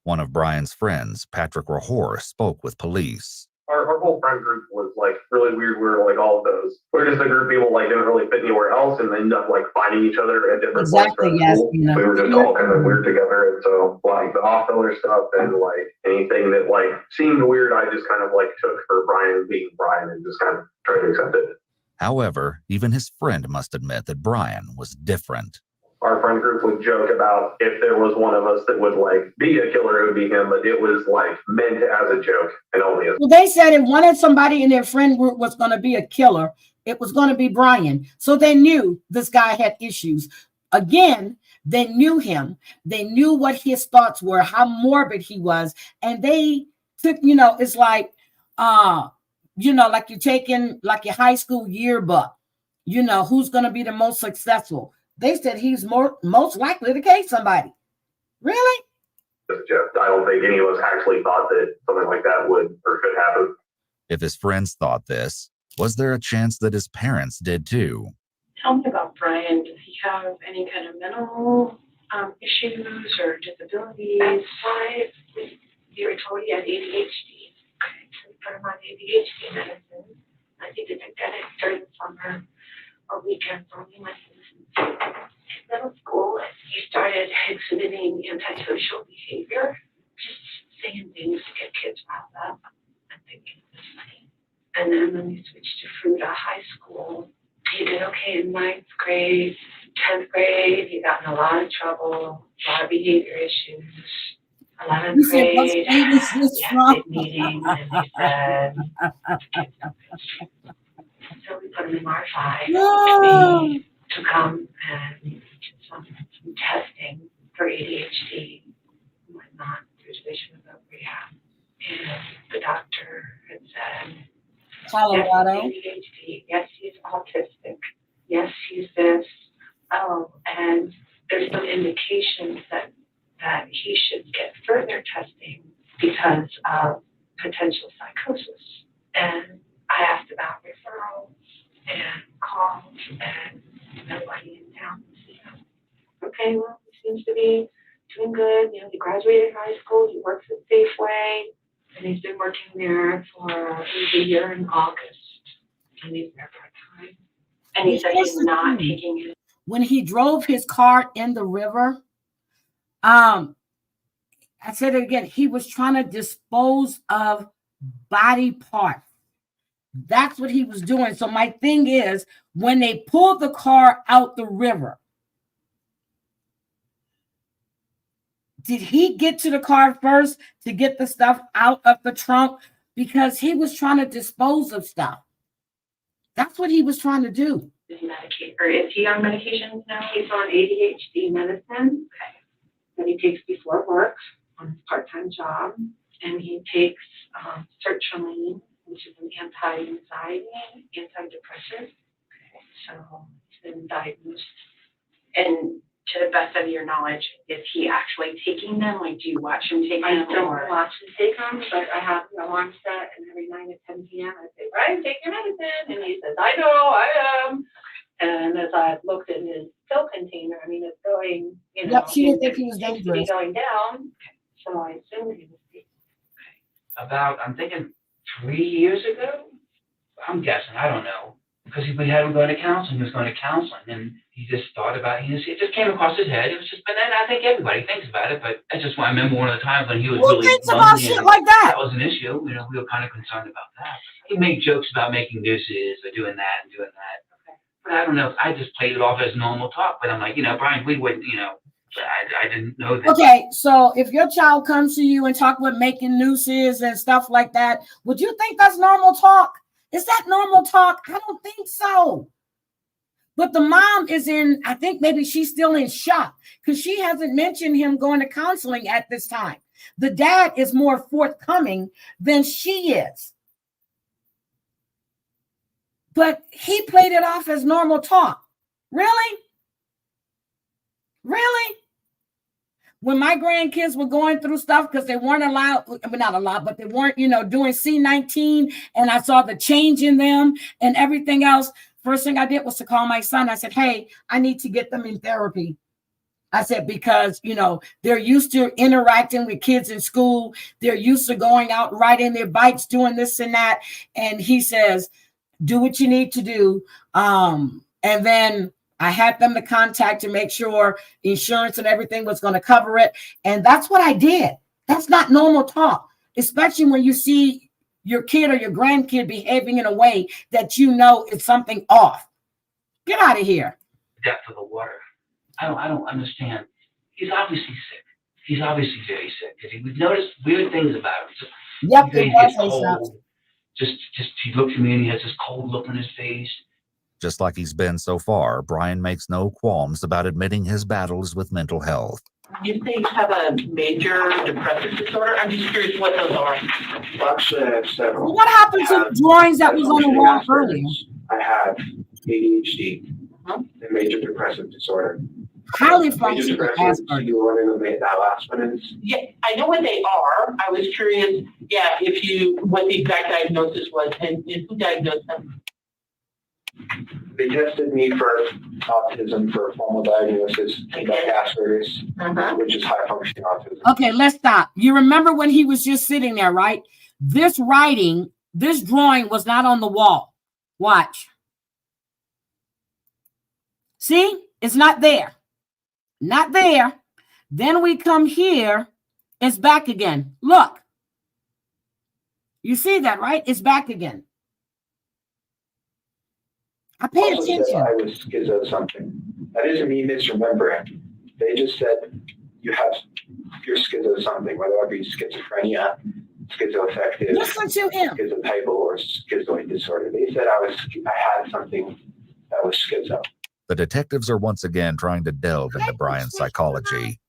One of Brian's friends, Patrick Rahor, spoke with police. Our whole friend group was like really weird. We were like all of those. We're just a group of people like didn't really fit anywhere else and end up like finding each other at different points throughout school. We were just all kind of weird together. And so like the off-filler stuff and like anything that like seemed weird, I just kind of like took for Brian being Brian and just kind of tried to accept it. However, even his friend must admit that Brian was different. Our friend group would joke about if there was one of us that would like be a killer, it would be him, but it was like meant as a joke and only as. Well, they said if one of somebody in their friend group was going to be a killer, it was going to be Brian. So they knew this guy had issues. Again, they knew him. They knew what his thoughts were, how morbid he was. And they took, it's like, like you're taking like your high school yearbook, who's going to be the most successful. They said he's most likely to kill somebody. Really? I don't think any of us actually thought that something like that would or could happen. If his friends thought this, was there a chance that his parents did too? Tell me about Brian. Does he have any kind of mental issues or disabilities? Why? You were told he had ADHD. Okay, so we put him on ADHD medicine. I think they get it during the summer or weekends only lessons. In middle school, he started exhibiting antisocial behavior, just saying things to get kids riled up and thinking it was funny. And then when we switched to Fruta High School, he did okay in 9th grade, 10th grade. He got in a lot of trouble, a lot of behavior issues. 11th grade, we had a big meeting, and they said, so we put him in R5. We took him and did some testing for ADHD and whatnot through Division of Rehab. And the doctor had said, Colorado. Yes, he's ADHD. Yes, he's autistic. Yes, he's this. Oh, and there's some indications that he should get further testing because of potential psychosis. And I asked about referrals and calls, and nobody in town to see him. Okay, well, he seems to be doing good. You know, he graduated high school. He works at Safeway, and he's been working there for a year in August. And he's there part-time. And he said he's not taking it. When he drove his car in the river, I said it again, he was trying to dispose of body parts. That's what he was doing. So my thing is, when they pulled the car out the river, did he get to the car first to get the stuff out of the trunk? Because he was trying to dispose of stuff. That's what he was trying to do. Is he medicated, or is he on medications now? He's on ADHD medicine. Okay. That he takes before work on his part-time job, and he takes sertraline, which is an anti-anxiety, antidepressant. Okay. So he's been diagnosed. And to the best of your knowledge, is he actually taking them? Like, do you watch him take them? I don't watch him take them, but I have an alarm set, and every night at 10 p.m. I say, Brian, take your medicine. And he says, I know, I am. And as I looked at his pill container, I mean, it's going, you know. Yep, she didn't think he was dangerous. Going down. So I assumed he was safe. About, I'm thinking 3 years ago? I'm guessing, I don't know. Because we had him going to counseling, he was going to counseling, and he just thought about it. It just came across his head. It was just, but then I think everybody thinks about it, but I just, I remember one of the times when he was really thinks about shit like that? That was an issue. You know, we were kind of concerned about that. He made jokes about making nooses or doing that and doing that. Okay. But I don't know. I just played it off as normal talk. But I'm like, you know, Brian, we wouldn't, you know, I didn't know that. Okay, so if your child comes to you and talk about making nooses and stuff like that, would you think that's normal talk? Is that normal talk? I don't think so. But the mom is in, I think maybe she's still in shock because she hasn't mentioned him going to counseling at this time. The dad is more forthcoming than she is. But he played it off as normal talk. Really? Really? When my grandkids were going through stuff because they weren't allowed, I mean, not allowed, but they weren't, you know, doing C19, and I saw the change in them and everything else. First thing I did was to call my son. I said, hey, I need to get them in therapy. I said, because, you know, they're used to interacting with kids in school. They're used to going out, riding their bikes, doing this and that. And he says, do what you need to do. And then I had them to contact to make sure insurance and everything was going to cover it. And that's what I did. That's not normal talk, especially when you see your kid or your grandkid behaving in a way that you know is something off. Get out of here. Depth of the water. I don't understand. He's obviously sick. He's obviously very sick because we've noticed weird things about him. So yep, he gets cold. Just he looks at me and he has this cold look on his face. Just like he's been so far, Brian makes no qualms about admitting his battles with mental health. You say you have a major depressive disorder? I'm just curious what those are. Actually, I have several. What happened to the drawings that was on the wall earlier? I have ADHD, and major depressive disorder. highly Major functioning depression, Asperger's. you want to know what that last one is? Yeah, I know what they are. I was curious, what the exact diagnosis was and who diagnosed them. They tested me for autism for a formal diagnosis, like Asperger's, which is high functioning autism. Okay, let's stop. You remember when he was just sitting there, right? This drawing was not on the wall. Watch. See? It's not there. Not there. Then we come here. It's back again. Look. You see that, right? It's back again. I pay Also attention. said I was schizo something. That doesn't mean misremembering. They just said you're schizo something, whether it be schizophrenia, schizoaffective, Listen to him. schizotypal, or schizoid disorder. They said I had something that was schizo. The detectives are once again trying to delve into Brian's psychology,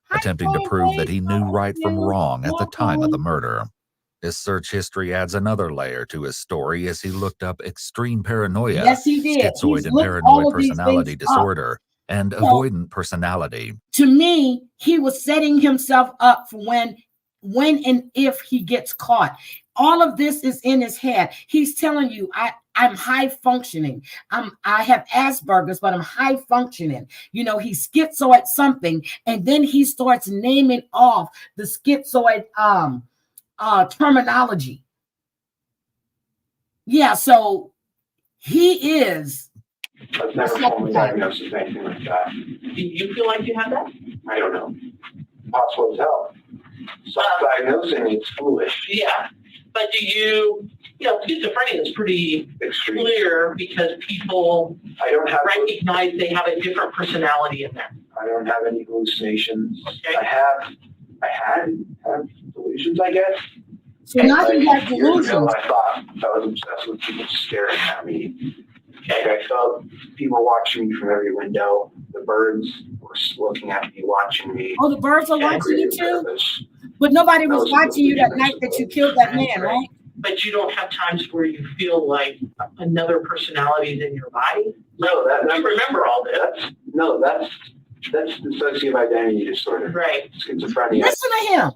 attempting to prove that he knew right from wrong at the time of the murder. His search history adds another layer to his story as he looked up extreme paranoia, Yes, he did. schizoid and paranoid personality disorder, and avoidant personality. To me, he was setting himself up for when and if he gets caught. All of this is in his head. He's telling you, I'm high functioning. I have Asperger's, but I'm high functioning. You know, he's schizoid something, and then he starts naming off the schizoid terminology. Yeah, so he is. I've never formally diagnosed with anything like that. Do you feel like you have that? I don't know. Possible as hell. Self-diagnosing is foolish. Yeah. But do you schizophrenia is pretty clear because people recognize they have a different personality in there. I don't have any hallucinations. Okay. I had delusions, I guess. So now he has Years ago, delusions. I thought I was obsessed with people staring at me. Like I felt people watching me from every window. The birds were looking at me, watching me. Oh, the birds are watching you too? But nobody was watching you that night that you killed that man, right? But you don't have times where you feel like another personality is in your body? No, you remember all this. That's dissociative identity disorder. Right. Schizophrenia. Listen to him.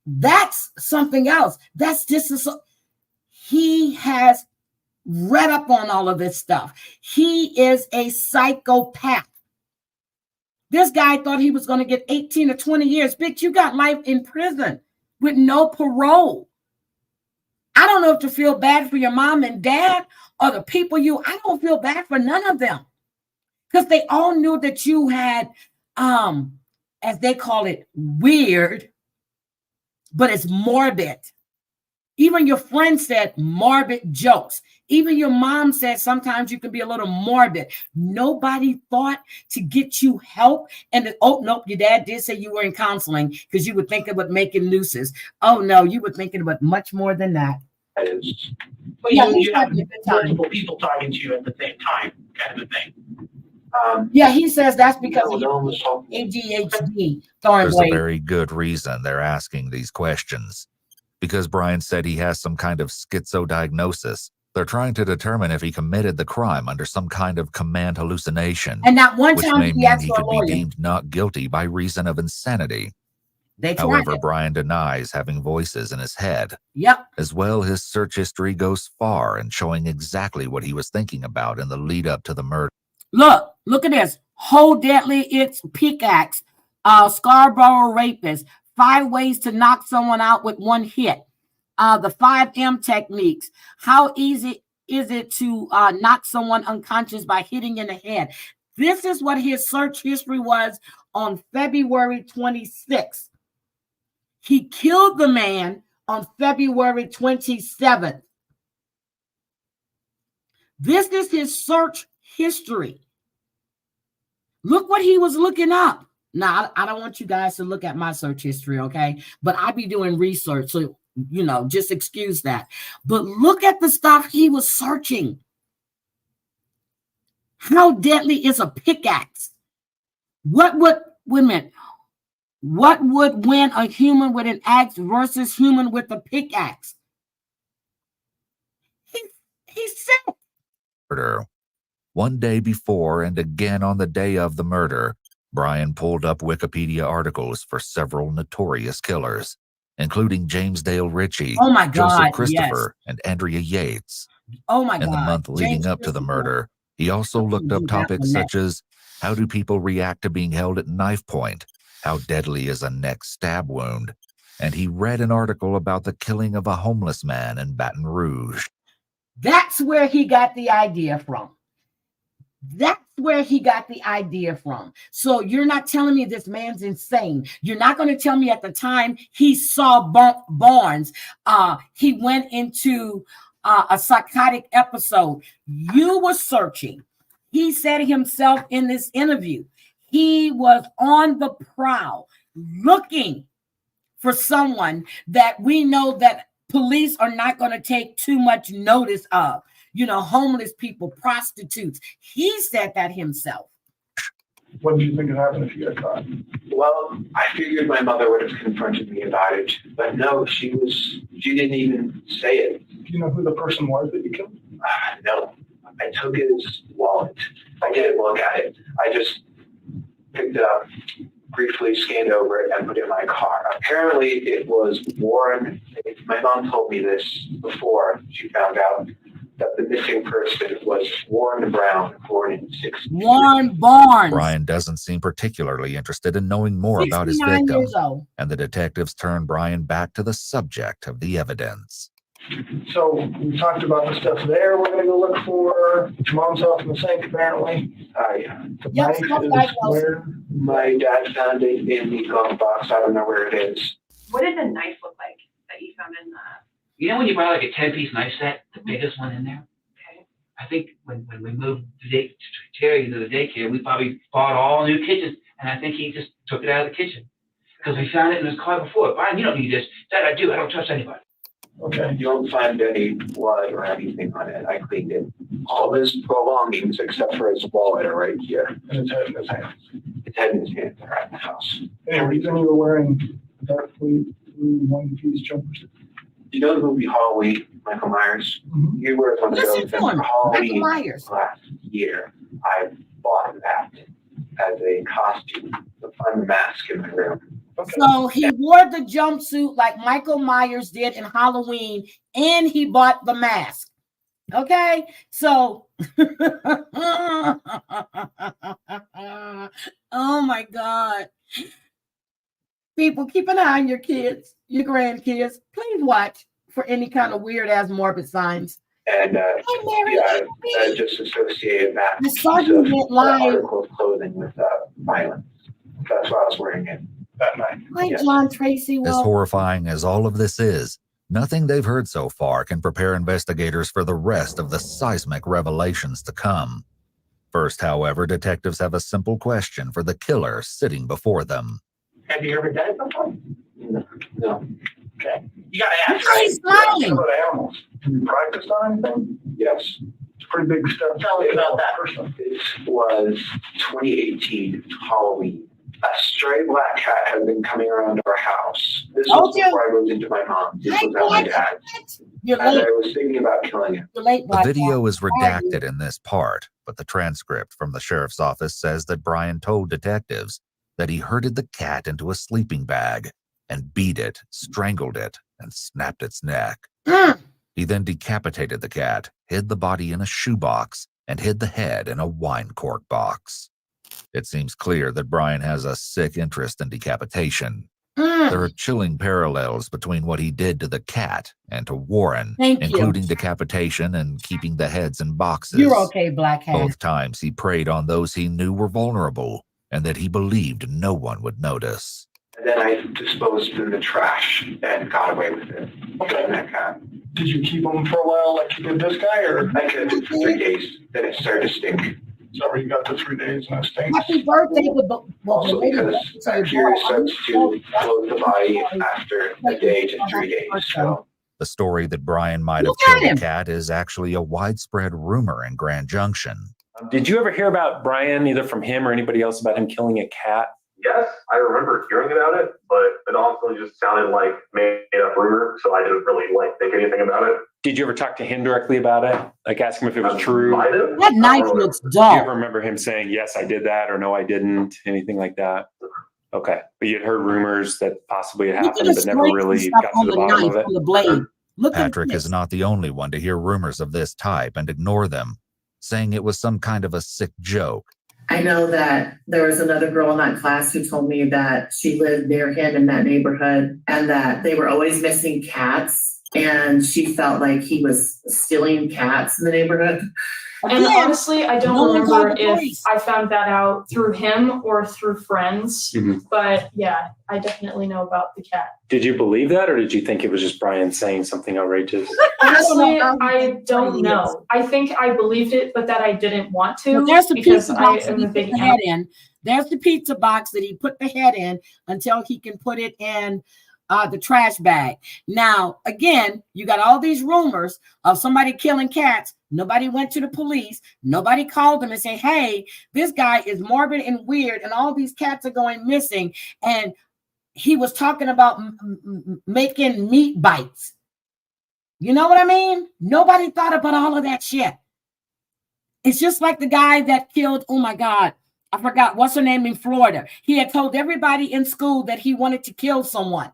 That's something else. That's he has read up on all of this stuff. He is a psychopath. This guy thought he was going to get 18 or 20 years. Bitch, you got life in prison with no parole. I don't know if to feel bad for your mom and dad or the people I don't feel bad for none of them. Because they all knew that you had, as they call it, weird, but it's morbid. Even your friend said morbid jokes. Even your mom said sometimes you can be a little morbid. Nobody thought to get you help. And nope, your dad did say you were in counseling because you were thinking about making nooses. Oh, no, you were thinking about much more than that. But you have multiple people talking to you at the same time, kind of a thing. Yeah, he says that's because of ADHD. There's a very good reason they're asking these questions. Because Brian said he has some kind of schizo diagnosis, they're trying to determine if he committed the crime under some kind of command hallucination. And not one which time may he mean asked he for a could lawyer. be deemed not guilty by reason of insanity. They tried However, it. Brian denies having voices in his head. Yep. As well, his search history goes far in showing exactly what he was thinking about in the lead up to the murder. Look at this. Hold deadly, it's pickaxe. Scarborough rapist. 5 ways to knock someone out with one hit. The 5M techniques. How easy is it to knock someone unconscious by hitting in the head? This is what his search history was on February 26th. He killed the man on February 27th. This is his search history. Look what he was looking up. Now, I don't want you guys to look at my search history, okay? But I be doing research, so, just excuse that. But look at the stuff he was searching. How deadly is a pickaxe? What would win a human with an axe versus human with a pickaxe? He's sick. Murder. One day before and again on the day of the murder, Brian pulled up Wikipedia articles for several notorious killers, including James Dale Ritchie, Oh my Joseph God, yes. Christopher, and Andrea Yates. Oh my In the God. month leading James up to the Christopher. murder, he also looked up do that topics one such as how do people react to being held at knife point? How deadly is a neck stab wound? And he read an article about the killing of a homeless man in Baton Rouge. That's where he got the idea from. That's where he got the idea from. So you're not telling me this man's insane. You're not going to tell me at the time he saw Barnes, he went into a psychotic episode. You were searching. He said himself in this interview, he was on the prowl looking for someone that we know that police are not going to take too much notice of. You know, homeless people, prostitutes. He said that himself. What did you think would happen if you got caught? Well, I figured my mother would have confronted me about it, but no, she didn't even say it. Do you know who the person was that you killed? No, I took his wallet. I didn't look at it. I just picked it up, briefly scanned over it, and put it in my car. Apparently, it was Warren. My mom told me this before she found out that the missing person was Warren Brown, born in 1960. Warren Barnes. Brian doesn't seem particularly interested in knowing more about his 69 victim, years old. and the detectives turn Brian back to the subject of the evidence. So we talked about the stuff there we're going to go look for. Your mom's off in the sink, apparently. Yeah. The Yep, knife is where? My dad found it in the glove box. I don't know where it is. What did the knife look like that you found in the? You know when you buy like a 10-piece knife set, the biggest one in there? Okay. I think when we moved Terry into the daycare, we probably bought all new kitchens, and I think he just took it out of the kitchen. Because we found it in his car before. Brian, you don't need this. Dad, I do. I don't trust anybody. Okay. You don't find any blood or anything on it. I cleaned it. All his belongings, except for his wallet, are right here. And his head in his hands. His head and his hands are at the house. Any reason you were wearing a dark blue one-piece jumpers? You know the movie Halloween, Michael Myers? Mm-hmm. He wears one of Listen those. to him, And for Michael Halloween Myers. last year, I bought that as a costume to find the mask in my room. Okay. So he wore the jumpsuit like Michael Myers did in Halloween, and he bought the mask. Okay, so oh my God. People, keep an eye on your kids, your grandkids. Please watch for any kind of weird ass morbid signs. And Hey, Mary, I just associated that the piece sergeant of went live. article of clothing with violence. That's why I was wearing it that night. Hi, Yes. John Tracy. As Well, horrifying as all of this is, nothing they've heard so far can prepare investigators for the rest of the seismic revelations to come. First, however, detectives have a simple question for the killer sitting before them. Have you ever done it before? No. Okay. You gotta ask. why he's smiling? What about animals? Have you practiced on anything? Yes. It's a pretty big step. Tell me about that. This was 2018 Halloween. A stray black cat has been coming around our house. This was before I moved into my mom. This was at my dad's. You're And late. I was thinking about killing it. You're late, The Black video Cat. is redacted in this part, but the transcript from the sheriff's office says that Brian told detectives that he herded the cat into a sleeping bag and beat it, strangled it, and snapped its neck. He then decapitated the cat, hid the body in a shoebox, and hid the head in a wine cork box. It seems clear that Brian has a sick interest in decapitation. There are chilling parallels between what he did to the cat and to Warren, Thank you. including decapitation and keeping the heads in boxes. You're okay, Black Hat. Both times he preyed on those he knew were vulnerable and that he believed no one would notice. And then I disposed of the trash and got away with it. Killing that cat. Did you keep them for a while like you did this guy, or? I kept it for 3 days. Then it started to stink. So where you got the 3 days and it stinks? Happy birthday to the Also because bacteria starts to float the body after a day to 3 days. So The story that Brian might have Look at killed him. a cat is actually a widespread rumor in Grand Junction. Did you ever hear about Brian, either from him or anybody else, about him killing a cat? yes, I remember hearing about it, but it also just sounded like made up rumor, so I didn't really like think anything about it. Did you ever talk to him directly about it? Like ask him if it was true? Might have. That knife looks Do you dull. ever remember him saying, yes, I did that, or no, I didn't? Anything like that? Okay. But you had heard rumors that possibly it Look at happened, the but never scrapes and really stuff got on to the the bottom knife, of it? on the blade. Look at Patrick this. is not the only one to hear rumors of this type and ignore them, saying it was some kind of a sick joke. I know that there was another girl in that class who told me that she lived near him in that neighborhood and that they were always missing cats. And she felt like he was stealing cats in the neighborhood. And honestly, I don't remember if I found that out through him or through friends. But yeah, I definitely know about the cat. Did you believe that, or did you think it was just Brian saying something outrageous? Honestly, I don't know. I think I believed it, but that I didn't want to. Well, there's the because pizza I box that am he a put big the head in. There's the pizza box that he put the head in until he can put it in the trash bag. Now, again, you got all these rumors of somebody killing cats. Nobody went to the police. Nobody called them and said, hey, this guy is morbid and weird, and all these cats are going missing. And he was talking about making meat bites. You know what I mean? Nobody thought about all of that shit. It's just like the guy that killed, oh my God, I forgot, what's her name in Florida? He had told everybody in school that he wanted to kill someone.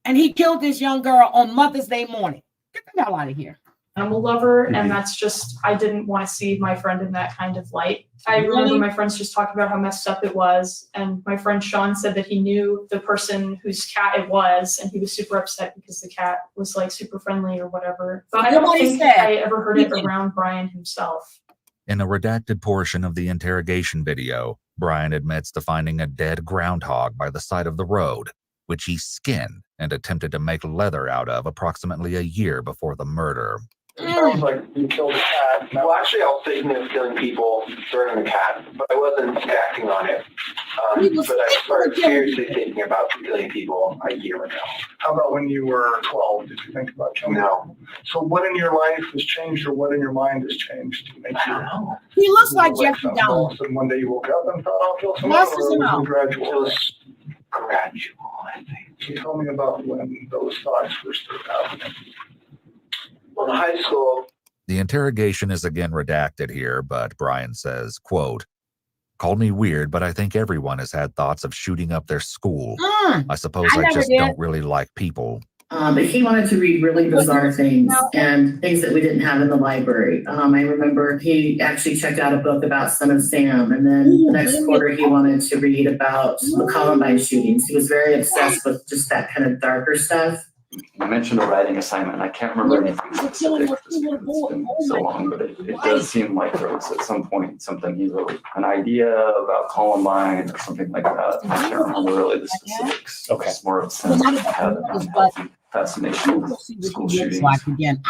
And he killed this young girl on Mother's Day morning. Get the hell out of here. Animal lover, and that's just, I didn't want to see my friend in that kind of light. I remember my friends just talking about how messed up it was, and my friend Sean said that he knew the person whose cat it was, and he was super upset because the cat was like super friendly or whatever. But I don't think I ever heard it around Brian himself. In a redacted portion of the interrogation video, Brian admits to finding a dead groundhog by the side of the road, which he skinned and attempted to make leather out of approximately a year before the murder. It sounds like you killed a cat. Well, actually, I was thinking of killing people during the cat, but I wasn't acting on it. But I started seriously thinking about killing people a year ago. How about when you were 12? Did you think about killing? No. So what in your life has changed, or what in your mind has changed to make you? He looks like Jeffrey Dahmer. And one day you woke up and thought, I'll kill someone, Yes, or was no. it gradual? It was gradual, I think. So tell me about when those thoughts first started happening. Well, in high school, The interrogation is again redacted here, but Brian says, quote, "Called me weird, but I think everyone has had thoughts of shooting up their school. I suppose I never just did. don't really like people." But he wanted to read really bizarre things and things that we didn't have in the library. I remember he actually checked out a book about Son of Sam, and then the next quarter he wanted to read about the Columbine shootings. He was very obsessed with just that kind of darker stuff. You mentioned a writing assignment. I can't remember anything specific just because it's been so long, but it does seem like there was at some point something he wrote, an idea about Columbine or something like that. I can't remember really the specifics. Okay. It's more of a sense of had an unhealthy fascination with school shootings.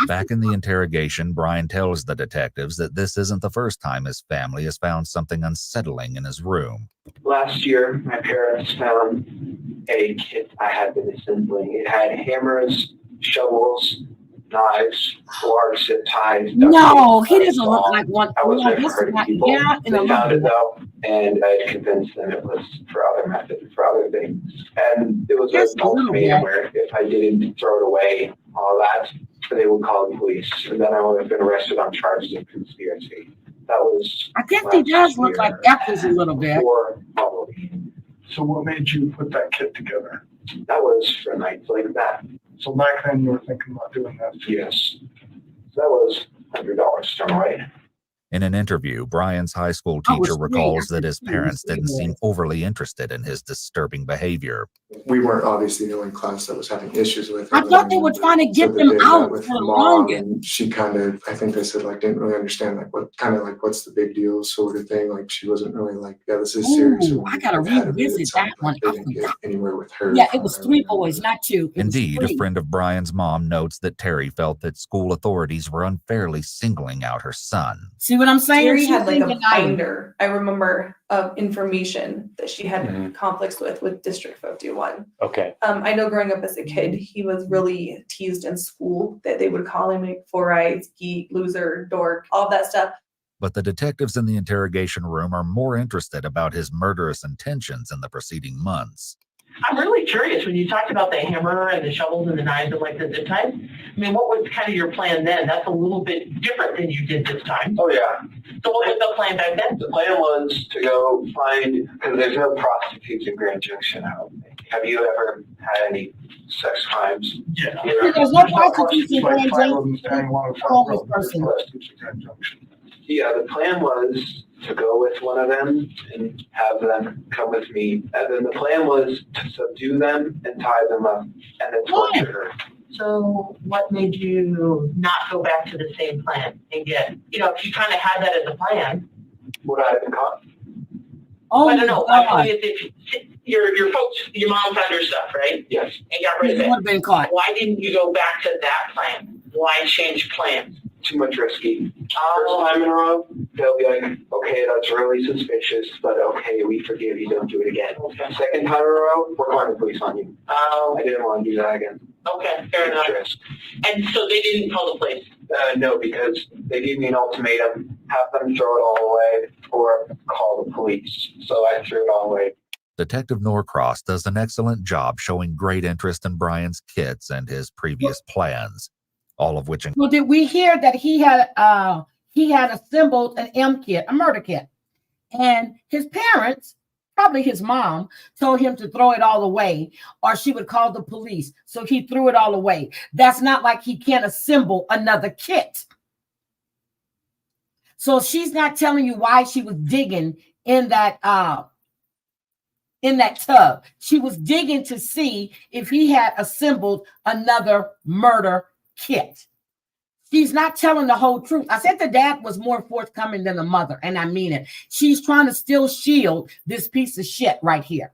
Back in the interrogation, Brian tells the detectives that this isn't the first time his family has found something unsettling in his room. last year, my parents found a kit I had been assembling. It had hammers, shovels, knives, large zip ties. No, he doesn't look like one. I was No, there this for is not, people. yeah, in a They found it little though, and I convinced them it was for other methods, for other things. And it was Just an a little ultimatum bit. where if I didn't throw it away, all that, they would call the police. And then I would have been arrested on charges of conspiracy. That was. I guess he does look like Eccles a little bit. So what made you put that kit together? That was for nights like that. So back then you were thinking about doing that? Yes. That was $100 thrown away. In an interview, Brian's high school Oh, it was teacher free. recalls I that could his see it was parents free didn't seem boys. overly interested in his disturbing behavior. We weren't obviously the only class that was having issues with it. I thought they were trying to get them out with for her the mom, longest. and she kind of, I think they said like didn't really understand like what kind of like what's the big deal sort of thing. Like she wasn't really like, yeah, this is serious. Ooh, I gotta revisit that one. They didn't get anywhere with her. Yeah, it was 3 boys, not 2. It was Indeed, a 3. friend of Brian's mom notes that Terry felt that school authorities were unfairly singling out her son. See what I'm saying? Terry She's had like a thinking I- binder, I remember, of information that she had conflicts with District 51. Okay. I know growing up as a kid, he was really teased in school that they would call him like 4 eyes, geek, loser, dork, all that stuff. but the detectives in the interrogation room are more interested about his murderous intentions in the preceding months. I'm really curious when you talked about the hammer and the shovels and the knives and like the zip ties. I mean, what was kind of your plan then? That's a little bit different than you did this time. Oh, yeah. So what was the plan back then? The plan was to go find, because there's no prostitutes in Grand Junction, I don't think. Have you ever had any sex crimes? Yeah. There's no prostitutes in Grand Junction. Yeah, the plan was to go with one of them and have them come with me. And then the plan was to subdue them and tie them up and then torture her. So what made you not go back to the same plan and get, if you kind of had that as a plan? Would I have been caught? Oh, I don't know. I mean, if your folks, your mom found her stuff, right? Yes. And got rid of it. You would have been caught. Why didn't you go back to that plan? Why change plans? Too much risky. First time in a row, they'll be like, okay, that's really suspicious, but okay, we forgive you, don't do it again. Okay. Second time in a row, we're calling the police on you. I didn't want to do that again. Okay, fair enough. And so they didn't call the police? No, because they gave me an ultimatum, have them throw it all away or call the police. So I threw it all away. Detective Norcross does an excellent job showing great interest in Brian's kits and his previous plans, all of which. Well, did we hear that he had assembled an M kit, a murder kit, and his parents, probably his mom, told him to throw it all away or she would call the police. So he threw it all away. That's not like he can't assemble another kit. So she's not telling you why she was digging in that tub. She was digging to see if he had assembled another murder kit. She's not telling the whole truth. I said the dad was more forthcoming than the mother, and I mean it. She's trying to still shield this piece of shit right here.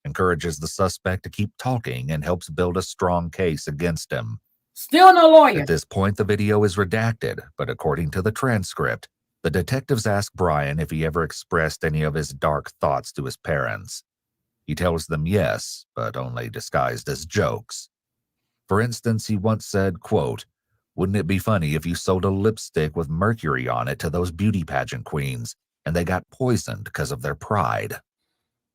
Encourages the suspect to keep talking and helps build a strong case against him. Still no lawyer. At this point, the video is redacted, but according to the transcript, the detectives ask Brian if he ever expressed any of his dark thoughts to his parents. He tells them yes, but only disguised as jokes. For instance, he once said, quote, "Wouldn't it be funny if you sold a lipstick with mercury on it to those beauty pageant queens and they got poisoned because of their pride?"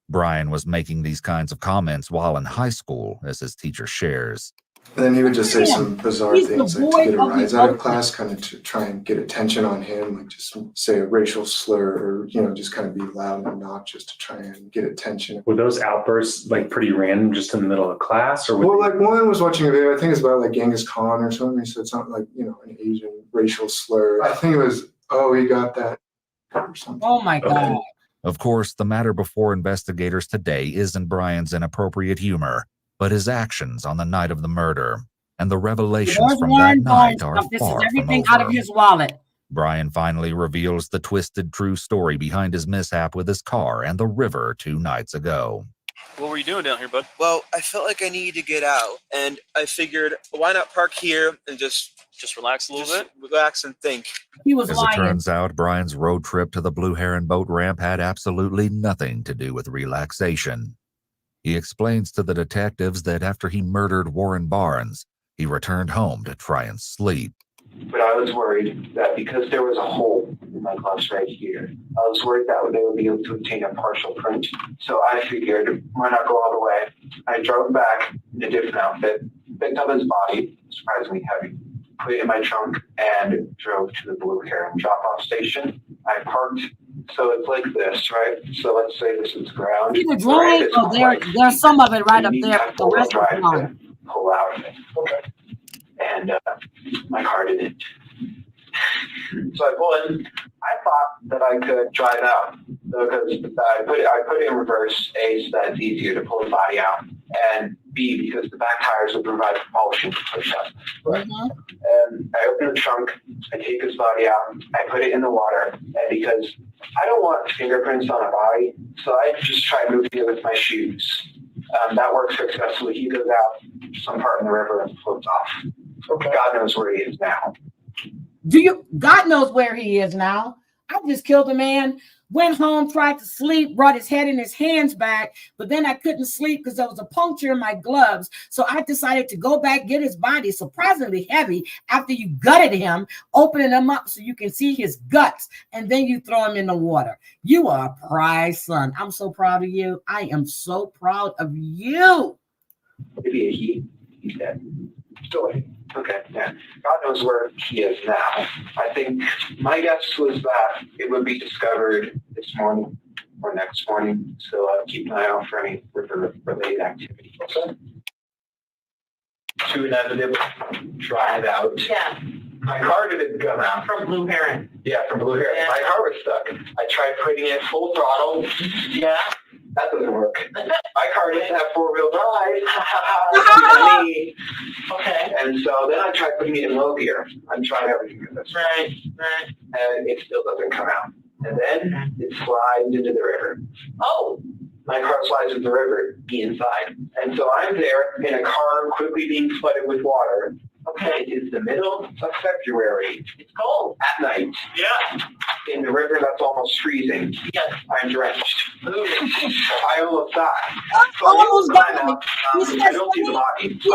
Brian was making these kinds of comments while in high school, as his teacher shares. And then he would just say some bizarre things like to get a rise out of class, kind of to try and get attention on him, like just say a racial slur or, just kind of be loud and obnoxious to try and get attention. Were those outbursts like pretty random just in the middle of class? Or well, like one was watching a video, I think it's about like Genghis Khan or something. He said something like, an Asian racial slur. I think it was, oh, he got that or something. Oh my God. Of course, the matter before investigators today isn't Brian's inappropriate humor, but his actions on the night of the murder. And the revelations from that night are this far is everything from out over. of his wallet. Brian finally reveals the twisted true story behind his mishap with his car and the river 2 nights ago. What were you doing down here, bud? Well, I felt like I needed to get out, and I figured, why not park here and just relax a little bit? Relax and think. He was As lying. it turns out, Brian's road trip to the Blue Heron boat ramp had absolutely nothing to do with relaxation. He explains to the detectives that after he murdered Warren Barnes, he returned home to try and sleep. But I was worried that because there was a hole in my glass right here, I was worried that they would be able to obtain a partial print. So I figured, why not go all the way? I drove back in a different outfit, picked up his body, surprisingly heavy, put it in my trunk, and drove to the Blue Heron drop-off station. I parked, so it's like this, right? So let's say this is ground. See the drawing? Oh, there's some of it right up there. The rest is drive gone. to pull out of it. Okay. And my car didn't. So I pulled in. I thought that I could drive out because I put it in reverse, A, so that it's easier to pull the body out, and B, because the back tires would provide propulsion to push up. Right. And I open the trunk, I take his body out, I put it in the water, and because I don't want fingerprints on a body, so I just try moving it with my shoes. That works successfully. He goes out some part in the river and floats off. Okay. God knows where he is now. God knows where he is now. I just killed a man Went home, tried to sleep, brought his head and his hands back, but then I couldn't sleep because there was a puncture in my gloves. So I decided to go back, get his body, surprisingly heavy, after you gutted him, opening him up so you can see his guts, and then you throw him in the water. You are a prize son. I'm so proud of you. I am so proud of you. Maybe he's dead. Still, okay, yeah. God knows where he is now. I think my guess was that it would be discovered this morning or next morning. So keep an eye out for any river-related activity. Okay. To Investigative, try it out. Yeah. My car didn't come out. From Blue Heron. Yeah, from Blue Heron. Yeah. My car was stuck. I tried putting it full throttle. Yeah. That doesn't work. My car doesn't have four-wheel drive. Me. Okay. And so then I tried putting it in low gear. I'm trying everything with this. Right. And it still doesn't come out. And then it slides into the river. Oh. My car slides into the river, inside. And so I'm there in a car quickly being flooded with water. Okay, it is the middle of February. It's cold. At night. Yeah. In the river that's almost freezing. Yes. I'm drenched. I almost died. So Almost died. I don't see the body. So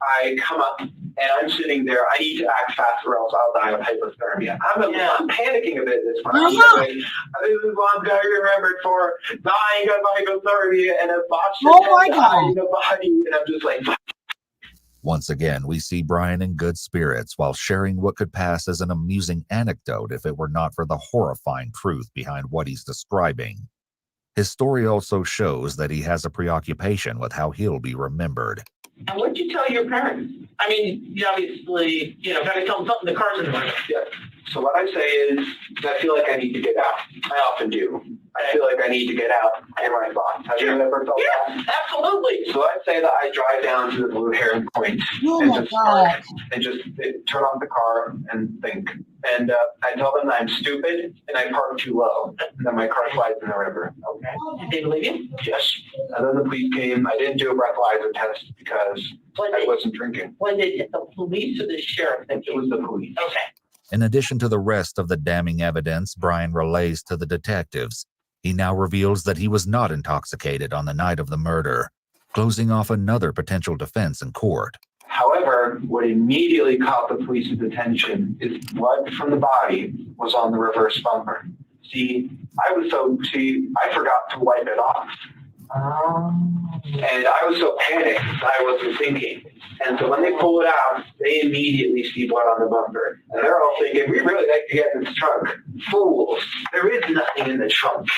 I come up and I'm sitting there. I need to act fast or else I'll die of hypothermia. I'm panicking a bit at this point. I'm like, this is what I'm going to be remembered for dying of hypothermia and a botched dying of body. And I'm just like... Once again, we see Brian in good spirits while sharing what could pass as an amusing anecdote if it were not for the horrifying truth behind what he's describing. His story also shows that he has a preoccupation with how he'll be remembered. And what did you tell your parents? I mean, you obviously, got to tell them something. The car's in the way. Yeah. So what I say is, I feel like I need to get out. I often do. I feel like I need to get out in my thoughts. Have you ever felt that? Absolutely. So I'd say that I drive down to the Blue Heron Point and just park and just turn off the car and think. And I tell them that I'm stupid and I park too low. And then my car slides in the river. Okay. Did they believe you? Yes. And then the police came. I didn't do a breathalyzer test because I wasn't drinking. When did the police or the sheriff think it was the police? Okay. In addition to the rest of the damning evidence Brian relays to the detectives, he now reveals that he was not intoxicated on the night of the murder, closing off another potential defense in court. However, what immediately caught the police's attention is blood from the body was on the reverse bumper. I forgot to wipe it off. And I was so panicked I wasn't thinking. And so when they pull it out, they immediately see blood on the bumper. And they're all thinking, we really like to get in this trunk. Fools. There is nothing in the trunk.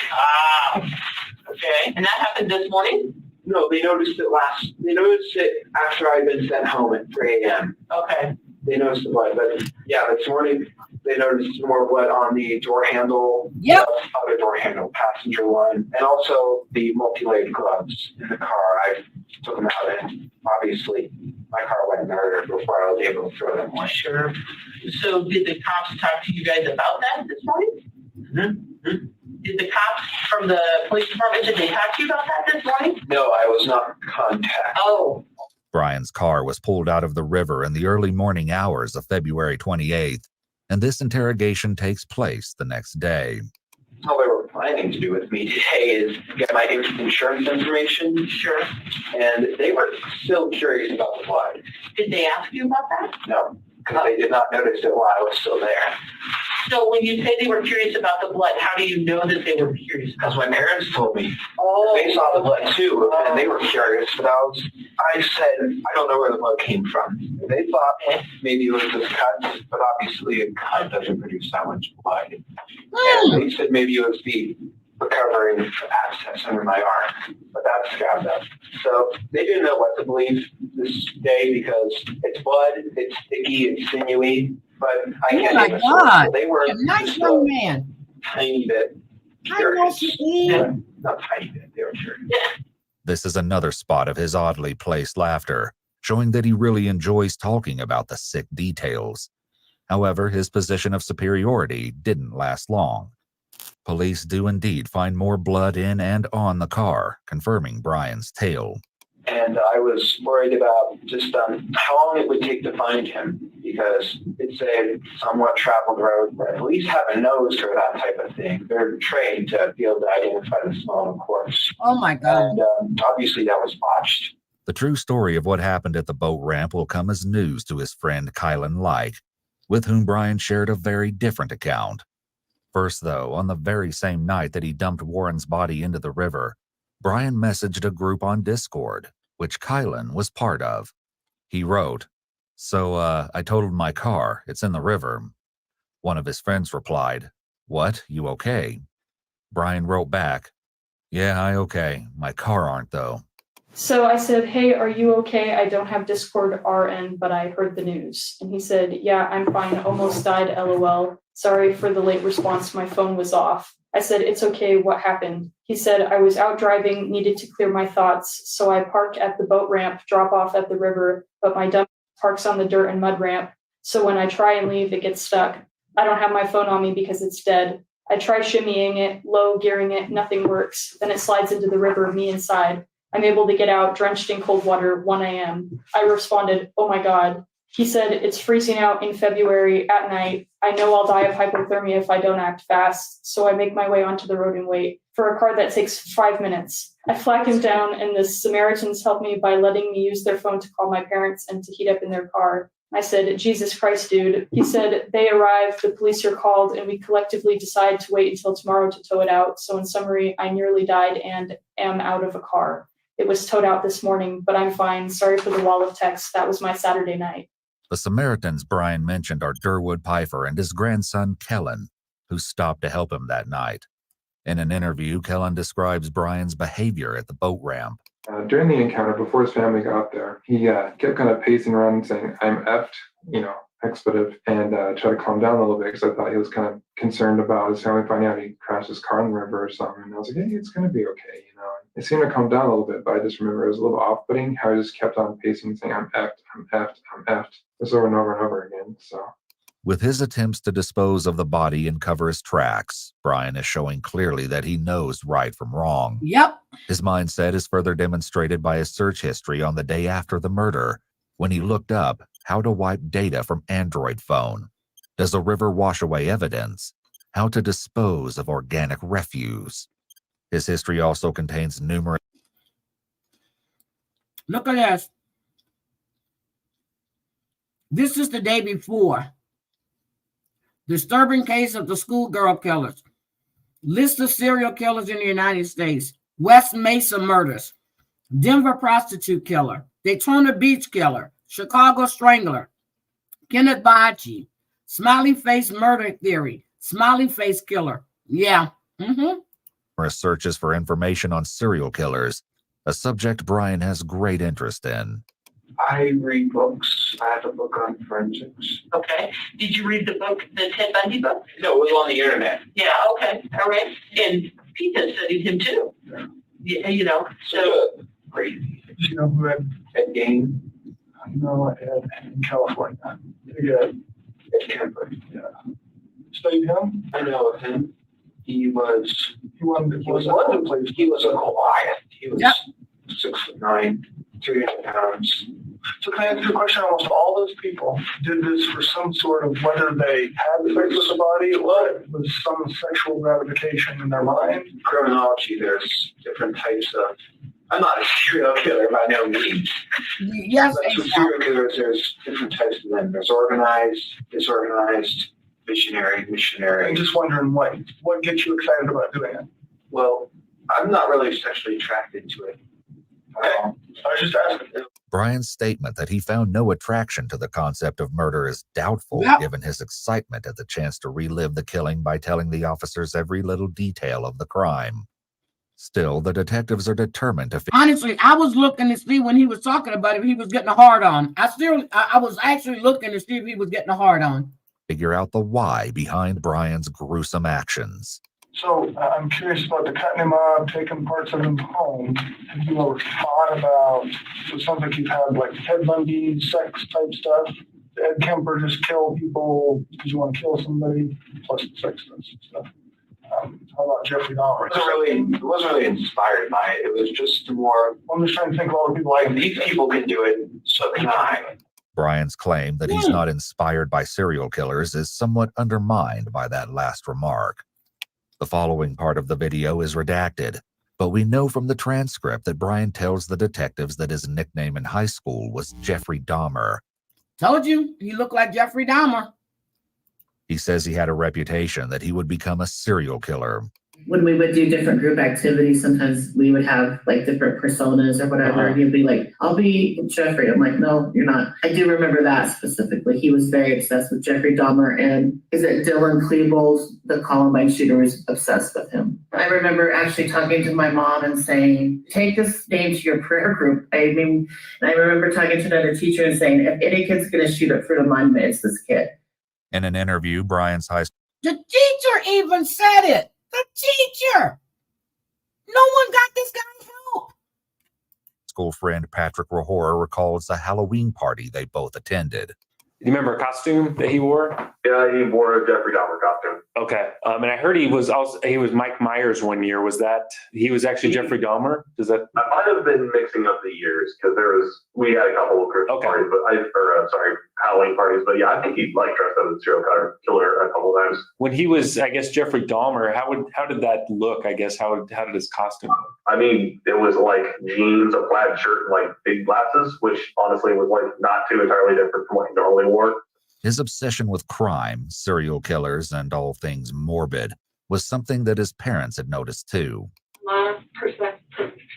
Okay. And that happened this morning? No, they noticed it after I'd been sent home at 3 a.m. Okay. They noticed the blood. But yeah, this morning they noticed more blood on the door handle. Yep. Other door handle, passenger one, and also the multi-layered gloves in the car. I took them out, and obviously my car went murder before I was able to throw them away. Sure. So did the cops talk to you guys about that this morning? Mm-hmm. Did the cops from the police department, did they talk to you about that this morning? No, I was not contacted. Oh. Brian's car was pulled out of the river in the early morning hours of February 28th, and this interrogation takes place the next day. All they were planning to do with me today is get my insurance information. Sure. And they were still curious about the blood. Did they ask you about that? No, because they did not notice it while I was still there. So when you say they were curious about the blood, how do you know that they were curious? Because my parents told me. Oh. They saw the blood too, and they were curious. But I said, I don't know where the blood came from. They thought maybe it was this cut, but obviously a cut doesn't produce that much blood. And they said maybe it was the recovering abscess under my arm, but that's scabbed up. So they didn't know what to believe this day because it's blood, it's sticky, it's sinewy, but I can't even God. So they were a nice young man. Tiny bit curious. Not tiny bit, they were curious. This is another spot of his oddly placed laughter, showing that he really enjoys talking about the sick details. However, his position of superiority didn't last long. Police do indeed find more blood in and on the car, confirming Brian's tale. And I was worried about just how long it would take to find him because it's a somewhat traveled road, but at least have a nose for that type of thing. They're trained to be able to identify the smell of corpse. Oh my God. And obviously that was botched. The true story of what happened at the boat ramp will come as news to his friend Kylan Light, with whom Brian shared a very different account. First, though, on the very same night that he dumped Warren's body into the river, Brian messaged a group on Discord, which Kylan was part of. He wrote, "So, I totaled my car. It's in the river." One of his friends replied, "What? You okay?" Brian wrote back, "Yeah, I okay. My car aren't, though." So I said, hey, are you okay? I don't have Discord RN, but I heard the news. And he said, yeah, I'm fine. Almost died, LOL. Sorry for the late response. My phone was off. I said, it's okay. What happened? He said, I was out driving, needed to clear my thoughts. So I park at the boat ramp, drop off at the river, but my dump parks on the dirt and mud ramp. So when I try and leave, it gets stuck. I don't have my phone on me because it's dead. I try shimmying it, low gearing it, nothing works. Then it slides into the river, me inside. I'm able to get out, drenched in cold water, 1 a.m. I responded, oh my God. He said, it's freezing out in February at night. I know I'll die of hypothermia if I don't act fast. So I make my way onto the road and wait for a car that takes 5 minutes. I flag him down and the Samaritans help me by letting me use their phone to call my parents and to heat up in their car. I said, Jesus Christ, dude. He said, they arrived, the police are called, and we collectively decide to wait until tomorrow to tow it out. So in summary, I nearly died and am out of a car. It was towed out this morning, but I'm fine. Sorry for the wall of text. That was my Saturday night. The Samaritans Brian mentioned are Durwood Pfeiffer and his grandson, Kellen, who stopped to help him that night. In an interview, Kellen describes Brian's behavior at the boat ramp. During the encounter, before his family got there, he kept kind of pacing around and saying, I'm effed, expletive, and try to calm down a little bit because I thought he was kind of concerned about his family finding out he crashed his car in the river or something. And I was like, hey, it's going to be okay, It seemed to calm down a little bit, but I just remember it was a little off-putting how he just kept on pacing, saying, I'm effed, I'm effed, I'm effed. This over and over and over again, so. With his attempts to dispose of the body and cover his tracks, Brian is showing clearly that he knows right from wrong. Yep. His mindset is further demonstrated by his search history on the day after the murder, when he looked up how to wipe data from Android phone. Does a river wash away evidence? How to dispose of organic refuse. His history also contains numerous... Look at this. This is the day before. Disturbing case of the schoolgirl killers. List of serial killers in the United States. West Mesa murders. Denver prostitute killer. Daytona Beach killer. Chicago strangler. Kenneth Bachi. Smiley face murder theory. Smiley face killer. Yeah. Searches for information on serial killers, a subject Brian has great interest in. I read books. I have a book on forensics. Okay. Did you read the book, the Ted Bundy book? No, it was on the internet. Yeah, okay. All right. And Pete has studied him too. Yeah, so. Crazy. You know who had Ed Gein? No, in California. Yeah. Ed Kemper. Yeah. Studied him? I know of him. He was a Goliath. He was a Goliath. He was 6'9", 300 pounds. So can I ask you a question? Almost all those people did this for some sort of, whether they had sex with the body or it was some sexual gratification in their mind. Criminology, there's different types of. I'm not a serial killer by no means. Yes, but for serial killers, there's different types of them. There's organized, disorganized, missionary. I'm just wondering what gets you excited about doing it? Well, I'm not really sexually attracted to it. I was just asking. Brian's statement that he found no attraction to the concept of murder is doubtful, given his excitement at the chance to relive the killing by telling the officers every little detail of the crime. Still, the detectives are determined to... Honestly, I was looking to see when he was talking about it, if he was getting a hard on. I was actually looking to see if he was getting a hard on. Figure out the why behind Brian's gruesome actions. So I'm curious about the cutting him up, taking parts of him home. Have you ever thought about, so it sounds like you've had like Ted Bundy, sex type stuff. Ed Kemper just kill people because you want to kill somebody, plus the sex stuff. How about Jeffrey Dahmer? It wasn't really inspired by it. It was just more. I'm just trying to think of all the people these people can do it, so can I. Brian's claim that he's not inspired by serial killers is somewhat undermined by that last remark. The following part of the video is redacted, but we know from the transcript that Brian tells the detectives that his nickname in high school was Jeffrey Dahmer. Told you, he looked like Jeffrey Dahmer. He says he had a reputation that he would become a serial killer. When we would do different group activities, sometimes we would have like different personas or whatever. And he'd be like, I'll be Jeffrey. I'm like, no, you're not. I do remember that specifically. He was very obsessed with Jeffrey Dahmer. And is it Dylan Klebold, the Columbine shooter, was obsessed with him. I remember actually talking to my mom and saying, take this name to your prayer group. I mean, and I remember talking to another teacher and saying, if any kid's going to shoot up for the monument, it's this kid. In an interview, Brian's high school... The teacher even said it. The teacher. No one got this guy help. School friend Patrick Rahor recalls a Halloween party they both attended. Do you remember a costume that he wore? Yeah, he wore a Jeffrey Dahmer costume. Okay. And I heard he was Mike Myers one year. Was that he was actually Jeffrey Dahmer? Does that? I might have been mixing up the years because we had a couple of Christmas parties, Halloween parties. But yeah, I think he dressed up as a serial killer a couple of times. When he was, I guess, Jeffrey Dahmer, how did that look? I guess how did his costume look? I mean, it was like jeans, a plaid shirt, and like big glasses, which honestly was like not too entirely different from what he normally wore. His obsession with crime, serial killers, and all things morbid was something that his parents had noticed too. A lot of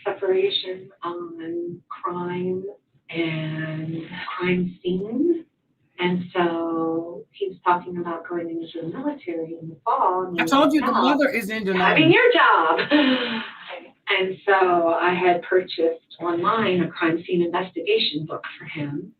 separation on crime and crime scenes. And so he was talking about going into the military in the fall. I told you the mother is in denial. Having your job. And so I had purchased online a crime scene investigation book for him.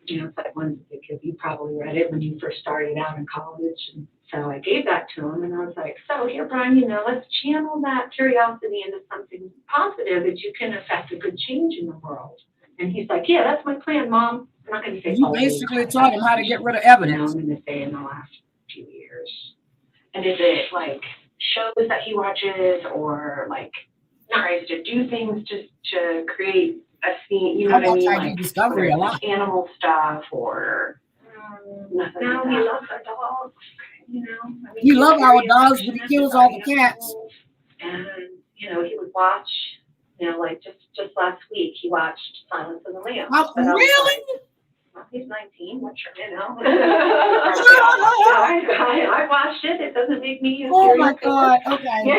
You know, it's like one because you probably read it when you first started out in college. And so I gave that to him and I was like, so here, Brian, let's channel that curiosity into something positive that you can affect a good change in the world. And he's like, yeah, that's my plan, Mom. I'm not going to say you basically taught him how to get rid of evidence. I'm going to say in the last few years. And is it like shows that he watches or like tries to do things just to create a scene, you know what I mean? Like Discovery a lot. Animal stuff or nothing. No, he loves our dogs. You know, I mean, he loves our dogs, but he kills all the cats. And he would watch. Like just last week, he watched Silence of the Lambs. Really? Well, he's 19. What sure, I watched it. It doesn't make me a oh my God! killer, Okay.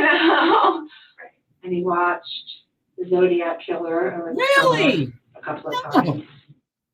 And he watched The Zodiac Killer. Really? A couple of times.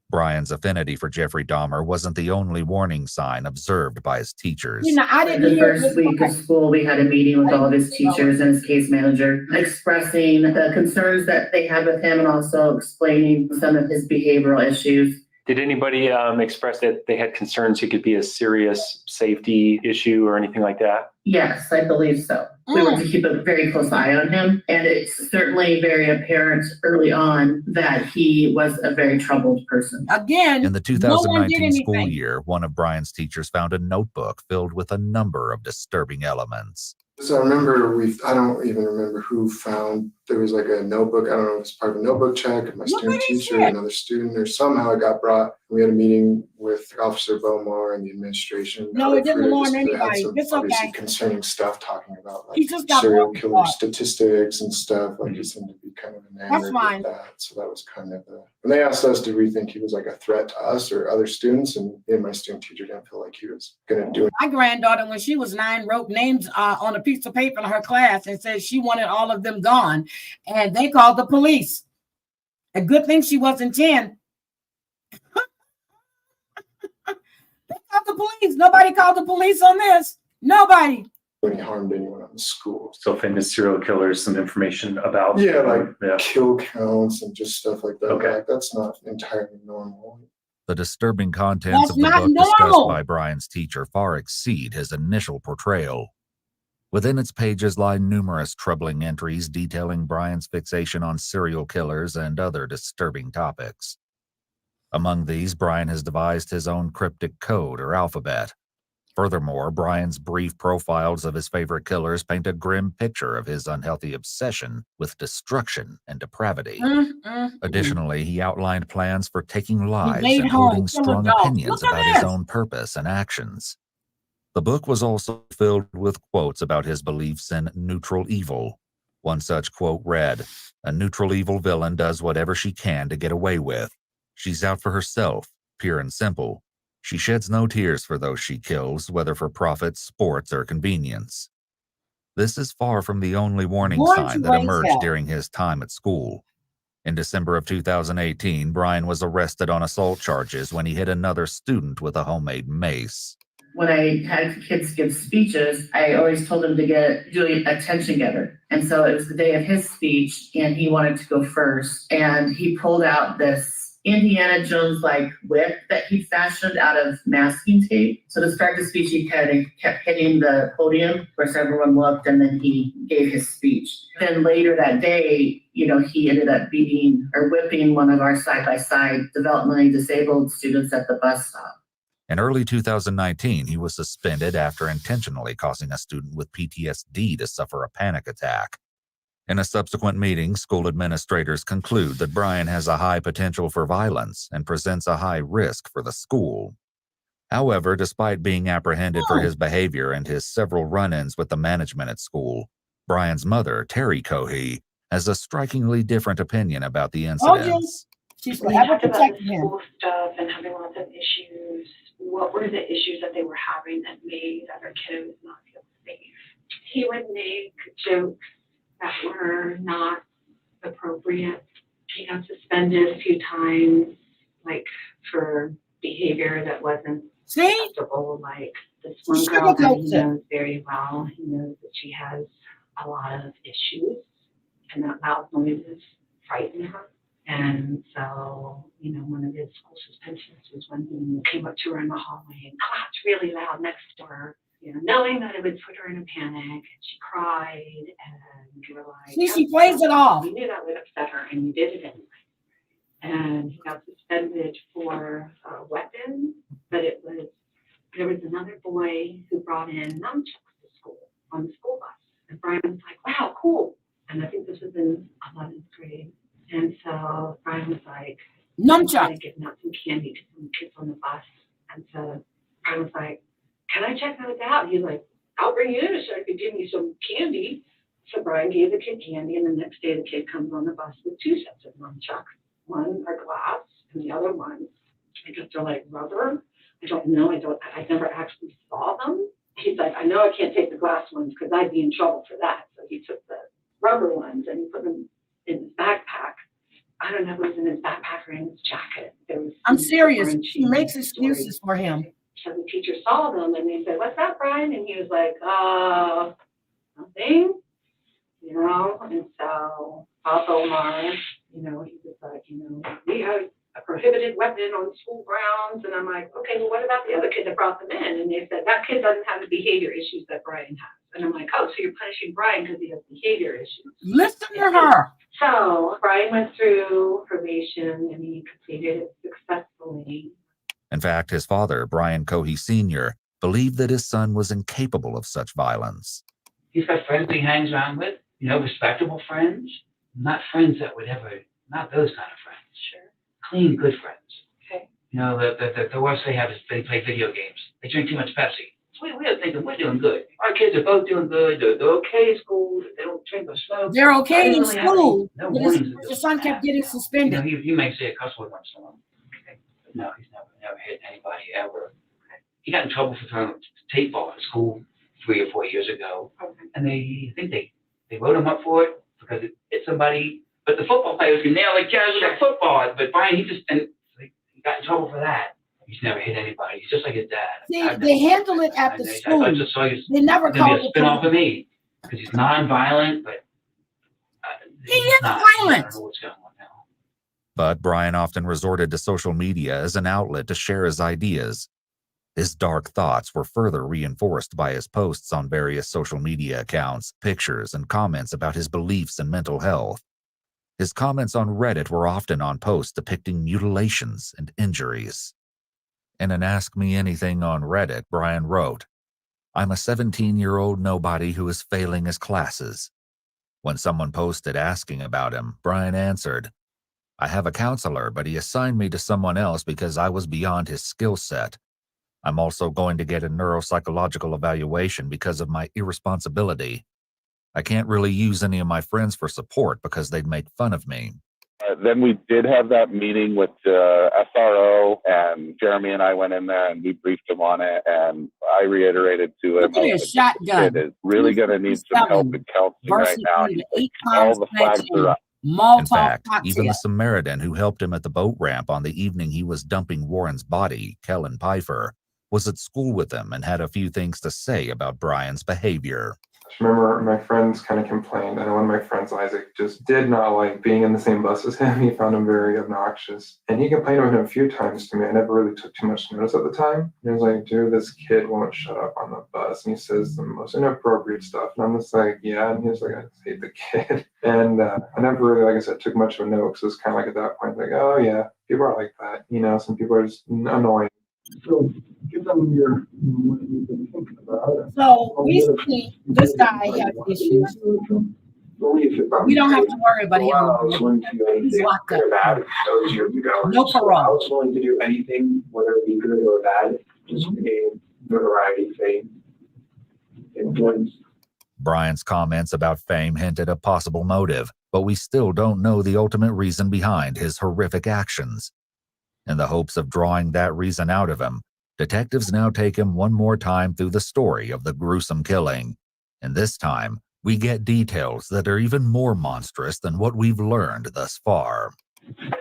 Brian's affinity for Jeffrey Dahmer wasn't the only warning sign observed by his teachers. I didn't the first week of school, we had a meeting with all of his teachers and his case manager, expressing the concerns that they had with him and also explaining some of his behavioral issues. Did anybody express that they had concerns he could be a serious safety issue or anything like that? Yes, I believe so. We were to keep a very close eye on him. And it's certainly very apparent early on that he was a very troubled person. Again, in the 2019 school year, one of Brian's teachers found a notebook filled with a number of disturbing elements. So I remember I don't even remember who found, there was like a notebook. I don't know if it's part of a notebook check, my student teacher, another student, or somehow it got brought. We had a meeting with Officer Bomar and the administration. No, it didn't belong to anybody. It's obviously okay. concerning stuff, talking about like He just got serial killer statistics and stuff. Like he seemed to be kind of enamored fine. with that. So that was kind of when they asked us, did we think he was like a threat to us or other students? And my student teacher didn't feel like he was going to do it. My granddaughter, when she was 9, wrote names on a piece of paper in her class and said she wanted all of them gone. And they called the police. A good thing she wasn't 10. They called the police. Nobody called the police on this. Nobody. When he harmed anyone on the school. So famous serial killers, some information about. Kill counts and just stuff like that. Okay. Like, that's not entirely normal. The disturbing contents of the book discussed by Brian's teacher far exceed his initial portrayal. Within its pages lie numerous troubling entries detailing Brian's fixation on serial killers and other disturbing topics. Among these, Brian has devised his own cryptic code or alphabet. Furthermore, Brian's brief profiles of his favorite killers paint a grim picture of his unhealthy obsession with destruction and depravity. Additionally, he outlined plans for taking lives made and home, holding killing strong dogs. opinions Look at about his this. own purpose and actions. The book was also filled with quotes about his beliefs in neutral evil. One such quote read, "A neutral evil villain does whatever she can to get away with. She's out for herself, pure and simple. She sheds no tears for those she kills, whether for profit, sports, or convenience." This is far from the only warning Born sign to that raise emerged hell. during his time at school. In December of 2018, Brian was arrested on assault charges when he hit another student with a homemade mace. When I had kids give speeches, I always told them to do an attention getter. And so it was the day of his speech, and he wanted to go first. And he pulled out this Indiana Jones like whip that he fashioned out of masking tape. So to start the speech, he kept hitting the podium. Of course, everyone looked, and then he gave his speech. Then later that day, he ended up beating or whipping one of our side-by-side developmentally disabled students at the bus stop. In early 2019, he was suspended after intentionally causing a student with PTSD to suffer a panic attack. In a subsequent meeting, school administrators conclude that Brian has a high potential for violence and presents a high risk for the school. However, despite being apprehended for his behavior and his several run-ins with the management at school, Brian's mother, Terry Cohee, has a strikingly different opinion about the incidents. She's When forever you talked about protecting the him. school stuff and having lots of issues, what were the issues that they were having that made other kiddos not feel safe? He would make jokes that were not appropriate. He got suspended a few times, like for behavior that wasn't acceptable. Like this one girl that he knows very well, he knows that she has a lot of issues, and that loud noises frighten her. And so, one of his school suspensions was when he came up to her in the hallway and clapped really loud next to her, knowing that it would put her in a panic. And she cried, and we were like, She plays it off. We knew that would upset her, and you did it anyway. And he got suspended for a weapon, but there was another boy who brought in nunchucks to school on the school bus. And Brian was like, wow, cool. And I think this was in 11th grade. And so Brian was like, nunchuck, giving out some candy to some kids on the bus. And so I was like, can I check those out? He's like, I'll bring you in so I could give you some candy. So Brian gave the kid candy, and the next day the kid comes on the bus with two sets of nunchucks. One are glass, and the other one, I guess they're like rubber. I don't know. I never actually saw them. He's like, I know I can't take the glass ones because I'd be in trouble for that. So he took the rubber ones and he put them in his backpack. I don't know if it was in his backpack or in his jacket. I'm serious. She makes excuses for him. So the teacher saw them and they said, what's that, Brian? And he was like, nothing, And so Papa Omar, he was like, we have a prohibited weapon on school grounds. And I'm like, okay, well, what about the other kid that brought them in? And they said, that kid doesn't have the behavior issues that Brian has. And I'm like, oh, so you're punishing Brian because he has behavior issues. Listen to her. So Brian went through probation and he completed it successfully. In fact, his father, Brian Cohee Sr., believed that his son was incapable of such violence. He's got friends he hangs around with, respectable friends, not friends that would ever, not those kind of friends. Sure. Clean, good friends. Okay. The worst they have is they play video games. They drink too much Pepsi. We're thinking we're doing good. Our kids are both doing good. They're okay at school. They don't drink or smoke. They're okay in school. No But warnings. his son kept getting suspended. He may say a cuss word once in a while. Okay. But no, he's never hit anybody ever. He got in trouble for throwing a tape ball in school 3 or 4 years ago. Okay. And they wrote him up for it because it hit somebody. But the football players can nail like jazz with a football. But Brian, he got in trouble for that. He's never hit anybody. He's just like his dad. See, they handle it at the school. They never call it a spin off of me because he's non-violent, but he is violent. I don't know what's going on now. But Brian often resorted to social media as an outlet to share his ideas. His dark thoughts were further reinforced by his posts on various social media accounts, pictures, and comments about his beliefs and mental health. His comments on Reddit were often on posts depicting mutilations and injuries. In an Ask Me Anything on Reddit, Brian wrote, "I'm a 17-year-old nobody who is failing his classes." When someone posted asking about him, Brian answered, "I have a counselor, but he assigned me to someone else because I was beyond his skill set. I'm also going to get a neuropsychological evaluation because of my irresponsibility. I can't really use any of my friends for support because they'd make fun of me." Then we did have that meeting with SRO, and Jeremy and I went in there and we briefed him on it, and I reiterated to him, Look at his shotgun. "Kid is really going to need some help in counseling right now. All the flags are up." In fact, even the Samaritan who helped him at the boat ramp on the evening he was dumping Warren's body, Kellen Pfeiffer, was at school with him and had a few things to say about Brian's behavior. I remember my friends kind of complained. I know one of my friends, Isaac, just did not like being in the same bus as him. He found him very obnoxious. And he complained about him a few times to me. I never really took too much notice at the time. He was like, "Dude, this kid won't shut up on the bus. And he says the most inappropriate stuff." And I'm just like, "Yeah." And he was like, "I just hate the kid." And I never really, like I said, took much of a note, because it was kind of like at that point, like, oh yeah, people are like that. You know, some people are just annoying. So give them your what you've been thinking about. So recently, this guy has issues. We don't have to worry about him. He's locked up. No parole. I was willing to do anything, whether it be good or bad, just to gain notoriety, fame, influence. Brian's comments about fame hinted a possible motive, but we still don't know the ultimate reason behind his horrific actions. In the hopes of drawing that reason out of him, detectives now take him one more time through the story of the gruesome killing. And this time, we get details that are even more monstrous than what we've learned thus far.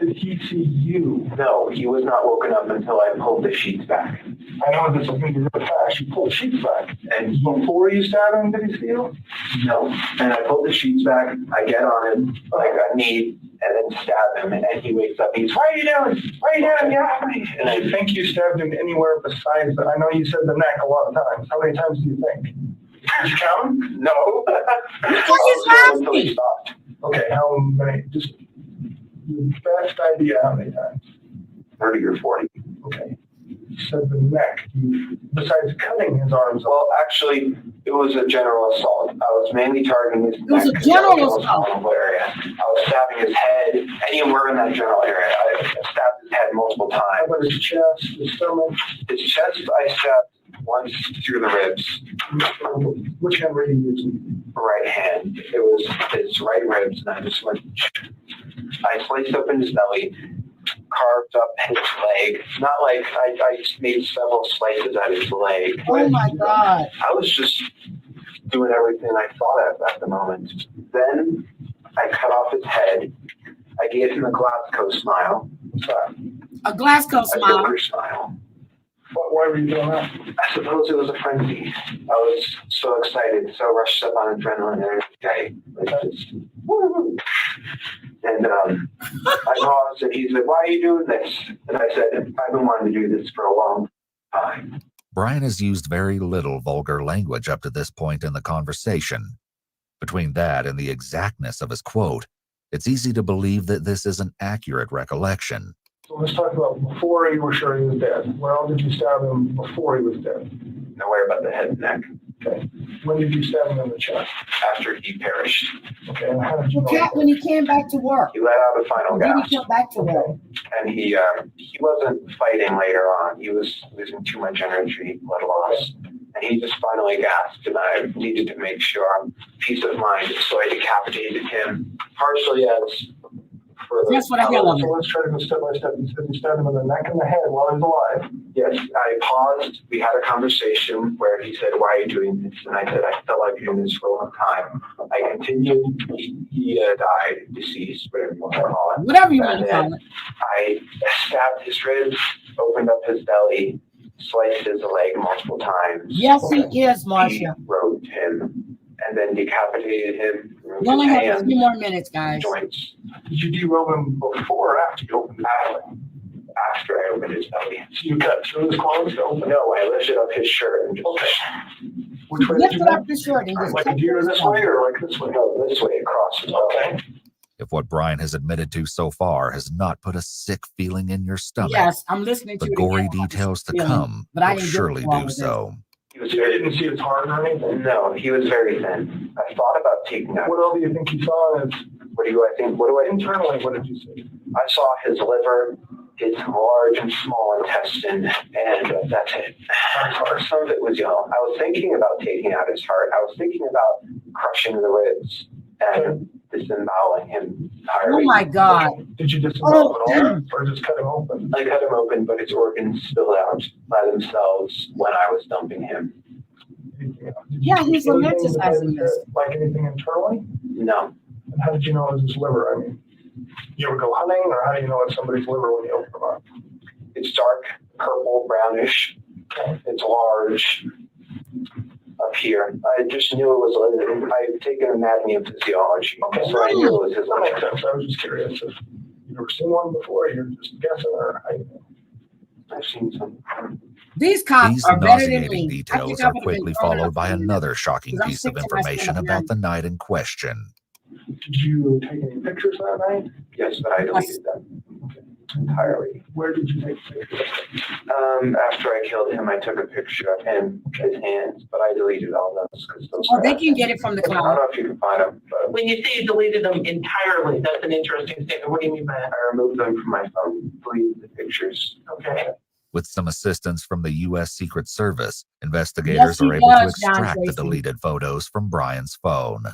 Did he see you? No, he was not woken up until I pulled the sheets back. I know this is going to be really fast. You pulled the sheets back. And before you stabbed him, did he see you? No. And I pulled the sheets back. I get on him, like a knee, and then stab him. And he wakes up. He's, "What are you doing? What are you doing? Get off me!" And I think you stabbed him anywhere besides, but I know you said the neck a lot of times. How many times do you think? Did you count? No. Until he stopped. Okay, how many? Just your best idea how many times? 30 or 40. Okay. You said the neck. Besides cutting his arms off. Well, actually, it was a general assault. I was mainly targeting his neck. It was a general assault. Area. I was stabbing his head, anywhere in that general area. I stabbed his head multiple times. How about his chest, his stomach? His chest, I stabbed once through the ribs. Which hand were you using? Right hand. It was his right ribs, and I just went. I sliced open his belly, carved up his leg. Not like I made several slices at his leg. Oh my God. I was just doing everything I thought of at the moment. Then I cut off his head. I gave him a Glasgow smile. A Glasgow smile. A Joker smile. Why were you doing that? I suppose it was a frenzy. I was so excited, so rushed up on adrenaline every day. And I paused, and he's like, "Why are you doing this?" And I said, "I've been wanting to do this for a long time." Brian has used very little vulgar language up to this point in the conversation. Between that and the exactness of his quote, it's easy to believe that this is an accurate recollection. So let's talk about before you were sure he was dead. Where else did you stab him before he was dead? Nowhere but the head and neck. Okay. When did you stab him in the chest? After he perished. Okay, and how did you know? When he came back to work. He let out a final Then gasp. he came back to work. And he wasn't fighting later on. He was losing too much energy, blood loss. And he just finally gasped, and I needed to make sure I'm peace of mind, so I decapitated him, partially as for the... That's what I feel of it. So let's try to go step by step. You said you stabbed him in the neck and the head while he was alive. Yes, I paused. We had a conversation where he said, "Why are you doing this?" And I said, "I felt like doing this for a long time." I continued. He died, deceased, whatever you want to call it. Whatever you want to call it. I stabbed his ribs, opened up his belly, sliced his leg multiple times. Yes, he is, Marcia. Roped him, and then decapitated him. We only have a few more minutes, guys. Joints. Did you derobe him before or after you opened his belly? After I opened his belly. So you cut through his clothes to open? No, I lifted up his shirt and just... Which way did you Lifted up the shirt and just like a deer this way or like this way? No, this way across his belly. Okay. if what Brian has admitted to so far has not put a sick feeling in your stomach, Yes, I'm listening to the it gory again. details to Feeling, come but I will didn't get surely through all do of this. so. He was very, didn't see his heart or anything? no, he was very thin. I thought about taking out. What else do you think you saw? What do I think? What do I Internally, what did you see? I saw his liver, his large and small intestine, and that's it. Some of it was yellow. I was thinking about taking out his heart. I was thinking about crushing the ribs and disemboweling him entirely. Oh my God. Did you disembowel at all, or just cut him open? I cut him open, but his organs spilled out by themselves when I was dumping him. Yeah, he's romanticizing this. Like anything internally? No. And how did you know it was his liver? I mean, you ever go hunting, or how do you know it's somebody's liver when you open them up? It's dark, purple, brownish. It's large up here. I just knew it was. I had taken anatomy and physiology, so I knew it was his That liver. makes sense. I was just curious if you've ever seen one before, you're just guessing, or how you know. I've seen some. These cops These are better than nauseating me. details are quickly followed by another shocking I'm piece of sick to my information stomach about now. the night in question. Did you take any pictures that night? Yes, but I deleted them entirely. Where did you take pictures? After I killed him, I took a picture of him, his hands, but I deleted all those because those. Oh, they can get it from the I don't cloud. know if you can find them, but When you say you deleted them entirely, that's an interesting statement. What do you mean by that? I removed them from my phone. Deleted the pictures. Okay. With some assistance from the U.S. Secret Service, investigators he are able to does, John extract the Tracy. deleted photos from Brian's phone.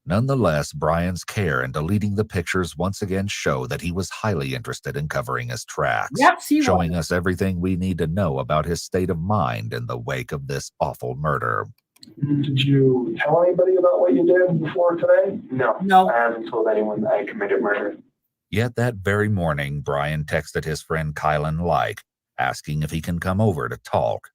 Nonetheless, Brian's care in deleting the pictures once again show that he was highly interested in covering his tracks, Yep, he showing was. us everything we need to know about his state of mind in the wake of this awful murder. Did you tell anybody about what you did before today? No. No. I haven't told anyone that I committed murder. Yet that very morning, Brian texted his friend Kylan Like, asking if he can come over to talk.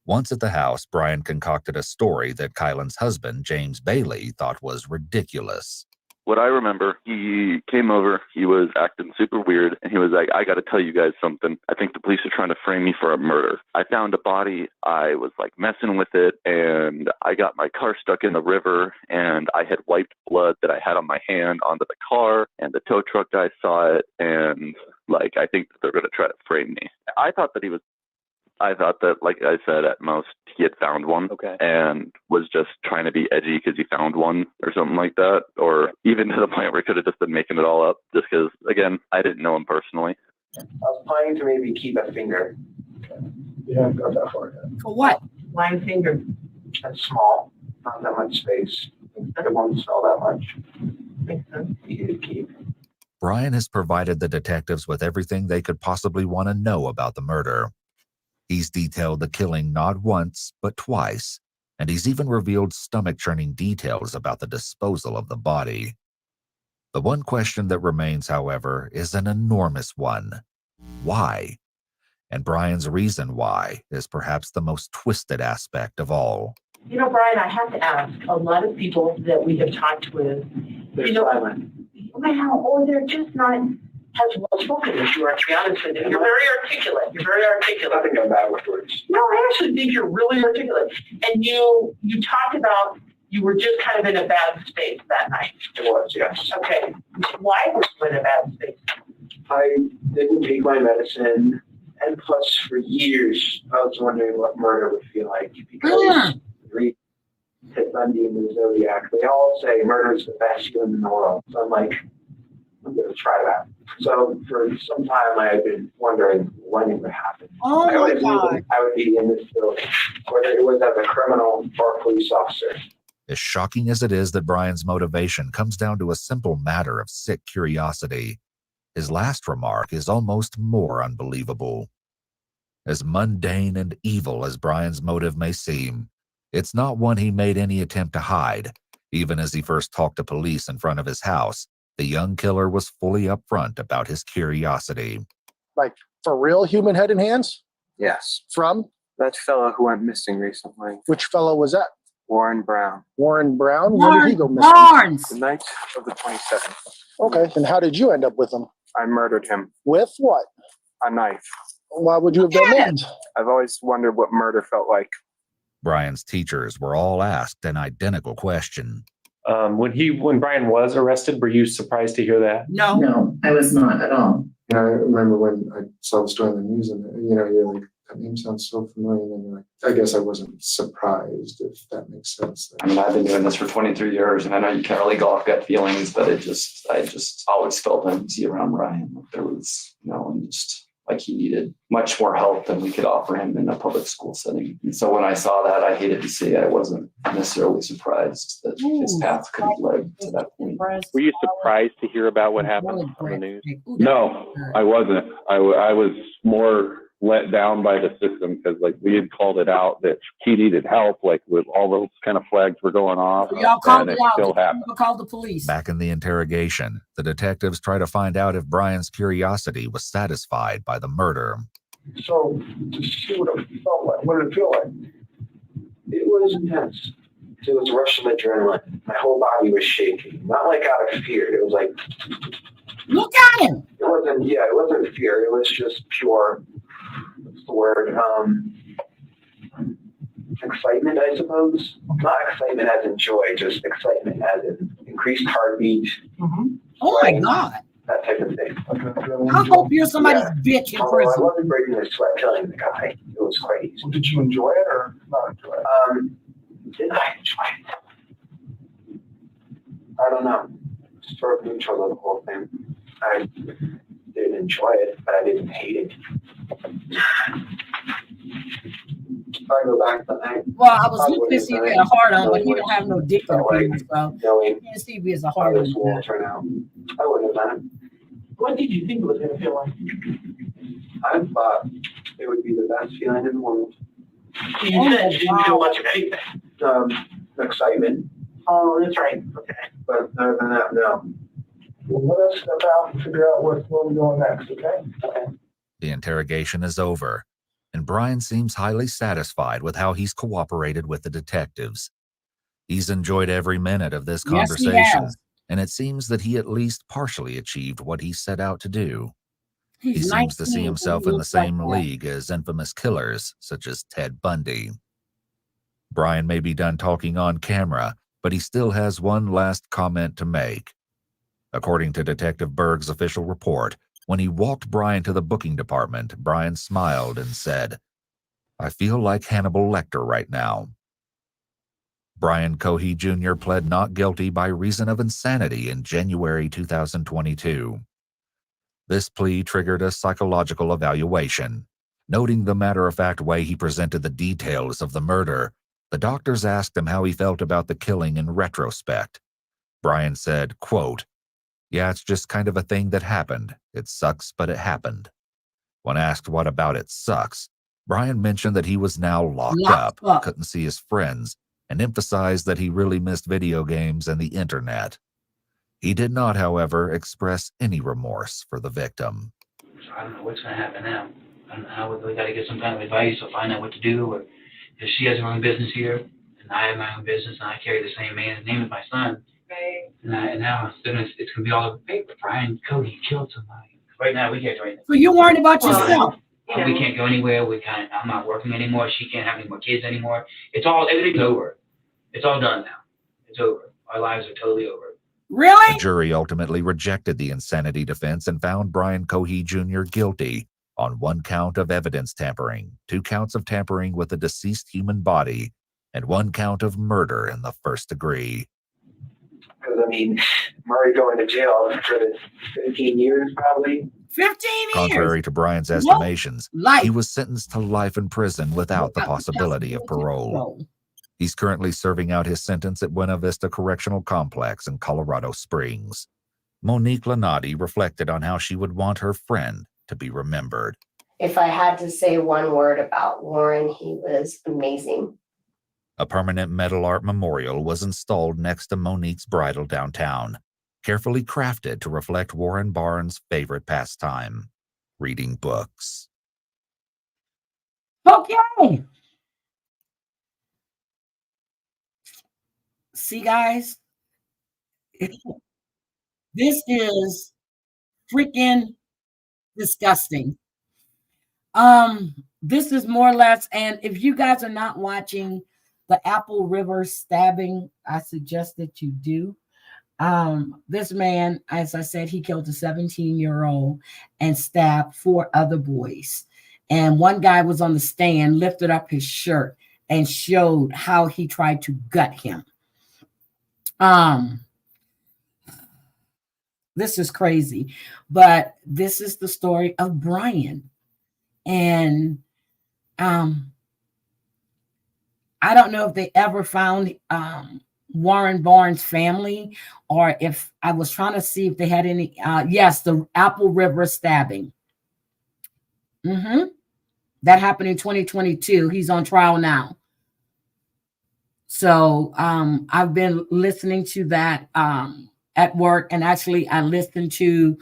Once at the house, Brian concocted a story that Kylan's husband, James Bailey, thought was ridiculous. What I remember, he came over, he was acting super weird, and he was like, I got to tell you guys something. I think the police are trying to frame me for a murder. I found a body, I was like messing with it, and I got my car stuck in the river, and I had wiped blood that I had on my hand onto the car, and the tow truck guy saw it, and like, I think that they're going to try to frame me. I thought that, like I said, at most he had found one and was just trying to be edgy because he found one or something like that. Or even to the point where he could have just been making it all up just because, again, I didn't know him personally. I was planning to maybe keep a finger. Yeah, got that far yet. For what? Line finger. That's small, not that much space. It won't smell that much. Makes sense. Easy to keep. Brian has provided the detectives with everything they could possibly want to know about the murder. He's detailed the killing not once, but twice, and he's even revealed stomach-churning details about the disposal of the body. The one question that remains, however, is an enormous one. Why? And Brian's reason why is perhaps the most twisted aspect of all. You know, Brian, I have to ask, a lot of people that we have talked with, They're you know, silent. wow, or they're just not as well spoken as you are, to be honest with you. You're very articulate. You're very articulate. I think I'm bad with words. No, I actually think you're really articulate. And you talked about you were just kind of in a bad space that night. It was, yes. Okay. Why were you in a bad space? I didn't take my medicine, and plus for years I was wondering what murder would feel like because read Ted Bundy and the Zodiac, they all say murder is the best feeling in the world. So I'm like, I'm going to try that. So for some time I had been wondering when it would happen. Oh I my always knew God. that I would be in this building, whether it was as a criminal or a police officer. As shocking as it is that Brian's motivation comes down to a simple matter of sick curiosity, his last remark is almost more unbelievable. As mundane and evil as Brian's motive may seem, it's not one he made any attempt to hide. Even as he first talked to police in front of his house, the young killer was fully upfront about his curiosity. Like, for real human head and hands? Yes. From? That fellow who went missing recently. Which fellow was that? Warren Brown. Warren Brown? When did he go missing? Barnes. The night of the 27th. Okay, and how did you end up with him? I murdered him. With what? A knife. Why would you have done that? I've always wondered what murder felt like. Brian's teachers were all asked an identical question. When Brian was arrested, were you surprised to hear that? No, I was not at all. I remember when I saw the story on the news, and you're like, that name sounds so familiar. And then you're like, I guess I wasn't surprised, if that makes sense. I mean, I've been doing this for 23 years, and I know you can't really go off gut feelings, but I just always felt uneasy around Ryan. Like there was, and just like he needed much more help than we could offer him in a public school setting. And so when I saw that, I hated to say I wasn't necessarily surprised that his path could have led to that point. Were you surprised to hear about what happened on the news? No, I wasn't. I was more let down by the system because like we had called it out that he needed help, like with all those kind of flags were going off. Y'all called and it it out. still happened. Called the police. Back in the interrogation, the detectives try to find out if Brian's curiosity was satisfied by the murder. So to see what it felt like, what did it feel like? It was intense. It was a rush of adrenaline. My whole body was shaking. Not like out of fear. It was like, look at him. It wasn't fear. It was just pure, what's the word? Excitement, I suppose. Not excitement as in joy, just excitement as in increased heartbeat. Oh my God. That type of thing. I hope you're somebody's bitch in Although I prison. wasn't breaking a sweat killing the guy. It was crazy. Did you enjoy it or not enjoy it? Did I enjoy it? I don't know. Sort of neutral of the whole thing. I didn't enjoy it, but I didn't hate it. If I go back to that, Well, I was looking to see if he had a heart on, but he don't have no dick in the picture, so knowing can't see if he has a how heart this will on. turn out, I wouldn't have done What did you think it was going to feel like? it. I thought it would be the best feeling in the world. You said you didn't feel much of anything. Excitement. Oh, that's right. Okay. But other than that, no. Well, let us step out and figure out where we're going next, okay? Okay. The interrogation is over, and Brian seems highly satisfied with how he's cooperated with the detectives. He's enjoyed every minute of this Yes, he conversation, has. and it seems that he at least partially achieved what he set out to do. He He's seems to 19 see and himself he in the looks like same that. league as infamous killers such as Ted Bundy. Brian may be done talking on camera, but he still has one last comment to make. According to Detective Berg's official report, when he walked Brian to the booking department, Brian smiled and said, "I feel like Hannibal Lecter right now." Brian Cohee Jr. pled not guilty by reason of insanity in January 2022. This plea triggered a psychological evaluation. Noting the matter-of-fact way he presented the details of the murder, the doctors asked him how he felt about the killing in retrospect. Brian said, quote, "Yeah, it's just kind of a thing that happened. It sucks, but it happened." When asked what about it sucks, Brian mentioned that he was now locked up, couldn't see his friends, and emphasized that he really missed video games and the internet. He did not, however, express any remorse for the victim. I don't know what's going to happen now. I don't know how we got to get some kind of advice or find out what to do. Or if she has her own business here, and I have my own business, and I carry the same man's name as my son. Right. And now it's going to be all over the paper. Brian Cohee killed somebody. Right now, we can't do anything. So you worried about yourself. We can't go anywhere. I'm not working anymore. She can't have any more kids anymore. Everything's over. It's all done now. It's over. Our lives are totally over. Really? The jury ultimately rejected the insanity defense and found Brian Cohee Jr. guilty on 1 count of evidence tampering, 2 counts of tampering with a deceased human body, and 1 count of murder in the first degree. Because, Murray going to jail for 15 years, probably. 15 years? Contrary to Brian's estimations, he was sentenced to life in prison without the possibility of parole. He's currently serving out his sentence at Buena Vista Correctional Complex in Colorado Springs. Monique Lanati reflected on how she would want her friend to be remembered. If I had to say one word about Warren, he was amazing. A permanent metal art memorial was installed next to Monique's bridal downtown, carefully crafted to reflect Warren Barnes' favorite pastime, reading books. Okay. See, guys, this is freaking disgusting. This is more or less, and if you guys are not watching the Apple River stabbing, I suggest that you do. This man, as I said, he killed a 17-year-old and stabbed 4 other boys. And one guy was on the stand, lifted up his shirt and showed how he tried to gut him. This is crazy, but this is the story of Brian. And I don't know if they ever found Warren Barnes' family, or if I was trying to see if they had any. Yes, the Apple River stabbing. That happened in 2022. He's on trial now. So I've been listening to that at work, and actually I listened to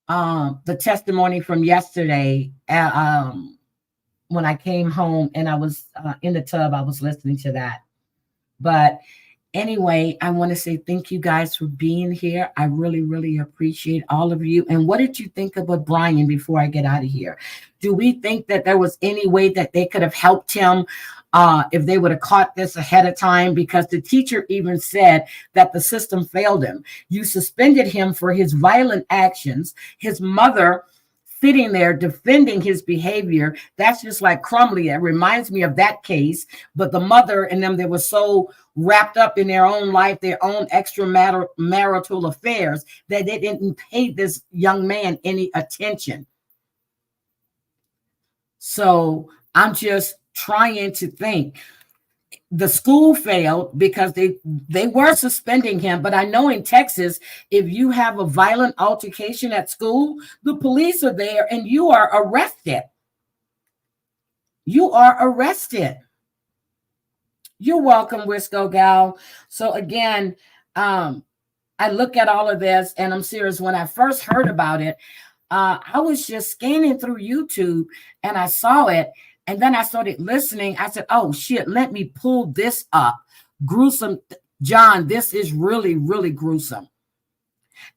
the testimony from yesterday when I came home, and I was in the tub. I was listening to that. But anyway, I want to say thank you guys for being here. I really, really appreciate all of you. And what did you think about Brian before I get out of here? Do we think that there was any way that they could have helped him if they would have caught this ahead of time? Because the teacher even said that the system failed him. You suspended him for his violent actions. His mother sitting there defending his behavior. That's just like Crumley. It reminds me of that case. But the mother and them, they were so wrapped up in their own life, their own extramarital affairs, that they didn't pay this young man any attention. So I'm just trying to think. The school failed because they were suspending him. But I know in Texas, if you have a violent altercation at school, the police are there and you are arrested. You are arrested. You're welcome, Wisco Gal. So again, I look at all of this and I'm serious. When I first heard about it, I was just scanning through YouTube and I saw it. And then I started listening. I said, oh, shit, let me pull this up. Gruesome. John, this is really, really gruesome.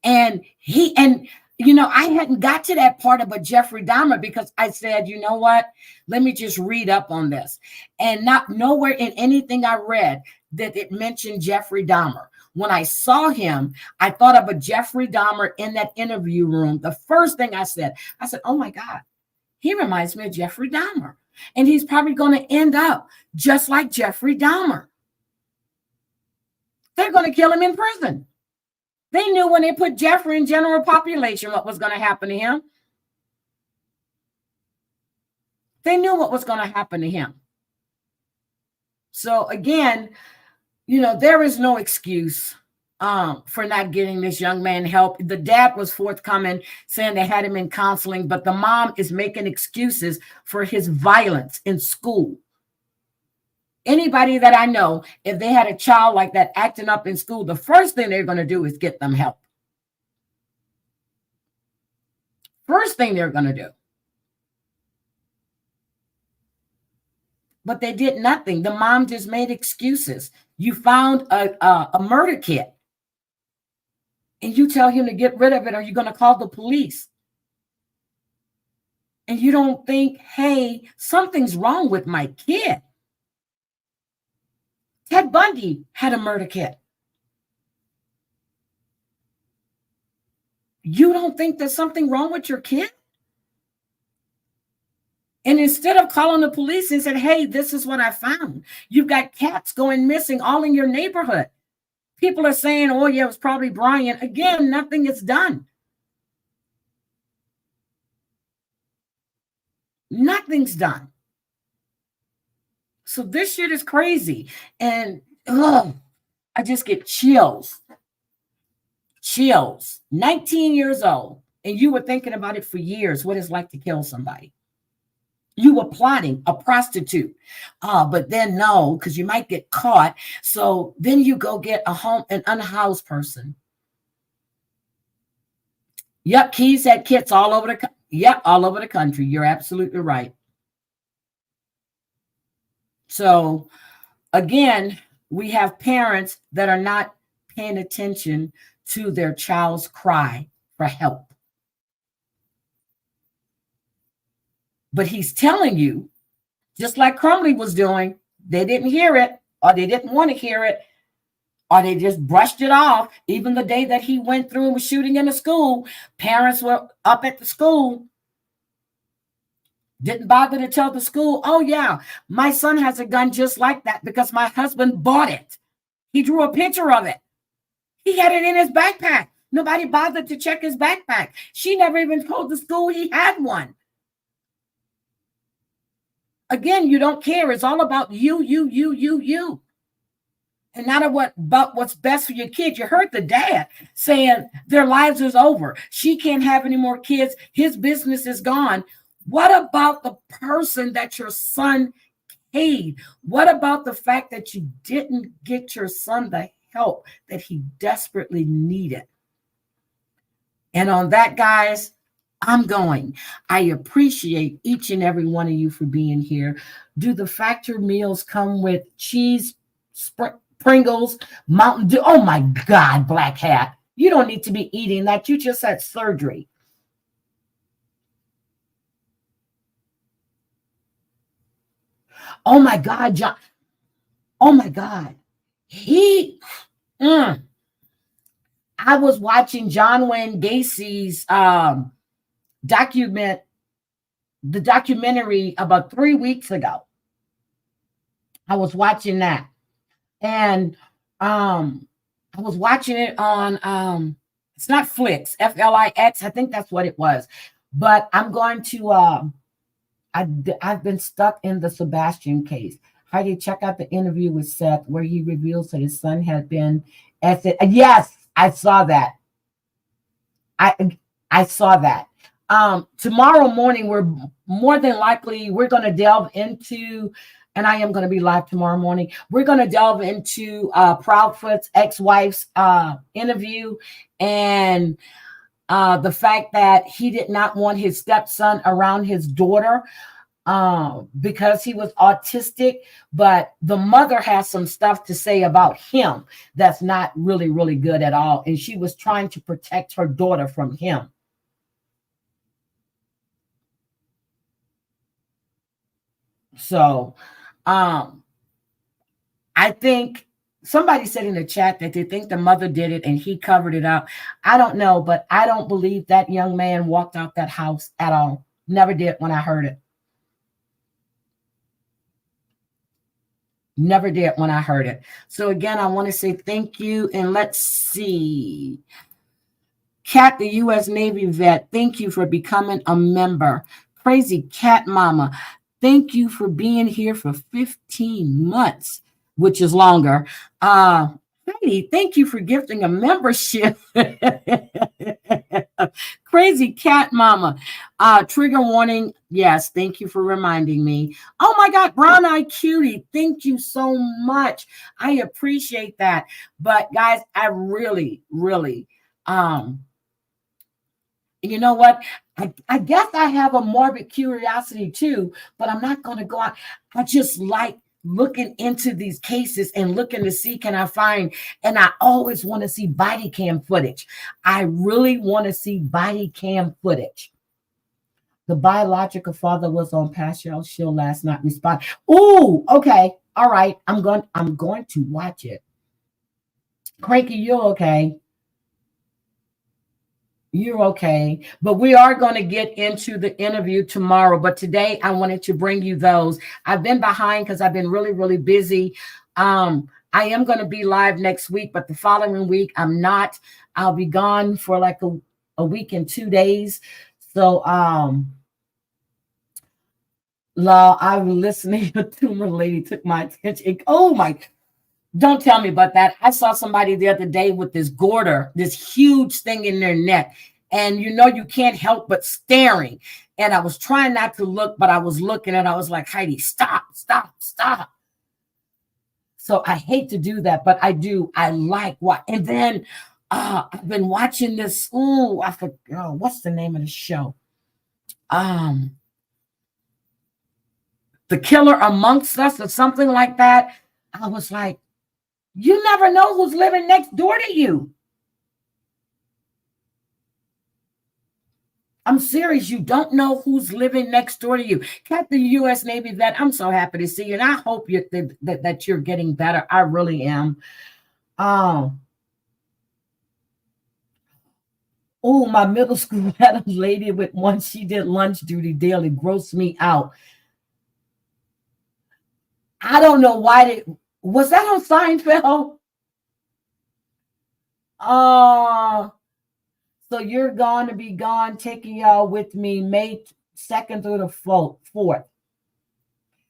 And I hadn't got to that part about Jeffrey Dahmer because I said, you know what? Let me just read up on this. And nowhere in anything I read that it mentioned Jeffrey Dahmer. When I saw him, I thought of a Jeffrey Dahmer in that interview room. The first thing I said, oh my God, he reminds me of Jeffrey Dahmer. And he's probably going to end up just like Jeffrey Dahmer. They're going to kill him in prison. They knew when they put Jeffrey in general population what was going to happen to him. They knew what was going to happen to him. So again, there is no excuse for not getting this young man help. The dad was forthcoming, saying they had him in counseling, but the mom is making excuses for his violence in school. Anybody that I know, if they had a child like that acting up in school, the first thing they're going to do is get them help. First thing they're going to do. But they did nothing. The mom just made excuses. You found a murder kit. And you tell him to get rid of it, or you're going to call the police. And you don't think, hey, something's wrong with my kid. Ted Bundy had a murder kit. You don't think there's something wrong with your kid? And instead of calling the police and said, hey, this is what I found. You've got cats going missing all in your neighborhood. People are saying, oh, yeah, it was probably Brian. Again, nothing is done. Nothing's done. So this shit is crazy. And I just get chills. Chills. 19 years old. And you were thinking about it for years, what it's like to kill somebody. You were plotting a prostitute, but then no, because you might get caught. So then you go get an unhoused person. Yep, Keys had kits all over the country. You're absolutely right. So again, we have parents that are not paying attention to their child's cry for help. But he's telling you, just like Crumley was doing, they didn't hear it. or they didn't want to hear it, or they just brushed it off. Even the day that he went through and was shooting in the school, parents were up at the school, didn't bother to tell the school, oh yeah, my son has a gun just like that because my husband bought it. He drew a picture of it. He had it in his backpack. Nobody bothered to check his backpack. She never even told the school he had one. Again, you don't care. It's all about you. And not about what's best for your kids. You heard the dad saying their lives is over. She can't have any more kids. His business is gone. What about the person that your son paid? What about the fact that you didn't get your son the help that he desperately needed? And on that, guys, I'm going. I appreciate each and every one of you for being here. Do the factor meals come with cheese, Pringles, Mountain Dew? Oh my God, Black Hat. You don't need to be eating that. You just had surgery. Oh my God, John. Oh my God. I was watching John Wayne Gacy's documentary about 3 weeks ago. I was watching that. And I was watching it on it's not Flix, Flix. I think that's what it was. But I'm going to I've been stuck in the Sebastian case. Heidi, check out the interview with Seth where he reveals that his son had been yes, I saw that. I saw that. Tomorrow morning, we're more than likely we're going to delve into, and I am going to be live tomorrow morning. We're going to delve into Proudfoot's ex-wife's interview and the fact that he did not want his stepson around his daughter because he was autistic, but the mother has some stuff to say about him that's not really, really good at all. And she was trying to protect her daughter from him. So I think somebody said in the chat that they think the mother did it and he covered it up. I don't know, but I don't believe that young man walked out that house at all. Never did when I heard it. Never did when I heard it. So again, I want to say thank you. And let's see. Cat, the U.S. Navy vet, thank you for becoming a member. Crazy Cat Mama, thank you for being here for 15 months, which is longer. Heidi, thank you for gifting a membership. Crazy Cat Mama. Trigger warning. Yes, thank you for reminding me. Oh my God, Brown Eye Cutie, thank you so much. I appreciate that. But guys, I really, really, you know what? I guess I have a morbid curiosity too, but I'm not going to go out. I just like looking into these cases and looking to see can I find, and I always want to see body cam footage. I really want to see body cam footage. The biological father was on Pascal show last night. Respond. Oh, okay. All right. I'm going to watch it. Cranky, you're okay. You're okay. But we are going to get into the interview tomorrow. But today I wanted to bring you those. I've been behind because I've been really, really busy. I am going to be live next week, but the following week I'm not. I'll be gone for like a week and 2 days. So I'm listening to my lady took my attention. Oh my, don't tell me about that. I saw somebody the other day with this goiter, this huge thing in their neck. And you know, you can't help but staring. And I was trying not to look, but I was looking and I was like, Heidi, stop. So I hate to do that, but I do. I like what. And then I've been watching this. Ooh, I forgot. What's the name of the show? The Killer Amongst Us or something like that. I was like, you never know who's living next door to you. I'm serious. You don't know who's living next door to you. Captain U.S. Navy vet, I'm so happy to see you. And I hope that you're getting better. I really am. Oh, my middle school had a lady with one. She did lunch duty daily. Grossed me out. I don't know why. Was that on Seinfeld? Oh. So you're going to be gone, taking y'all with me May 2nd through the 4th.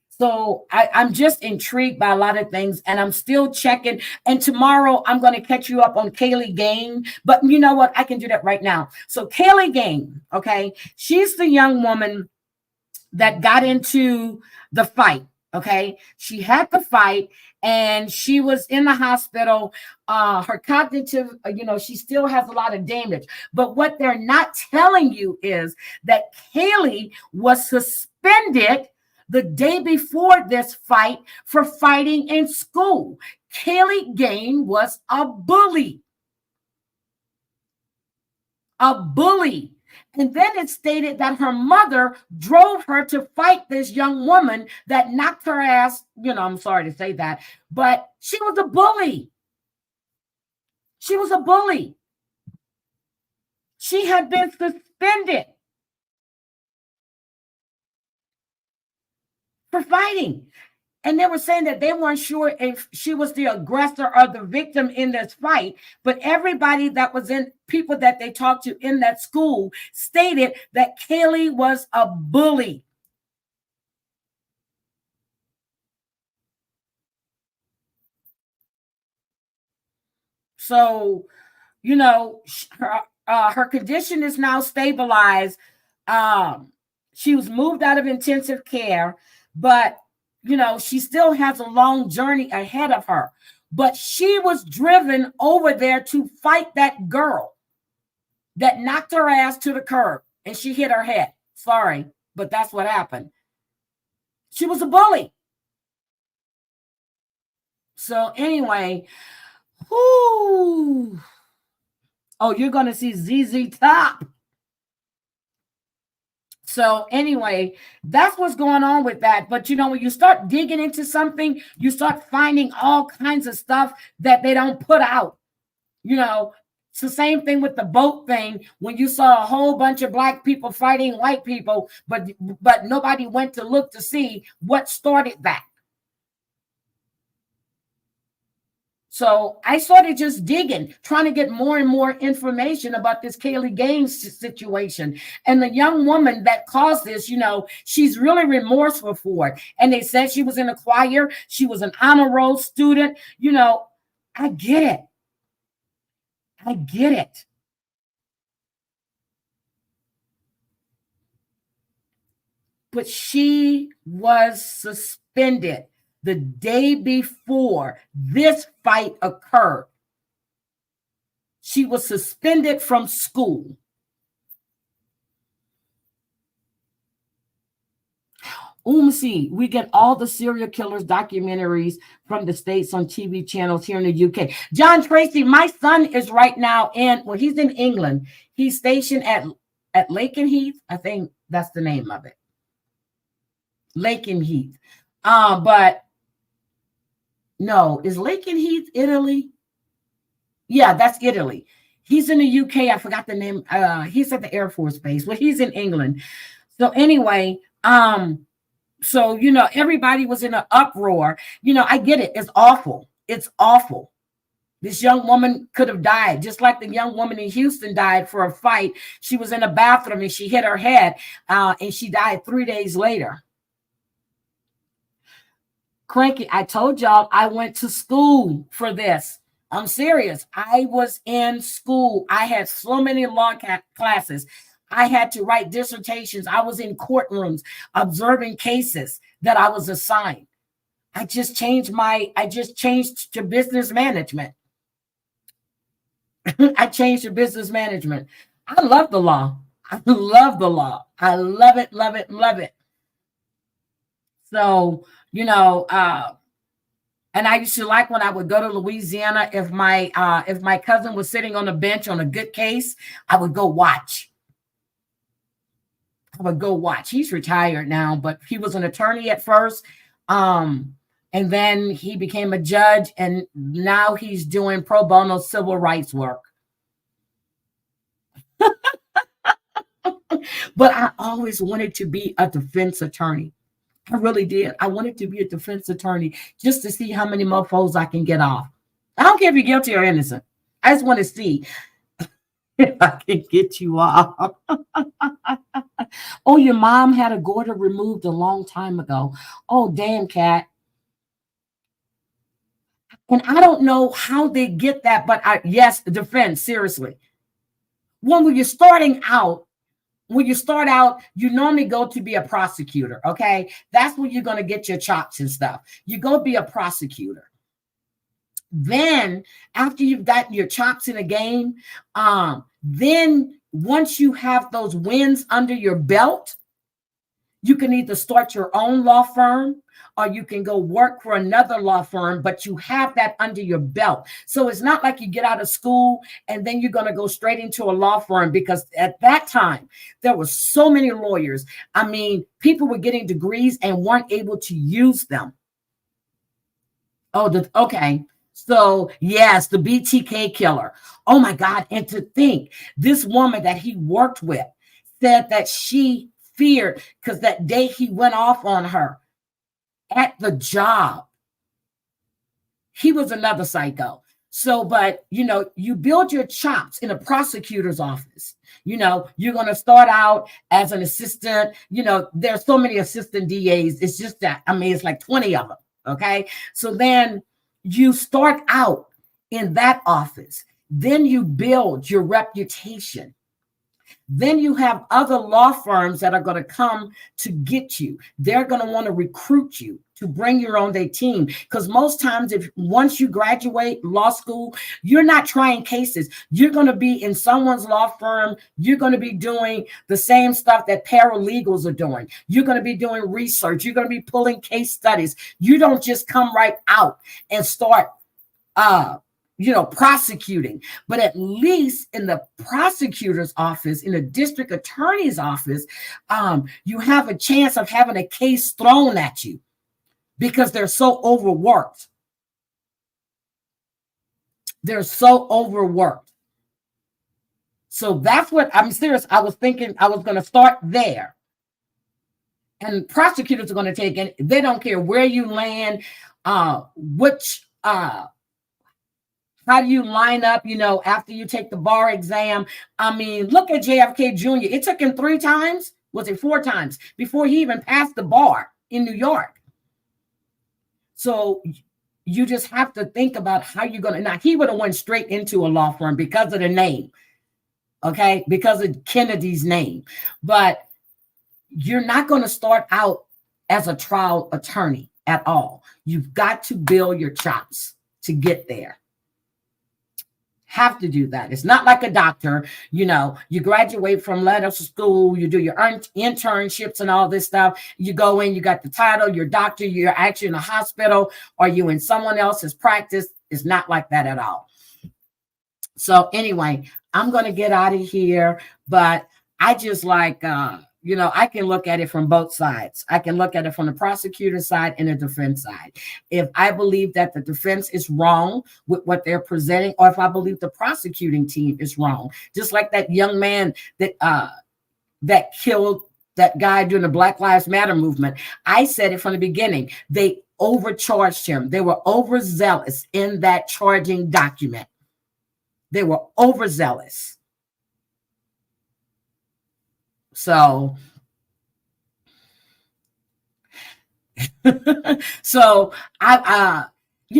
So I'm just intrigued by a lot of things, and I'm still checking. And tomorrow I'm going to catch you up on Kaylee Gain. But you know what? I can do that right now. So Kaylee Gain, okay? She's the young woman that got into the fight. Okay, she had the fight and she was in the hospital. Her cognitive, she still has a lot of damage. But what they're not telling you is that Kaylee was suspended the day before this fight for fighting in school. Kaylee Gain was a bully. A bully. And then it stated that her mother drove her to fight this young woman that knocked her ass. I'm sorry to say that, but she was a bully. She was a bully. She had been suspended for fighting. And they were saying that they weren't sure if she was the aggressor or the victim in this fight. But everybody that was in, people that they talked to in that school, stated that Kaylee was a bully. So, her condition is now stabilized. She was moved out of intensive care, but she still has a long journey ahead of her. But she was driven over there to fight that girl that knocked her ass to the curb and she hit her head. Sorry, but that's what happened. She was a bully. So anyway, whoo. Oh, you're going to see ZZ Top. So anyway, that's what's going on with that. But when you start digging into something, you start finding all kinds of stuff that they don't put out. It's the same thing with the boat thing. When you saw a whole bunch of black people fighting white people, but nobody went to look to see what started that. So I started just digging, trying to get more and more information about this Kaylee Gaines situation. And the young woman that caused this, she's really remorseful for it. And they said she was in a choir. She was an honor roll student. I get it. I get it. But she was suspended the day before this fight occurred. She was suspended from school. See, we get all the serial killers documentaries from the States on TV channels here in the UK. John Tracy, my son is right now he's in England. He's stationed at Lakenheath. I think that's the name of it. Lakenheath. But no, is Lakenheath Italy? Yeah, that's Italy. He's in the UK. I forgot the name. He's at the Air Force Base. Well, he's in England. So anyway, so everybody was in an uproar. I get it. It's awful. It's awful. This young woman could have died, just like the young woman in Houston died for a fight. She was in a bathroom and she hit her head, and she died 3 days later. Cranky, I told y'all I went to school for this. I'm serious. I was in school. I had so many law classes. I had to write dissertations. I was in courtrooms observing cases that I was assigned. I just changed to business management. I changed to business management. I love the law. I love the law. I love it, love it, love it. So, and I used to like when I would go to Louisiana, if my cousin was sitting on a bench on a good case, I would go watch. I would go watch. He's retired now, but he was an attorney at first. And then he became a judge, and now he's doing pro bono civil rights work. But I always wanted to be a defense attorney. I really did. I wanted to be a defense attorney just to see how many mofos I can get off. I don't care if you're guilty or innocent. I just want to see if I can get you off. Oh, your mom had a goiter removed a long time ago. Oh, damn, Cat. And I don't know how they get that, but yes, the defense, seriously. When you're starting out, you normally go to be a prosecutor, okay? That's where you're going to get your chops and stuff. You go be a prosecutor. Then, after you've gotten your chops in a game, then once you have those wins under your belt, you can either start your own law firm or you can go work for another law firm, but you have that under your belt. So it's not like you get out of school and then you're going to go straight into a law firm, because at that time, there were so many lawyers. I mean, people were getting degrees and weren't able to use them. Oh, okay. So, yes, the BTK killer. Oh, my God. And to think, this woman that he worked with said that she feared because that day he went off on her at the job. He was another psycho. So, but, you build your chops in a prosecutor's office. You're going to start out as an assistant. There's so many assistant DAs. It's just that, it's like 20 of them. Okay. So then you start out in that office. Then you build your reputation. Then you have other law firms that are going to come to get you. They're going to want to recruit you to bring you on their team. Because most times, once you graduate law school, you're not trying cases. You're going to be in someone's law firm. You're going to be doing the same stuff that paralegals are doing. You're going to be doing research. You're going to be pulling case studies. You don't just come right out and start prosecuting. But at least in the prosecutor's office, in the district attorney's office, you have a chance of having a case thrown at you because they're so overworked. They're so overworked. So that's what I'm serious. I was thinking I was going to start there. And prosecutors are going to take it. They don't care where you land, how do you line up, after you take the bar exam? Look at JFK Jr. It took him 3 times, was it 4 times, before he even passed the bar in New York. So you just have to think about how you're going to. Now, he would have went straight into a law firm because of the name, okay, because of Kennedy's name. But you're not going to start out as a trial attorney at all. You've got to build your chops to get there. Have to do that. It's not like a doctor. You graduate from medical school, you do your internships and all this stuff. You go in, you got the title, you're a doctor, you're actually in a hospital, or you in someone else's practice. It's not like that at all. So anyway, I'm going to get out of here, but I just like, I can look at it from both sides. I can look at it from the prosecutor side and the defense side. If I believe that the defense is wrong with what they're presenting, or if I believe the prosecuting team is wrong, just like that young man that killed that guy during the Black Lives Matter movement. I said it from the beginning. They overcharged him. They were overzealous in that charging document. They were overzealous. So, you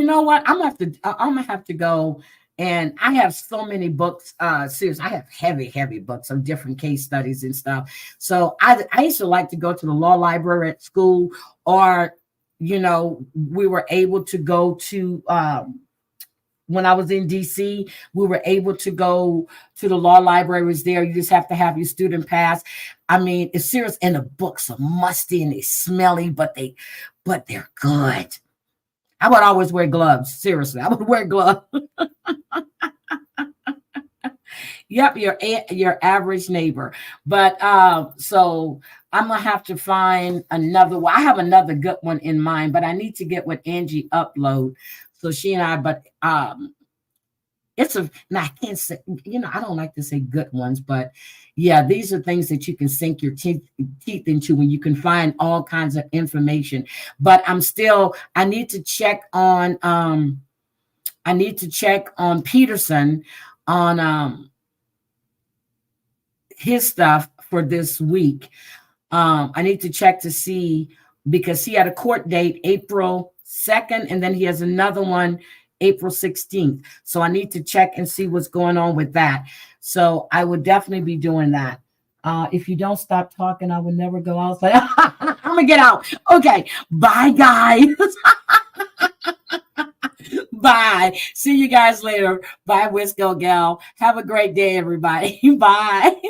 know what? I'm gonna have to go, and I have so many books. Seriously, I have heavy books of different case studies and stuff. So I used to like to go to the law library at school, or we were able to go to. When I was in DC, we were able to go to the law libraries there. You just have to have your student pass. It's serious, and the books are musty and they smelly, but they're good. I would always wear gloves. Seriously, I would wear gloves. Yep, your average neighbor. But so I'm gonna have to find another one. I have another good one in mind, but I need to get what Angie upload. So she and I, but it's a, now I can't say, I don't like to say good ones, but yeah, these are things that you can sink your teeth into when you can find all kinds of information. But I need to check on Peterson on his stuff for this week. I need to check to see, because he had a court date April 2nd, and then he has another one April 16th. So I need to check and see what's going on with that. So I would definitely be doing that. If you don't stop talking, I would never go outside. I'm gonna get out. Okay, bye guys. Bye. See you guys later. Bye, Wisco Gal. Have a great day, everybody. Bye.